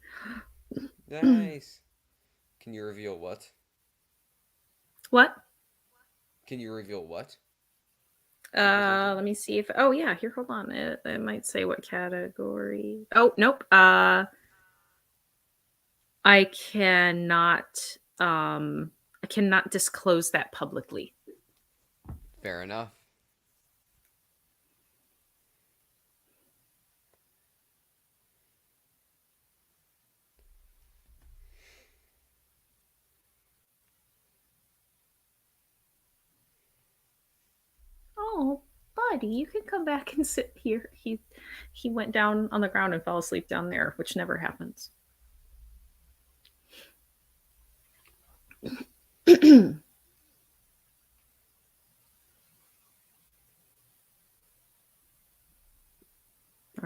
S1: Nice. Can you reveal what?
S2: What?
S1: Can you reveal what? You're presenting?
S2: Let me see if. Oh yeah, here. Hold on. It might say what category. Oh nope. I cannot. I cannot disclose that publicly.
S1: Fair enough.
S2: Oh, buddy, you can come back and sit here. He went down on the ground and fell asleep down there, which never happens. All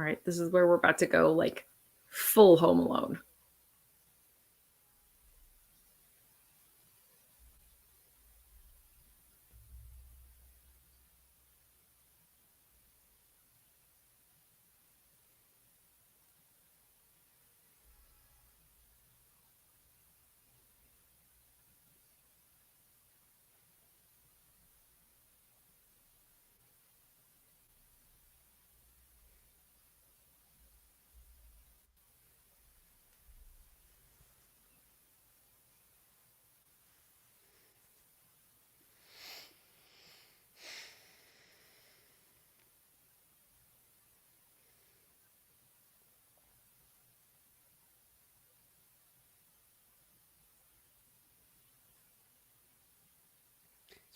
S2: right, this is where we're about to go like full Home Alone.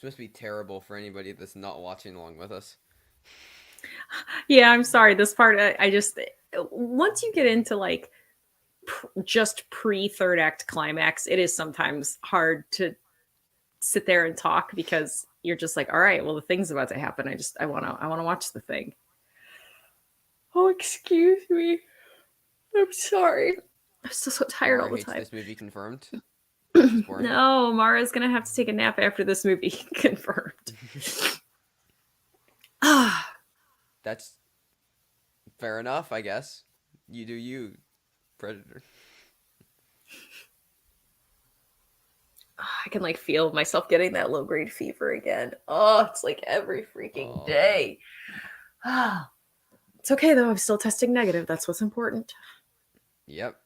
S1: This must be terrible for anybody that's not watching along with us.
S2: Yeah, I'm sorry. This part, I just once you get into like just pre third act climax, it is sometimes hard to sit there and talk because you're just like, all right, well, the thing's about to happen. I want to watch the thing. Oh, excuse me. I'm sorry. I'm still so tired all
S1: Mara
S2: the
S1: hates
S2: time.
S1: this movie confirmed. This is boring.
S2: No, Mara's gonna have to take a nap after this movie. Confirmed. Ah,
S1: That's fair enough, I guess. You do you, Predator.
S2: I can like feel myself getting that low grade fever again. Oh, it's like every freaking
S1: Oh,
S2: day. Ah, it's okay though. I'm still testing negative. That's what's important.
S1: yep.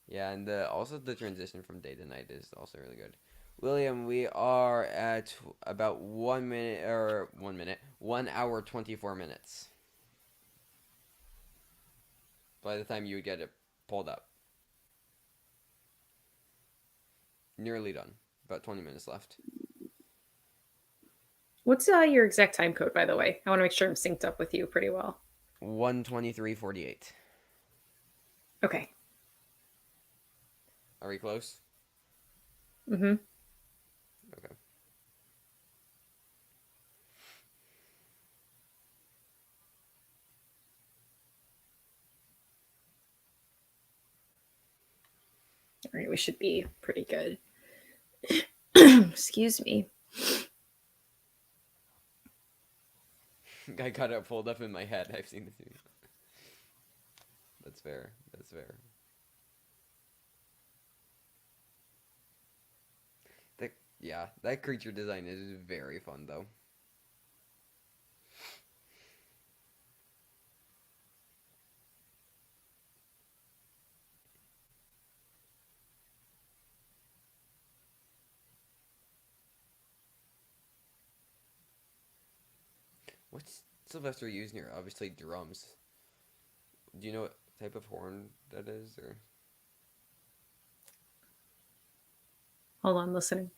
S1: Yeah, and also the transition from day to night is also really good. William, we are at about 1 hour 24 minutes. By the time you would get it pulled up, nearly done. About 20 minutes left.
S2: What's your exact time code, by the way? I want to make sure I'm synced up with you pretty well.
S1: 1:23:48.
S2: Okay.
S1: Are we close?
S2: Mm-hmm.
S1: Okay.
S2: All right, we should be pretty good. Excuse me.
S1: I got it pulled up in my head. I've seen this movie. That's fair. That's fair. Yeah, that creature design is very fun though. What's Silvestri using here? Obviously drums. Do you know what type of horn that is, or?
S2: Hold on, listening.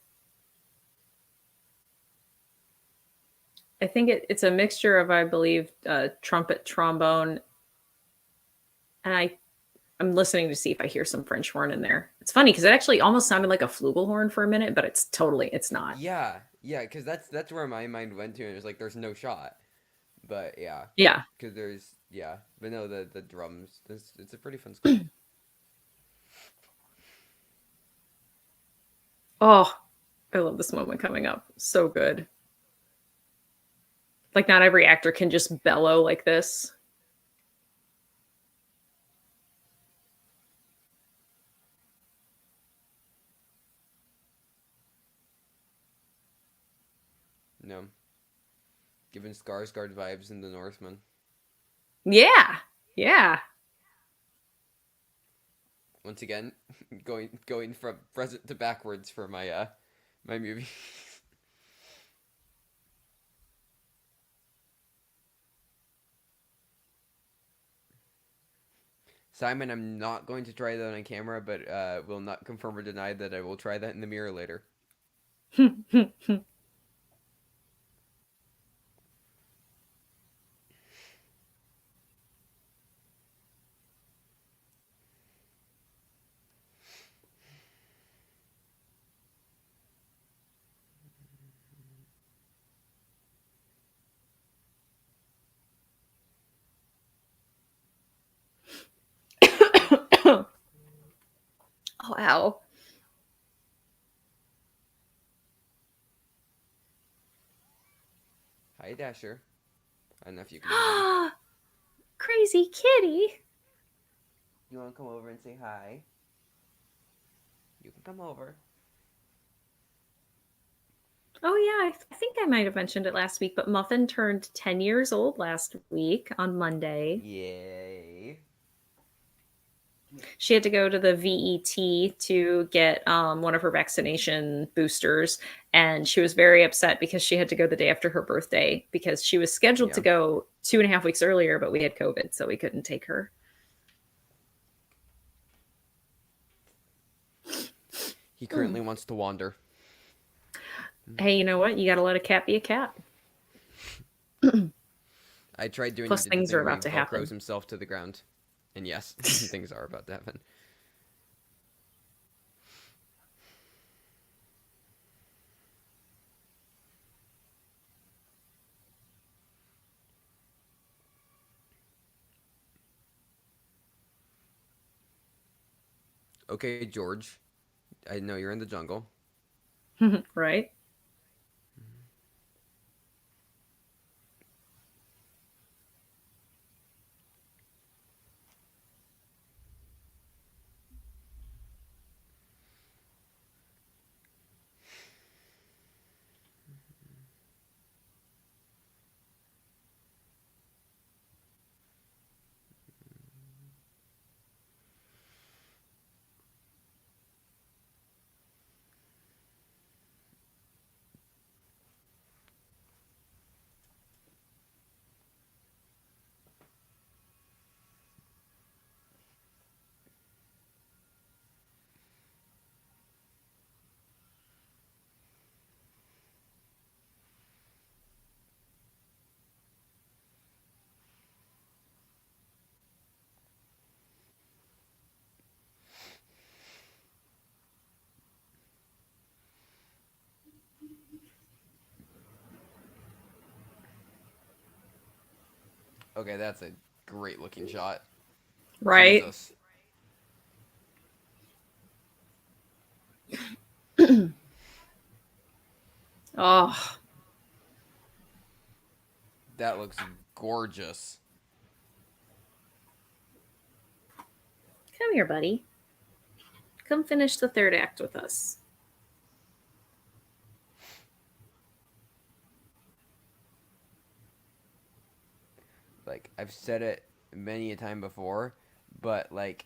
S2: I think it's a mixture of, I believe, trumpet, trombone, and I'm listening to see if I hear some French horn in there. It's funny because it actually almost sounded like a flugelhorn for a minute, but it's not.
S1: Yeah, yeah, because that's where my mind went to, and it was like, there's no shot. But yeah,
S2: Yeah.
S1: because but no, the drums. It's a pretty fun score.
S2: Oh, I love this moment coming up. So good. Like not every actor can just bellow like this.
S1: No, giving Skarsgård vibes in The Northman.
S2: Yeah. Yeah.
S1: Once again, going from present to backwards for my movie. Simon, I'm not going to try that on camera, but will not confirm or deny that I will try that in the mirror later.
S2: Oh, ow.
S1: Hi, Dasher. I don't know if you can hear me.
S2: Crazy kitty.
S1: You want to come over and say hi? You can come over.
S2: Oh, yeah. I think I might have mentioned it last week, but Muffin turned 10 years old last week on Monday.
S1: Yay.
S2: She had to go to the VET to get one of her vaccination boosters. And she was very upset because she had to go the day after her birthday because she was scheduled to
S1: Yeah.
S2: go 2.5 weeks earlier, but we had COVID, so we couldn't take her.
S1: He currently wants to wander.
S2: Hey, you know what? You got to let a cat be a cat.
S1: I tried doing
S2: Plus,
S1: the
S2: things are
S1: thing where he
S2: about to
S1: velcros
S2: happen.
S1: himself to the ground. And yes, things are about to happen. Okay, George, I know you're in the jungle.
S2: Right?
S1: Okay, that's a great looking shot.
S2: Right?
S1: Jesus.
S2: Oh,
S1: That looks gorgeous.
S2: come here, buddy. Come finish the third act with us.
S1: Like I've said it many a time before, but like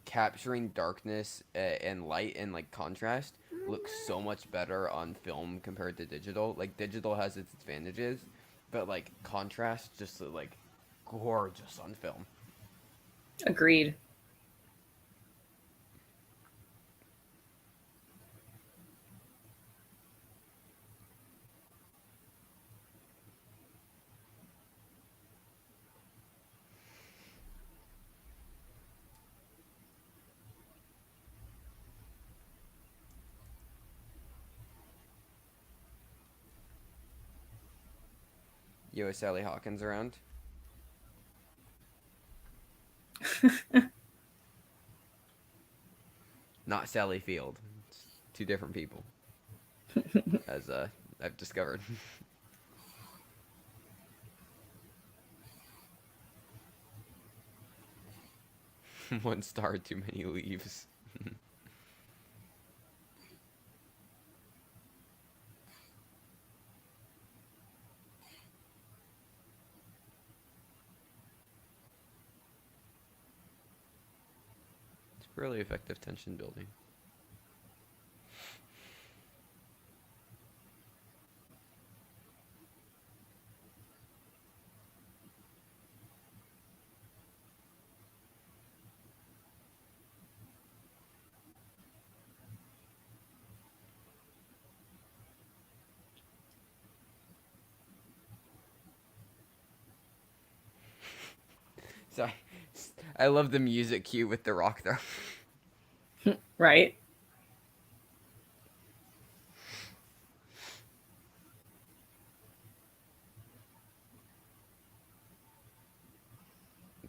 S1: capturing darkness and light and like contrast looks so much better on film compared to digital. Like digital has its advantages, but like contrast just like gorgeous on film.
S2: Agreed.
S1: Yo, is Sally Hawkins around? Not Sally Field. It's two different people, as I've discovered. One star, too many leaves. It's really effective tension building. Sorry, I love the music cue with the rock though.
S2: Right?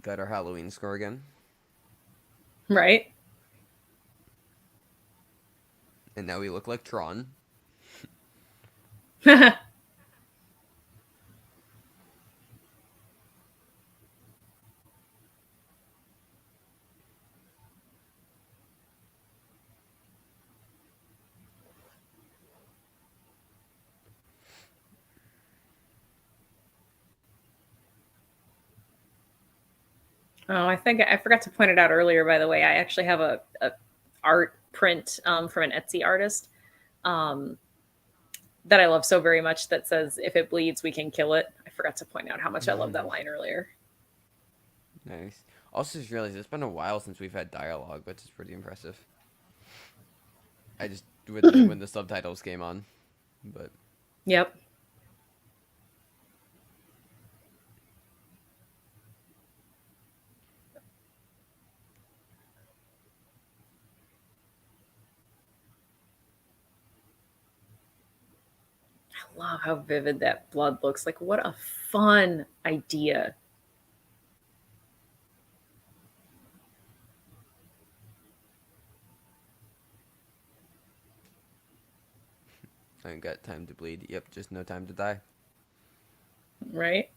S1: Got our Halloween score again,
S2: Right?
S1: and now we look like Tron.
S2: Oh, I think I forgot to point it out earlier. By the way, I actually have a art print from an Etsy artist um, that I love so very much that says, "If it bleeds, we can kill it." I forgot to point out how much I love that line earlier.
S1: Nice. Also, just realized it's been a while since we've had dialogue, which is pretty impressive. I just when the subtitles came on, but
S2: Yep. I love how vivid that blood looks. Like, what a fun idea.
S1: I ain't got time to bleed. Yep, just no time to die.
S2: Right?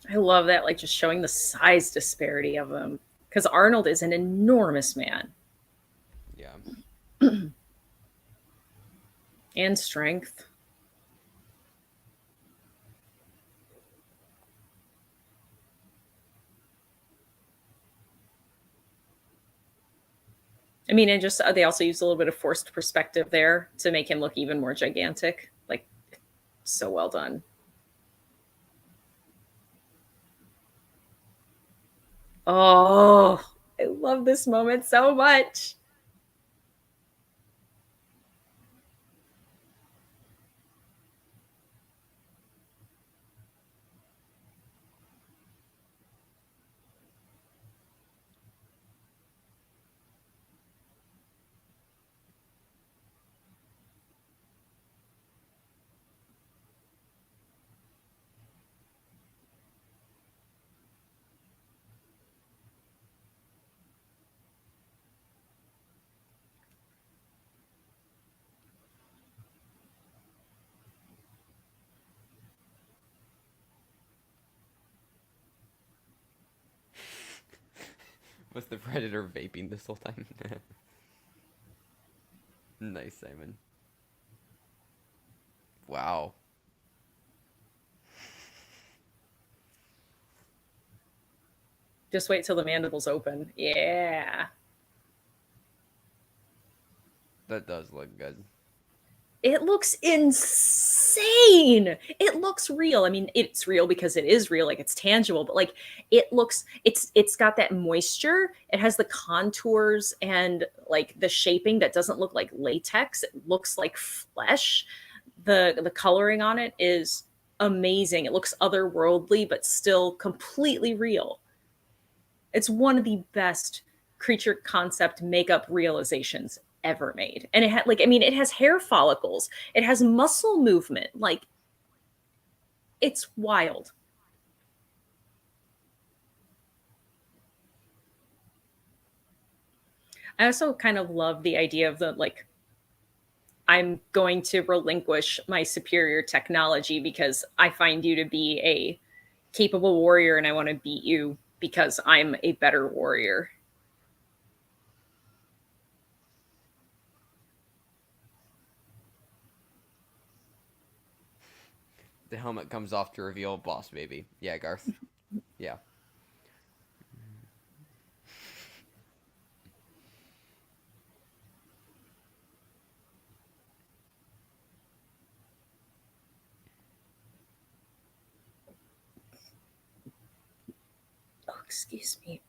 S2: I love that, like just showing the size disparity of them. Because Arnold is an enormous man.
S1: Yeah.
S2: And strength. I mean, and just they also use a little bit of forced perspective there to make him look even more gigantic. Like, so well done. Oh, I love this moment so much.
S1: Was the predator vaping this whole time? Nice, Simon. Wow.
S2: Just wait till the mandibles open. Yeah.
S1: That does look good.
S2: It looks insane. It looks real. I mean, it's real because it is real, like it's tangible, but like it's got that moisture. It has the contours and like the shaping that doesn't look like latex. It looks like flesh. The coloring on it is amazing. It looks otherworldly but still completely real. It's one of the best creature concept makeup realizations ever made. And it had like, I mean, it has hair follicles, it has muscle movement. Like, it's wild. I also kind of love the idea of the like, I'm going to relinquish my superior technology because I find you to be a capable warrior and I want to beat you because I'm a better warrior.
S1: The helmet comes off to reveal boss baby. Yeah, Garth. Yeah.
S2: Oh, excuse me.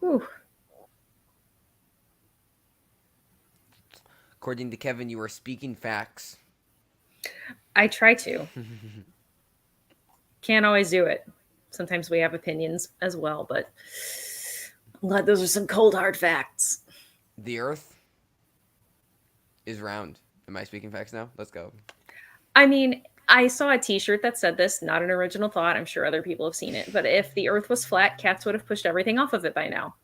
S2: Whew.
S1: According to Kevin, you are speaking facts.
S2: I try to. Can't always do it. Sometimes we have opinions as well, but I'm glad those are some cold hard facts.
S1: The Earth is round. Am I speaking facts now? Let's go.
S2: I mean, I saw a t-shirt that said this, not an original thought. I'm sure other people have seen it, but if the earth was flat, cats would have pushed everything off of it by now.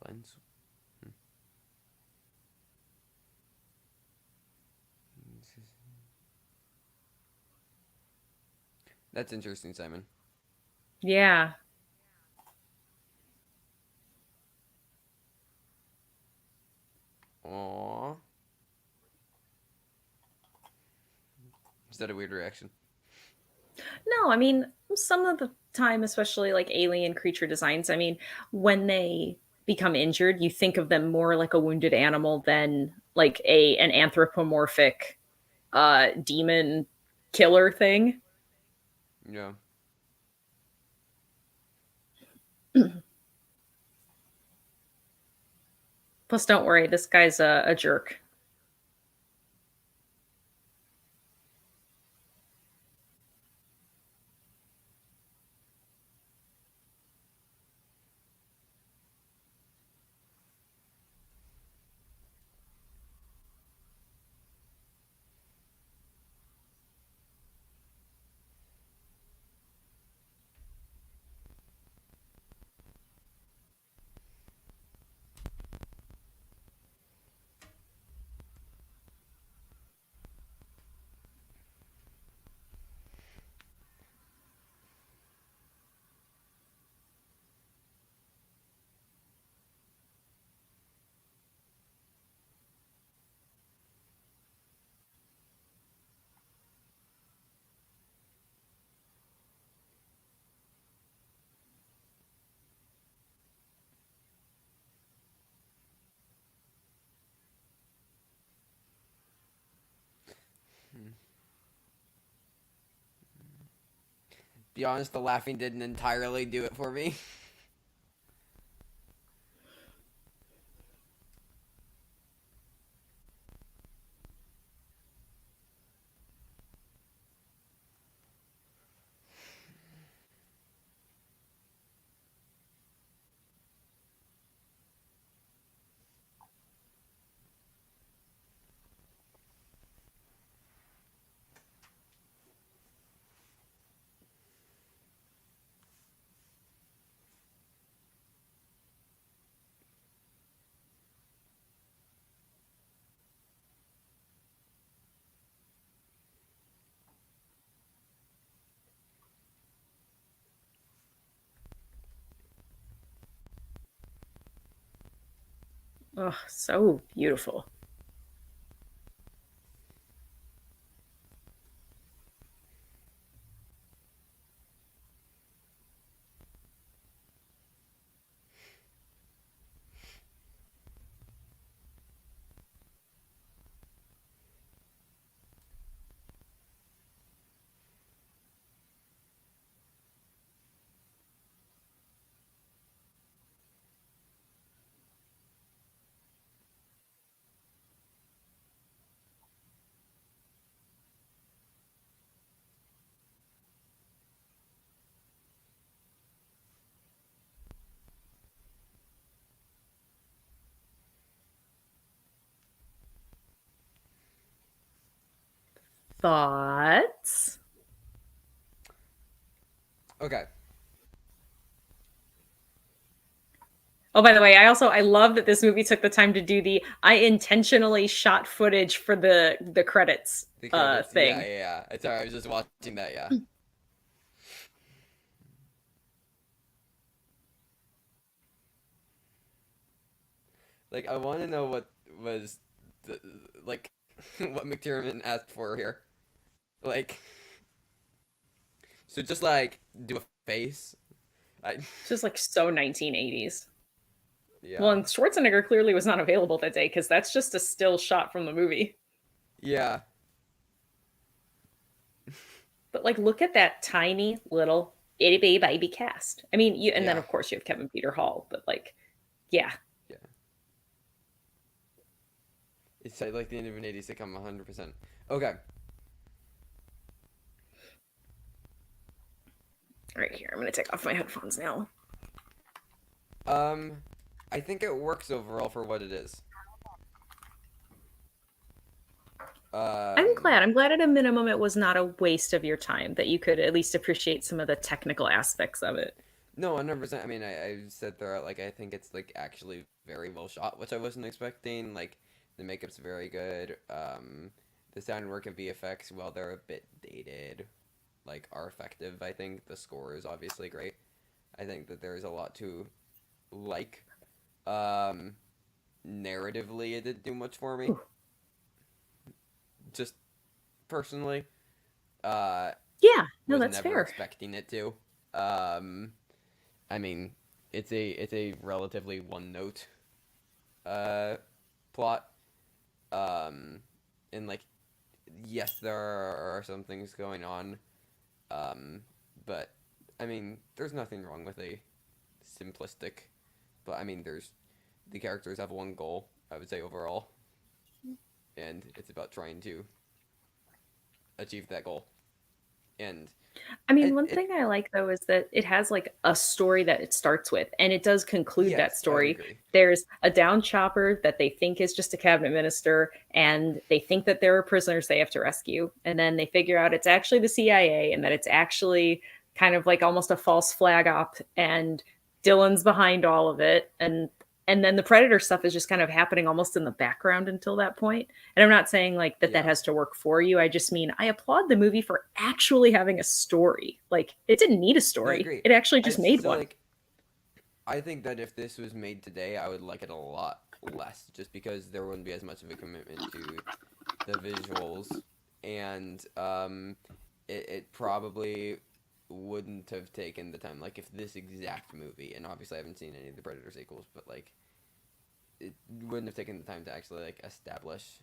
S1: lines. That's interesting, Simon.
S2: Yeah.
S1: Aww. Is that a weird reaction?
S2: No, I mean, some of the time, especially like alien creature designs, I mean, when they become injured, you think of them more like a wounded animal than like a an anthropomorphic demon killer thing.
S1: Yeah.
S2: Plus, don't worry, this guy's a jerk.
S1: Be honest, the laughing didn't entirely do it for me.
S2: Oh, so beautiful. Thoughts?
S1: Okay.
S2: Oh, by the way, I love that this movie took the time to do the I intentionally shot footage for the credits
S1: The credits. Yeah,
S2: thing.
S1: yeah, yeah. It's alright. I was just watching that. Yeah. Like, I want to know what was, the, like, what McTiernan asked for here. Like, so just like do a face. I.
S2: It's just like so 1980s. Well,
S1: Yeah.
S2: and Schwarzenegger clearly was not available that day because that's just a still shot from the movie.
S1: Yeah.
S2: But like, look at that tiny little itty bitty baby cast. I mean, you and then
S1: Yeah.
S2: of course you have Kevin Peter Hall, but like, yeah.
S1: Yeah. It's like the end of an 80s sitcom 100%. Okay.
S2: Right here, I'm gonna take off my headphones now.
S1: Um, I think it works overall for what it is.
S2: I'm
S1: Um,
S2: glad. I'm glad at a minimum it was not a waste of your time, that you could at least appreciate some of the technical aspects of it.
S1: no, 100%. I mean, I said throughout, like, I think it's, like, actually very well shot, which I wasn't expecting. Like the makeup's very good. The sound work and VFX, while they're a bit dated, like are effective. I think the score is obviously great. I think that there's a lot to like. Um, Narratively, it didn't do much for me.
S2: Ooh.
S1: Just personally, uh,
S2: Yeah, no,
S1: was
S2: that's
S1: never
S2: fair.
S1: expecting it to. Um, I mean, it's a relatively one note uh plot. Um, and like yes, there are some things going on. Um, but I mean, there's nothing wrong with a simplistic. But I mean, there's the characters have one goal. I would say overall, and it's about trying to achieve that goal. And
S2: I mean,
S1: it,
S2: one
S1: it
S2: thing I like though is that it has like a story that it starts with, and it does conclude that
S1: yes, I would
S2: story.
S1: agree.
S2: There's a down chopper that they think is just a cabinet minister, and they think that there are prisoners they have to rescue. And then they figure out it's actually the CIA and that it's actually kind of like almost a false flag op, and Dylan's behind all of it. And then the predator stuff is just kind of happening almost in the background until that point. And I'm not saying like that
S1: Yeah,
S2: has to work for you. I just mean I applaud the movie for actually having a story. Like it didn't need a
S1: no, I
S2: story.
S1: agree.
S2: It actually
S1: I
S2: just made
S1: so
S2: one.
S1: like I think that if this was made today, I would like it a lot less, just because there wouldn't be as much of a commitment to the visuals, and it probably wouldn't have taken the time. Like if this exact movie, and obviously I haven't seen any of the Predator sequels, but like it wouldn't have taken the time to actually like establish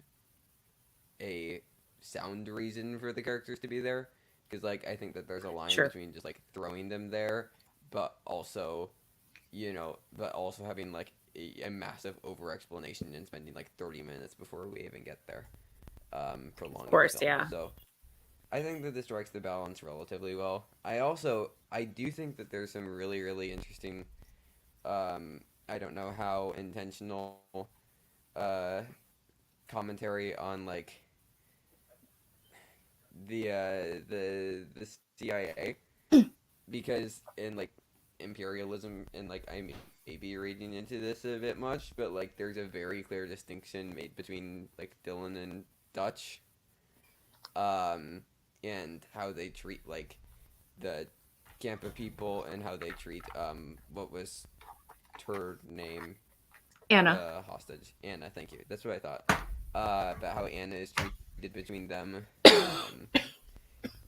S1: a sound reason for the characters to be there, because like I think that there's a line
S2: Sure.
S1: between just like throwing them there, but also but also having like a massive over explanation and spending like 30 minutes before we even get there,
S2: Of
S1: prolonging the
S2: course,
S1: film.
S2: yeah.
S1: So I think that this strikes the balance relatively well. I do think that there's some really interesting. I don't know how intentional uh, commentary on like the CIA, because in like imperialism, and like I may be reading into this a bit much, but like there's a very clear distinction made between like Dylan and Dutch, um, and how they treat like the camp of people, and how they treat what was her name,
S2: Anna.
S1: the hostage, Anna. Thank you. That's what I thought. About how Anna is treated between them,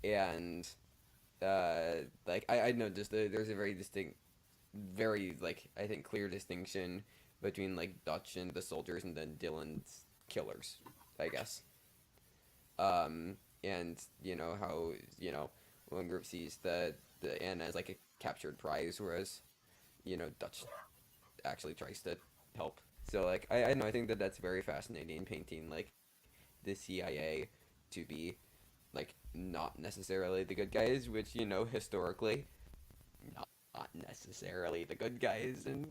S1: and like I know just there's a very distinct, very like I think clear distinction between like Dutch and the soldiers, and then Dylan's killers, I guess. And how one group sees the Anna as like a captured prize, whereas Dutch actually tries to help. So like I know I think that that's very fascinating, painting like the CIA to be like not necessarily the good guys, which historically not necessarily the good guys, and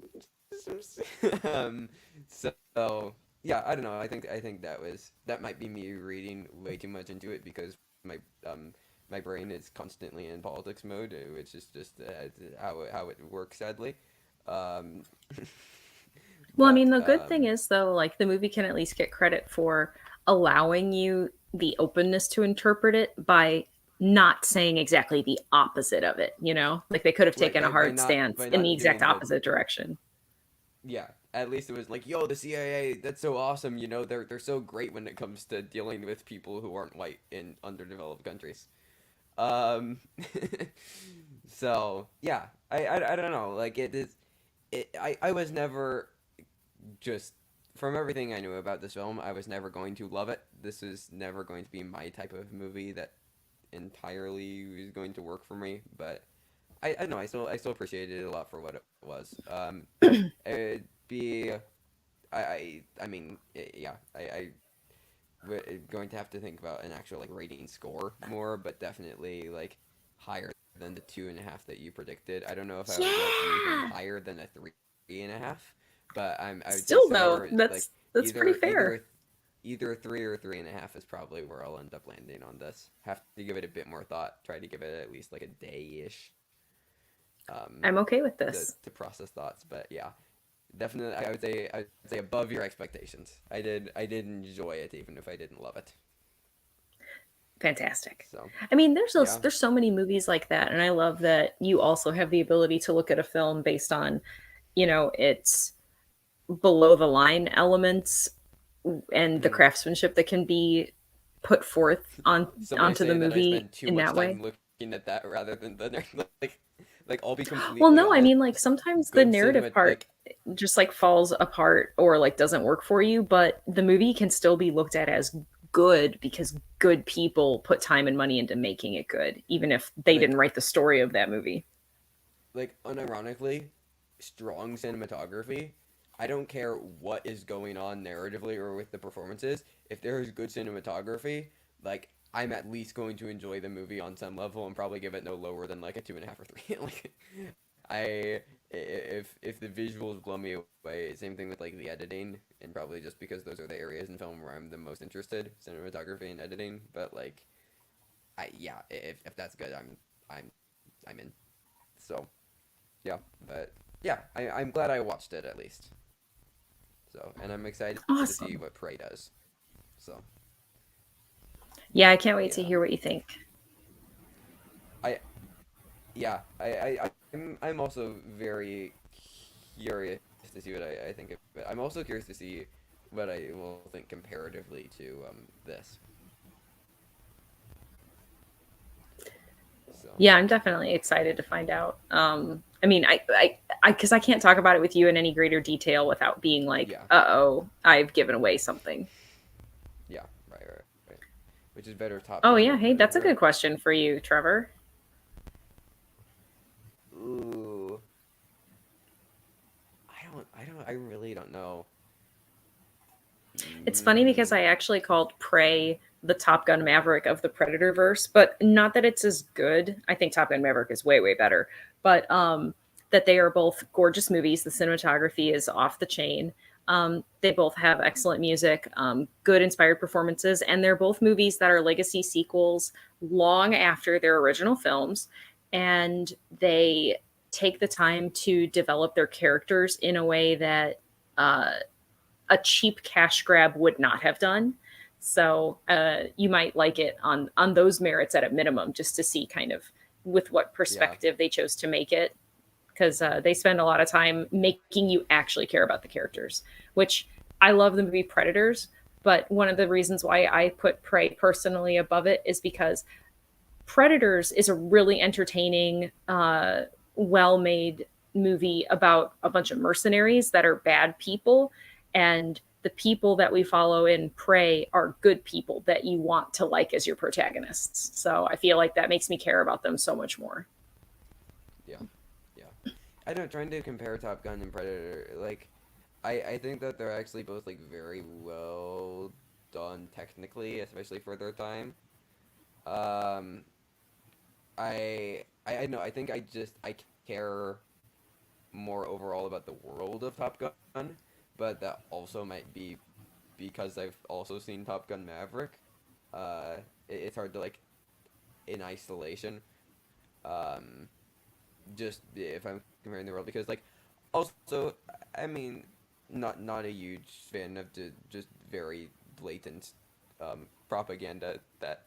S1: um, so yeah, I don't know. I think that might be me reading way too much into it, because my brain is constantly in politics mode, which is just how it works, sadly. Um,
S2: Well, I
S1: but
S2: mean, the good thing is though, like the movie can at least get credit for allowing you the openness to interpret it by not saying exactly the opposite of it, you know? Like they could have
S1: right,
S2: taken a
S1: by
S2: hard
S1: not
S2: stance
S1: by
S2: in the
S1: not
S2: exact
S1: doing the
S2: opposite direction.
S1: yeah, at least it was like, yo, the CIA, that's so awesome. They're so great when it comes to dealing with people who aren't white in underdeveloped countries. Um, so yeah, I don't know. Like it is, I was never just from everything I knew about this film, I was never going to love it. This is never going to be my type of movie that entirely is going to work for me. But I don't know. I still appreciated it a lot for what it was. It'd be I mean yeah we're going to have to think about an actual like rating score more, but definitely like higher than the 2.5 that you predicted. I don't know if I would go anything
S2: Yeah.
S1: higher than a 3.5, but I would say
S2: Still though,
S1: somewhere like
S2: that's pretty
S1: either
S2: fair.
S1: either either a 3 or 3.5 is probably where I'll end up landing on this. Have to give it a bit more thought. Try to give it at least like a day ish, um,
S2: I'm okay with
S1: to
S2: this.
S1: to process thoughts. But yeah, definitely. I would say above your expectations. I did enjoy it, even if I didn't love it.
S2: Fantastic.
S1: So
S2: I mean,
S1: yeah.
S2: there's so many movies like that, and I love that you also have the ability to look at a film based on, its below the line elements and the
S1: Mhm.
S2: craftsmanship that can be put forth
S1: Some may
S2: onto the
S1: say that I
S2: movie
S1: spend too
S2: in
S1: much
S2: that way.
S1: time looking at that rather than the like I'll be
S2: Well,
S1: completely
S2: no, I
S1: honest.
S2: mean, like sometimes the
S1: Good
S2: narrative
S1: cinema
S2: part
S1: like
S2: just like falls apart or like doesn't work for you, but the movie can still be looked at as good because good people put time and money into making it good, even if they didn't
S1: like
S2: write the story of that movie.
S1: unironically, strong cinematography. I don't care what is going on narratively or with the performances. If there is good cinematography, like I'm at least going to enjoy the movie on some level and probably give it no lower than like a 2.5 or three. like I if the visuals blow me away, same thing with like the editing, and probably just because those are the areas in film where I'm the most interested, cinematography and editing. But like I yeah, if that's good, I'm I'm in. So yeah, but yeah, I'm glad I watched it at least. So, and I'm excited to see
S2: Awesome.
S1: what Prey does. So,
S2: Yeah, I can't wait to
S1: yeah,
S2: hear what you think.
S1: I yeah, I'm also very curious to see what I think of it. I'm also curious to see what I will think comparatively to this. So,
S2: Yeah, I'm definitely excited to find out. I mean, because I can't talk about it with you in any greater detail without being like,
S1: yeah,
S2: oh, I've given away something.
S1: yeah, right. Which is better, Top
S2: Oh,
S1: Gun
S2: yeah.
S1: or
S2: Hey, that's a
S1: Predator?
S2: good question for you, Trevor.
S1: Ooh, I really don't know.
S2: It's funny because
S1: Mm,
S2: I actually called Prey the Top Gun Maverick of the Predator verse, but not that it's as good. I think Top Gun Maverick is way, way better. But that they are both gorgeous movies. The cinematography is off the chain. They both have excellent music, good inspired performances, and they're both movies that are legacy sequels long after their original films. And they take the time to develop their characters in a way that uh, a cheap cash grab would not have done. So you might like it on those merits at a minimum, just to see kind of with what
S1: yeah,
S2: perspective they chose to make it, because they spend a lot of time making you actually care about the characters. Which I love the movie Predators, but one of the reasons why I put Prey personally above it is because Predators is a really entertaining, well made movie about a bunch of mercenaries that are bad people. And the people that we follow in Prey are good people that you want to like as your protagonists. So I feel like that makes me care about them so much more.
S1: yeah, yeah. I don't trying to compare Top Gun and Predator. Like, I think that they're actually both like very well done technically, especially for their time. Um, I know. I think I care more overall about the world of Top Gun, but that also might be because I've also seen Top Gun Maverick. It's hard to like in isolation. Um, just if I'm comparing the world because like also I mean not a huge fan of the just very blatant propaganda that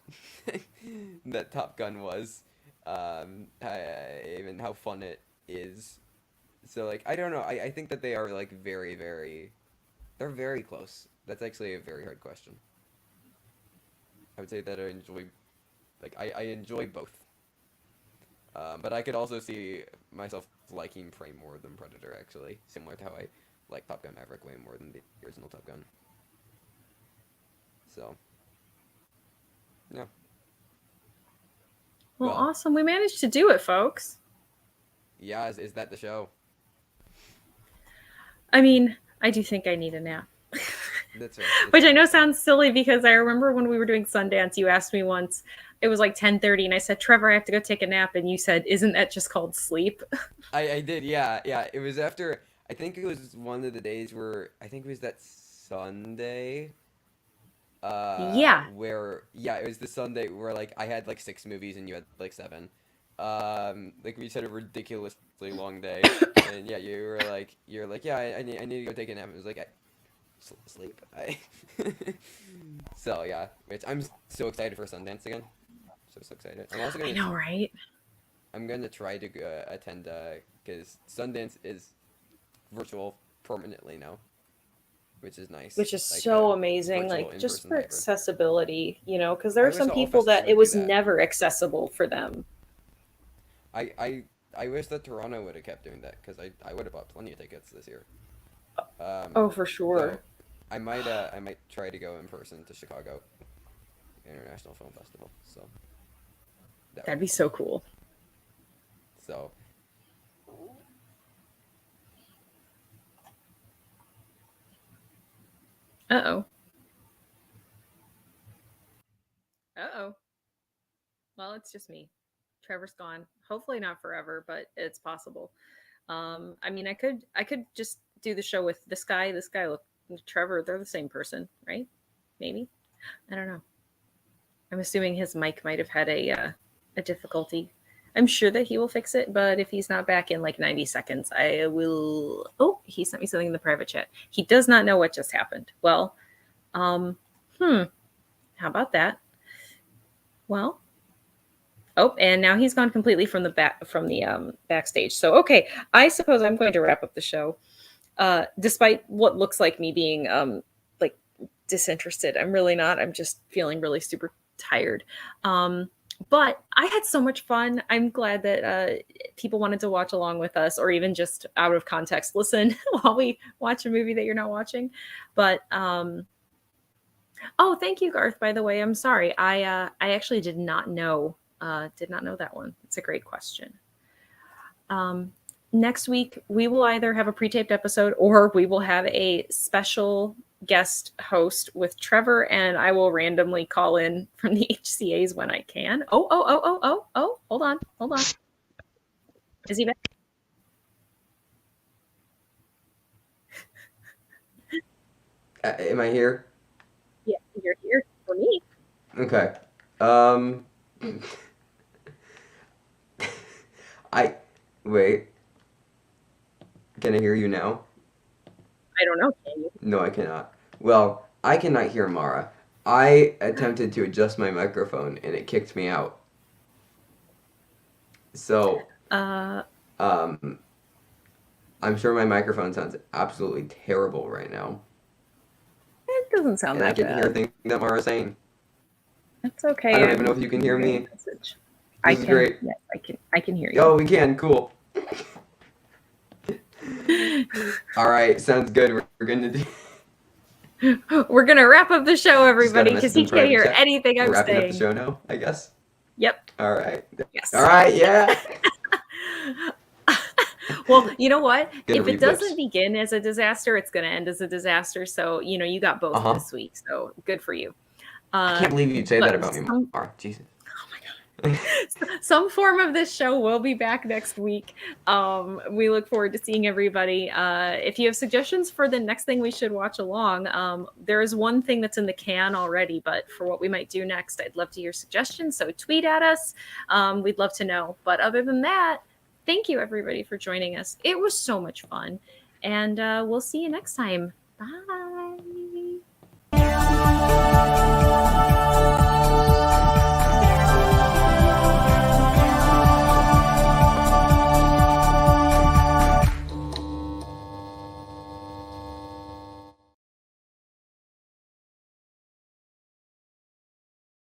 S1: that Top Gun was even how fun it is. So like I don't know, I think that they are like they're very close. That's actually a very hard question. I would say that I enjoy I enjoy both. But I could also see myself liking Prey more than Predator, actually, similar to how I like Top Gun Maverick way more than the original Top Gun. So, yeah.
S2: Well,
S1: Well,
S2: awesome. We managed to do it, folks.
S1: yeah, is that the show?
S2: I mean, I do think I need a nap.
S1: That's fair. It's
S2: Which I
S1: fair.
S2: know
S1: It's fair.
S2: sounds silly because I remember when we were doing Sundance, you asked me once, it was like 10:30 and I said, "Trevor, I have to go take a nap." And you said, "Isn't that just called sleep?"
S1: I did, yeah, yeah. It was after, I think it was one of the days where, I think it was that Sunday,
S2: Yeah.
S1: where, yeah, it was the Sunday where, like, I had, like, 6 movies and you had, like, 7. Like we had a ridiculously long day, and yeah, you're like, yeah, I need to go take a nap. It was like, sleep. So yeah, which I'm so excited for Sundance again. So excited. I'm also
S2: I
S1: gonna
S2: know, right?
S1: I'm gonna try to attend because Sundance is virtual permanently now, which is nice.
S2: Which is
S1: Like a
S2: so amazing,
S1: virtual
S2: like just
S1: in-person
S2: for
S1: hybrid.
S2: accessibility, because there
S1: I
S2: are
S1: wish
S2: some
S1: all
S2: people
S1: festivals
S2: that it
S1: would do
S2: was
S1: that.
S2: never accessible for them.
S1: I I, I wish that Toronto would have kept doing that because I would have bought plenty of tickets this year.
S2: Oh, for
S1: Though
S2: sure.
S1: I might try to go in person to Chicago International Film Festival. So that would
S2: That'd
S1: be
S2: be
S1: fun.
S2: so cool.
S1: So
S2: Uh-oh. Uh-oh. Well, it's just me. Trevor's gone. Hopefully not forever, but it's possible. I mean, I could just do the show with this guy. This guy, look, Trevor. They're the same person, right? Maybe. I don't know. I'm assuming his mic might have had a difficulty. I'm sure that he will fix it, but if he's not back in like 90 seconds, I will. Oh, he sent me something in the private chat. He does not know what just happened. Well, um, hmm. How about that? Well, oh, and now he's gone completely from the backstage. So okay, I suppose I'm going to wrap up the show. Despite what looks like me being like disinterested, I'm really not. I'm just feeling really super tired. Um, but I had so much fun. I'm glad that people wanted to watch along with us, or even just out of context listen while we watch a movie that you're not watching. But oh, thank you, Garth. By the way, I'm sorry. I actually did not know that one. It's a great question. Um, Next week we will either have a pre-taped episode or we will have a special guest host with Trevor, and I will randomly call in from the HCAs when I can. Oh! Hold on. Is he back?
S1: am I here?
S2: Yeah, you're here for me.
S1: Okay. I wait. Can I hear you now?
S2: I don't know. Can you?
S1: No, I cannot. Well, I cannot hear Mara. I attempted to adjust my microphone and it kicked me out. So,
S2: Uh,
S1: um, I'm sure my microphone sounds absolutely terrible right now,
S2: it doesn't sound
S1: and I
S2: that
S1: can hear
S2: bad.
S1: things that Mara's saying.
S2: That's
S1: I
S2: okay.
S1: don't even know if you
S2: I'm
S1: can hear
S2: hearing
S1: me.
S2: a message. I
S1: This is
S2: can.
S1: great.
S2: Yes, I can. I can hear
S1: Oh, we can. Cool.
S2: you.
S1: All right, sounds good. We're gonna do.
S2: We're gonna wrap up the show,
S1: Just got a
S2: everybody, because
S1: message
S2: he
S1: in
S2: can't
S1: private
S2: hear
S1: chat.
S2: anything
S1: We're
S2: I'm
S1: wrapping up the
S2: saying.
S1: show now, I guess.
S2: Yep.
S1: All right. All
S2: Yes.
S1: right. Yeah.
S2: Well, you know what?
S1: Gonna
S2: If it
S1: read lips.
S2: doesn't begin as a disaster, it's gonna end as a disaster. So you got
S1: Uh
S2: both
S1: huh.
S2: this week. So good for you.
S1: I can't believe you'd say
S2: But
S1: that about me, Mara. Jesus.
S2: some form of this show will be back next week. We look forward to seeing everybody. If you have suggestions for the next thing we should watch along, there is one thing that's in the can already, but for what we might do next, I'd love to hear suggestions. So tweet at us. We'd love to know. But other than that, thank you everybody for joining us. It was so much fun. And we'll see you next time. Bye.